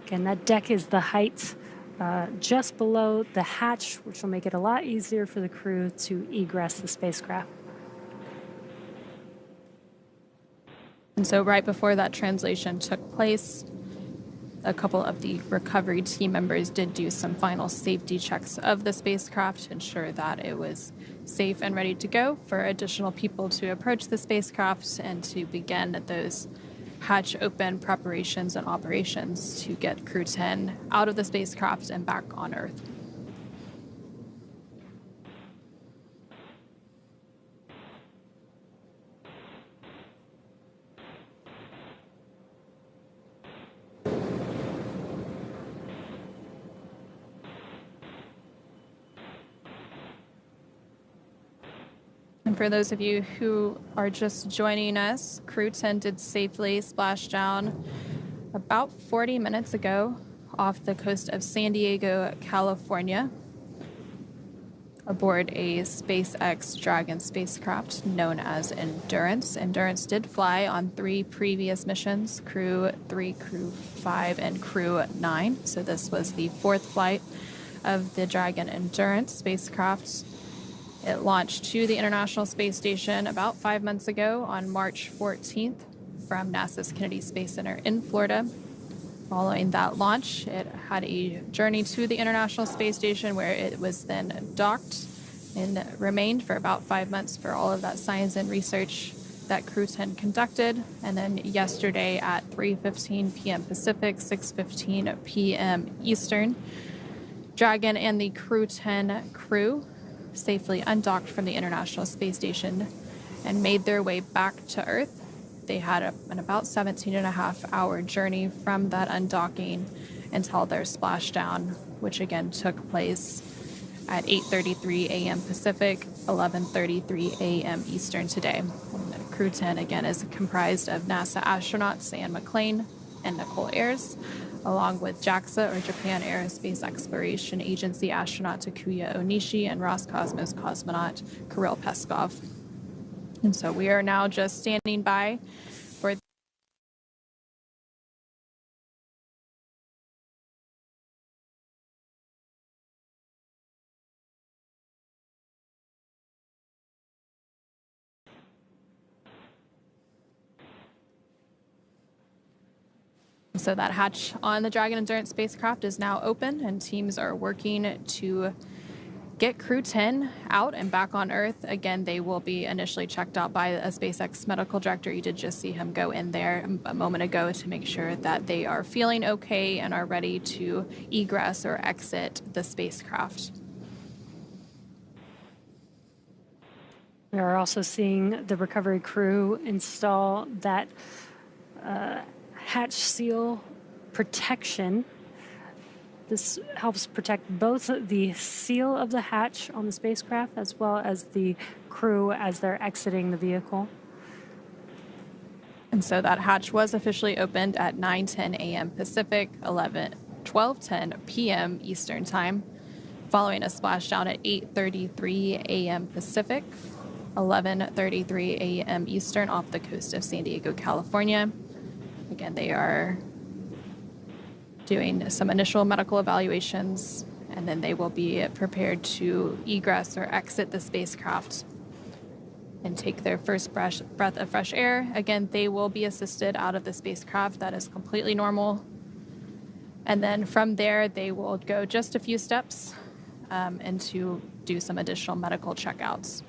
Again, that deck is the height just below the hatch, which will make it a lot easier for the crew to egress the spacecraft. And so right before that translation took place, a couple of the recovery team members did do some final safety checks of the spacecraft to ensure that it was safe and ready to go for additional people to approach the spacecraft and to begin those hatch open preparations and operations to get Crew 10 out of the spacecraft and back on Earth. And for those of you who are just joining us, Crew 10 did safely splash down about 40 minutes ago off the coast of San Diego, California, aboard a SpaceX Dragon spacecraft known as Endurance. Endurance did fly on 3 previous missions, Crew 3, Crew 5, and Crew 9. So this was the 4th flight of the Dragon Endurance spacecraft. It launched to the International Space Station about 5 months ago on March 14th from NASA's Kennedy Space Center in Florida. Following that launch, it had a journey to the International Space Station where it was then docked and remained for about 5 months for all of that science and research that Crew 10 conducted. And then yesterday at 3:15 p.m. Pacific, 6:15 p.m. Eastern, Dragon and the Crew 10 crew safely undocked from the International Space Station and made their way back to Earth. They had an about 17.5-hour journey from that undocking until their splashdown, which again took place at 8:33 a.m. Pacific, 11:33 a.m. Eastern today. And Crew 10 again is comprised of NASA astronauts Sam McLean and Nicole Ayers, along with JAXA, or Japan Aerospace Exploration Agency astronaut Takuya Onishi and Roscosmos cosmonaut Kirill Peskov. And so we are now just standing by for So that hatch on the Dragon Endurance spacecraft is now open, and teams are working to get Crew 10 out and back on Earth. Again, they will be initially checked out by a SpaceX medical director. You did just see him go in there a moment ago to make sure that they are feeling okay and are ready to egress or exit the spacecraft. We are also seeing the recovery crew install that hatch seal protection. This helps protect both the seal of the hatch on the spacecraft as well as the crew as they're exiting the vehicle. And so that hatch was officially opened at 9:10 a.m. Pacific, 12:10 p.m. Eastern Time, following a splashdown at 8:33 a.m. Pacific, 11:33 a.m. Eastern off the coast of San Diego, California. Again, they are doing some initial medical evaluations, and then they will be prepared to egress or exit the spacecraft and take their first breath of fresh air. Again, they will be assisted out of the spacecraft. That is completely normal. And then from there, they will go just a few steps and to do some additional medical checkouts.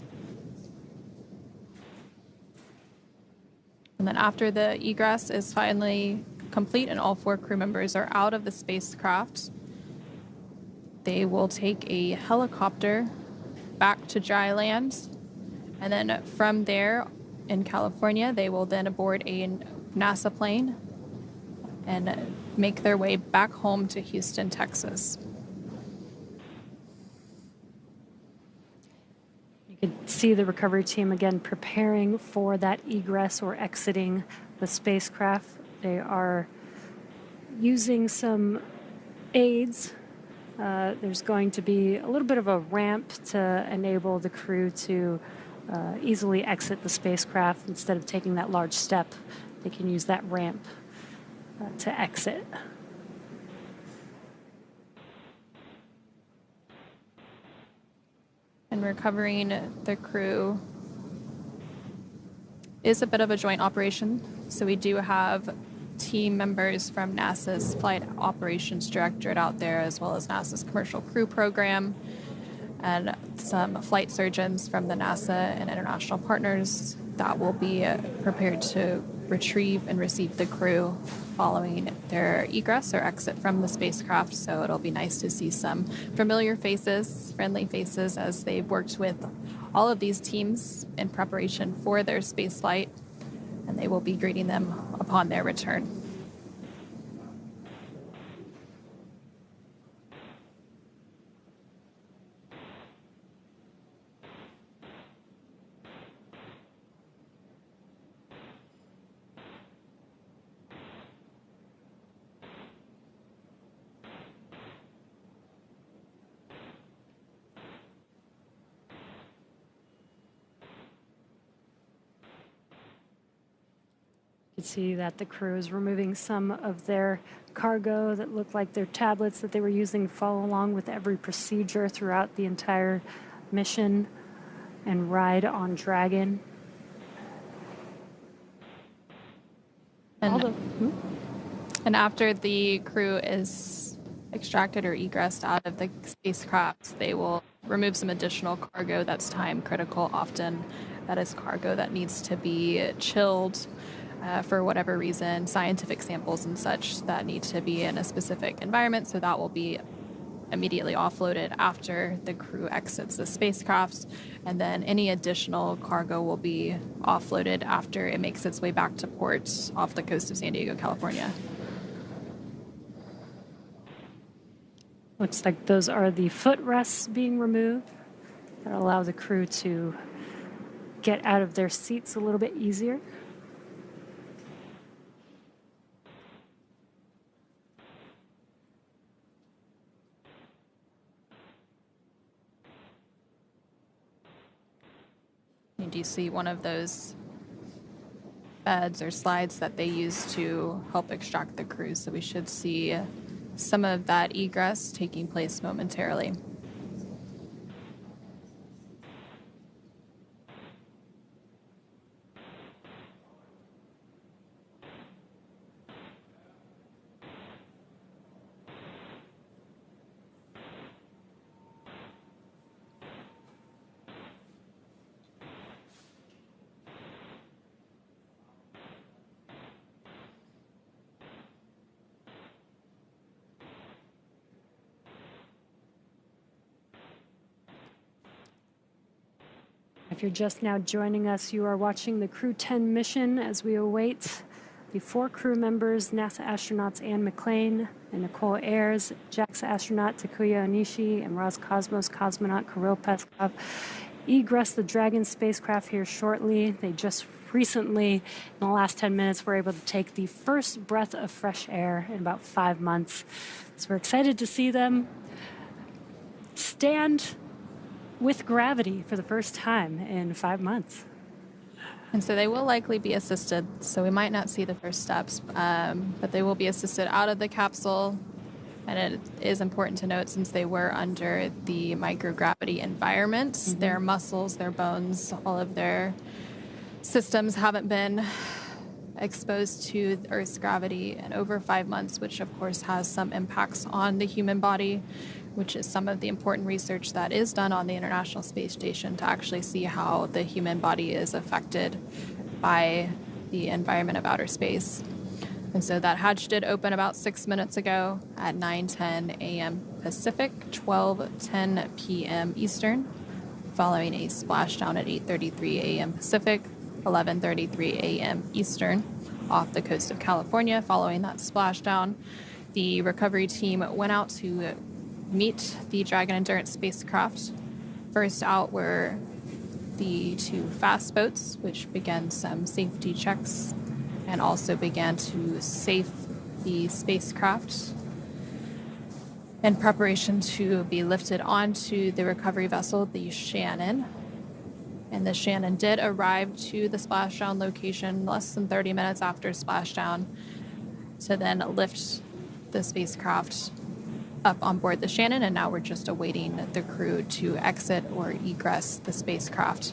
And then after the egress is finally complete and all 4 crew members are out of the spacecraft, they will take a helicopter back to dry land. And then from there in California, they will then board a NASA plane and make their way back home to Houston, Texas. You can see the recovery team again preparing for that egress or exiting the spacecraft. They are using some aids. There's going to be a little bit of a ramp to enable the crew to easily exit the spacecraft. Instead of taking that large step, they can use that ramp to exit. And recovering the crew is a bit of a joint operation. So we do have team members from NASA's Flight Operations Directorate out there, as well as NASA's Commercial Crew Program, and some flight surgeons from the NASA and international partners that will be prepared to retrieve and receive the crew following their egress or exit from the spacecraft. So it'll be nice to see some familiar faces, friendly faces, as they've worked with all of these teams in preparation for their space flight, and they will be greeting them upon their return. You can see that the crew is removing some of their cargo that looked like their tablets that they were using to follow along with every procedure throughout the entire mission and ride on Dragon. And after the crew is extracted or egressed out of the spacecraft, they will remove some additional cargo that's time critical. Often that is cargo that needs to be chilled for whatever reason, scientific samples and such that need to be in a specific environment. So that will be immediately offloaded after the crew exits the spacecraft, and then any additional cargo will be offloaded after it makes its way back to port off the coast of San Diego, California. Looks like those are the footrests being removed. That allow the crew to get out of their seats a little bit easier. You do see one of those beds or slides that they use to help extract the crew, so we should see some of that egress taking place momentarily. If you're just now joining us, you are watching the Crew 10 mission as we await the 4 crew members, NASA astronauts Anne McClain and Nicole Ayers, JAXA astronaut Takuya Onishi, and Roscosmos cosmonaut Kirill Peskov, egress the Dragon spacecraft here shortly. They just recently, in the last 10 minutes, were able to take the first breath of fresh air in about 5 months. So we're excited to see them stand with gravity for the first time in 5 months. And so they will likely be assisted, so we might not see the first steps, but they will be assisted out of the capsule. And it is important to note, since they were under the microgravity environment, their muscles, their bones, all of their systems haven't been exposed to Earth's gravity in over 5 months, which of course has some impacts on the human body, which is some of the important research that is done on the International Space Station to actually see how the human body is affected by the environment of outer space. And so that hatch did open about 6 minutes ago at 9:10 a.m. Pacific, 12:10 p.m. Eastern, following a splashdown at 8:33 a.m. Pacific, 11:33 a.m. Eastern, off the coast of California. Following that splashdown, the recovery team went out to meet the Dragon Endurance spacecraft. First out were the 2 fast boats, which began some safety checks and also began to safe the spacecraft in preparation to be lifted onto the recovery vessel, the Shannon. And the Shannon did arrive to the splashdown location less than 30 minutes after splashdown to then lift the spacecraft up on board the Shannon, and now we're just awaiting the crew to exit or egress the spacecraft.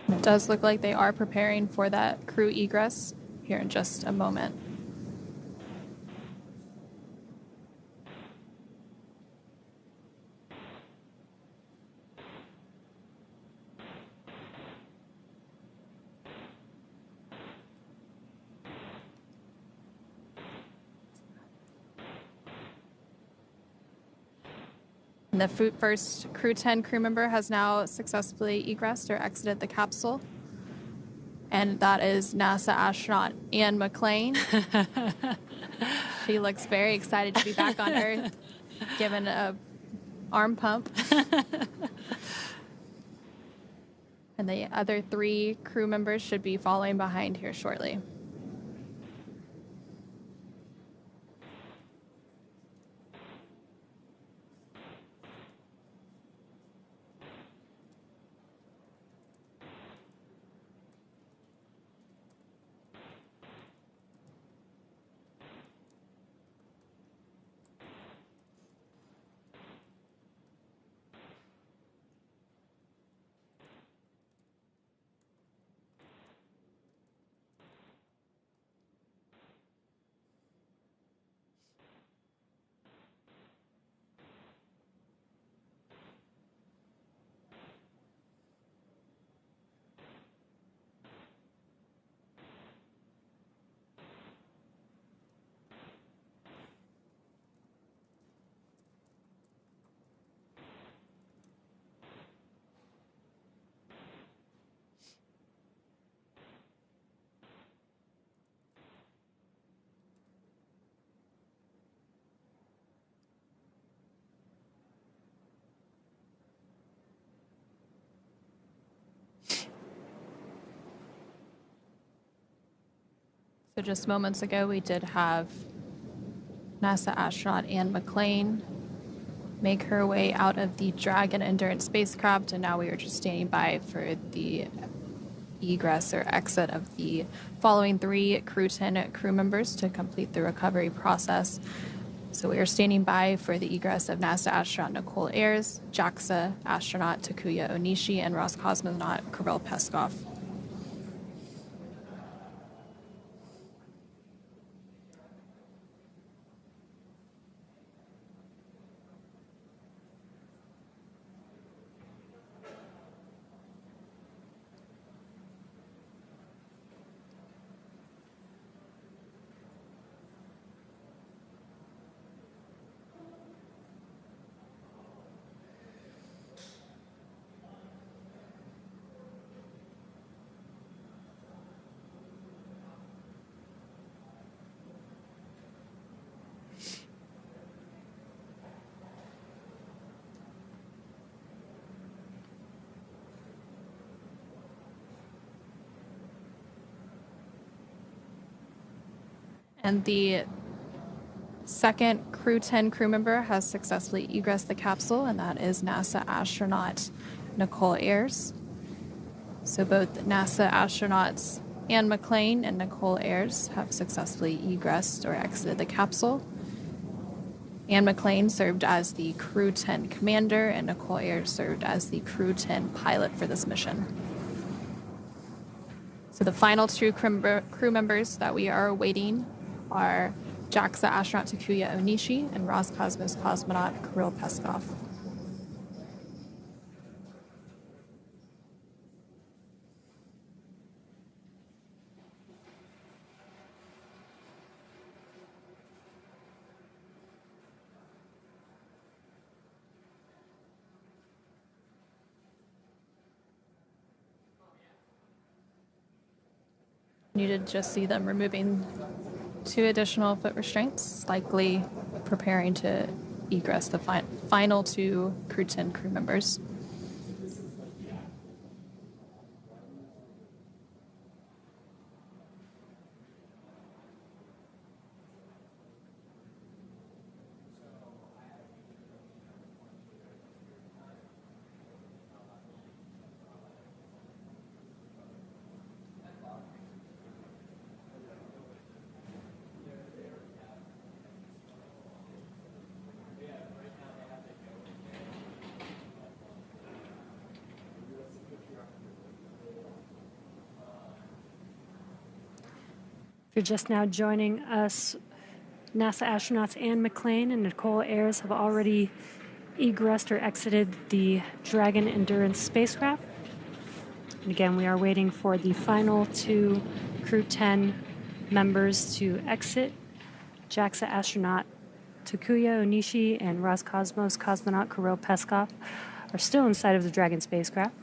It does look like they are preparing for that crew egress here in just a moment. And the first Crew 10 crew member has now successfully egressed or exited the capsule. And that is NASA astronaut Anne McClain. She looks very excited to be back on Earth, given a arm pump. And the other 3 crew members should be following behind here shortly. So just moments ago, we did have NASA astronaut Anne McClain make her way out of the Dragon Endurance spacecraft, and now we are just standing by for the egress or exit of the following 3 Crew 10 crew members to complete the recovery process. So we are standing by for the egress of NASA astronaut Nicole Ayers, JAXA astronaut Takuya Onishi, and Roscosmonaut Kirill Peskov. And the second Crew 10 crew member has successfully egressed the capsule, and that is NASA astronaut Nicole Ayers. So both NASA astronauts Anne McClain and Nicole Ayers have successfully egressed or exited the capsule. Anne McClain served as the Crew 10 commander, and Nicole Ayers served as the Crew 10 pilot for this mission. So the final 2 crew members that we are awaiting are JAXA astronaut Takuya Onishi and Roscosmos cosmonaut Kirill Peskov. You did just see them removing 2 additional foot restraints, likely preparing to egress the final 2 Crew 10 crew members. If you're just now joining us, NASA astronauts Anne McClain and Nicole Ayers have already egressed or exited the Dragon Endurance spacecraft. And again, we are waiting for the final 2 Crew 10 members to exit. JAXA astronaut Takuya Onishi and Roscosmos cosmonaut Kirill Peskov are still inside of the Dragon spacecraft.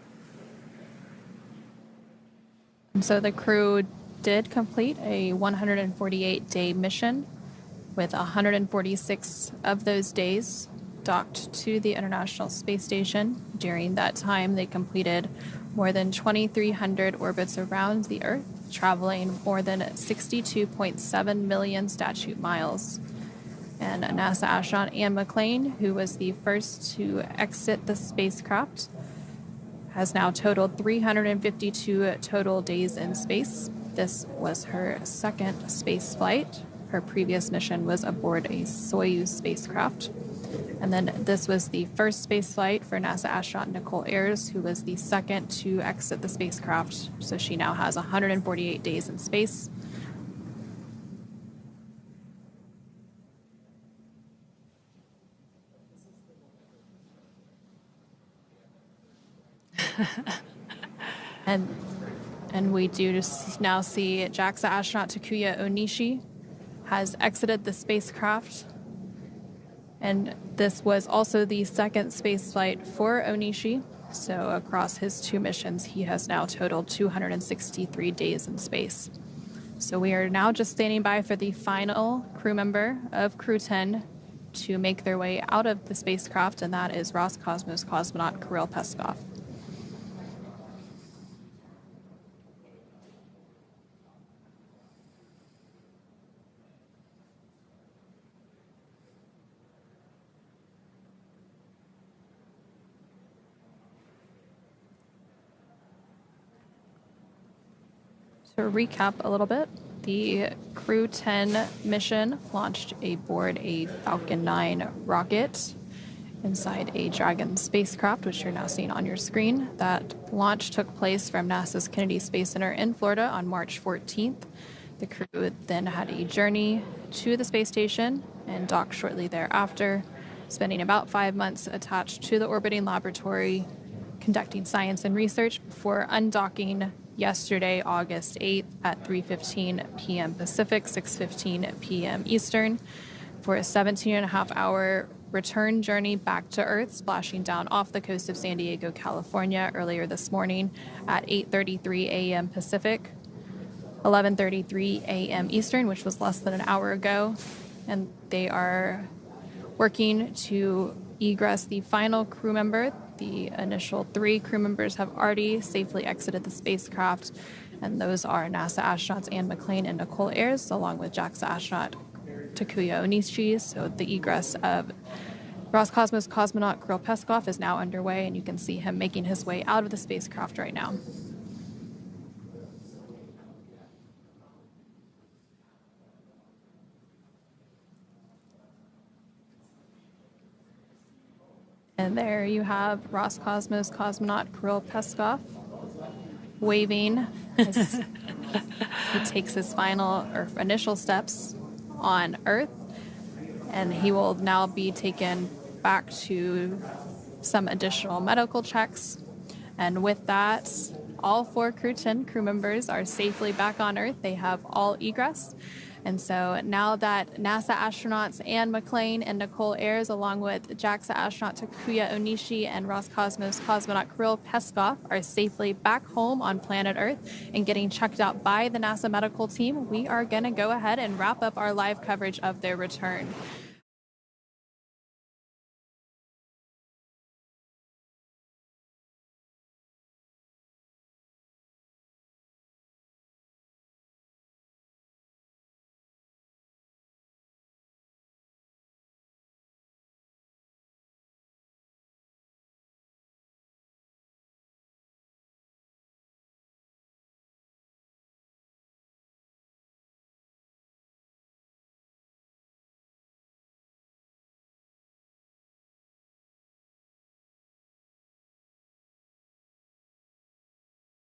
And so the crew did complete a 148-day mission, with 146 of those days docked to the International Space Station. During that time, they completed more than 2,300 orbits around the Earth, traveling more than 62.7 million statute miles. And NASA astronaut Anne McClain, who was the first to exit the spacecraft, has now totaled 352 total days in space. This was her second space flight. Her previous mission was aboard a Soyuz spacecraft. And then this was the first space flight for NASA astronaut Nicole Ayers, who was the second to exit the spacecraft. So she now has 148 days in space. And we do now see JAXA astronaut Takuya Onishi has exited the spacecraft. And this was also the second space flight for Onishi. So across his 2 missions, he has now totaled 263 days in space. So we are now just standing by for the final crew member of Crew 10 to make their way out of the spacecraft, and that is Roscosmos cosmonaut Kirill Peskov. To recap a little bit, the Crew 10 mission launched aboard a Falcon 9 rocket inside a Dragon spacecraft, which you're now seeing on your screen. That launch took place from NASA's Kennedy Space Center in Florida on March 14th. The crew then had a journey to the space station and docked shortly thereafter, spending about 5 months attached to the orbiting laboratory, conducting science and research before undocking yesterday, August 8th at 3:15 p.m. Pacific, 6:15 p.m. Eastern, for a 17.5-hour return journey back to Earth, splashing down off the coast of San Diego, California earlier this morning at 8:33 a.m. Pacific, 11:33 a.m. Eastern, which was less than an hour ago. And they are working to egress the final crew member. The initial 3 crew members have already safely exited the spacecraft, and those are NASA astronauts Anne McClain and Nicole Ayers, along with JAXA astronaut Takuya Onishi. So the egress of Roscosmos cosmonaut Kirill Peskov is now underway, and you can see him making his way out of the spacecraft right now. And there you have Roscosmos cosmonaut Kirill Peskov waving as he takes his final or initial steps on Earth. And he will now be taken back to some additional medical checks. And with that, all 4 Crew 10 crew members are safely back on Earth. They have all egress. And so now that NASA astronauts Anne McClain and Nicole Ayers, along with JAXA astronaut Takuya Onishi and Roscosmos cosmonaut Kirill Peskov, are safely back home on planet Earth and getting checked out by the NASA medical team, we are going to go ahead and wrap up our live coverage of their return.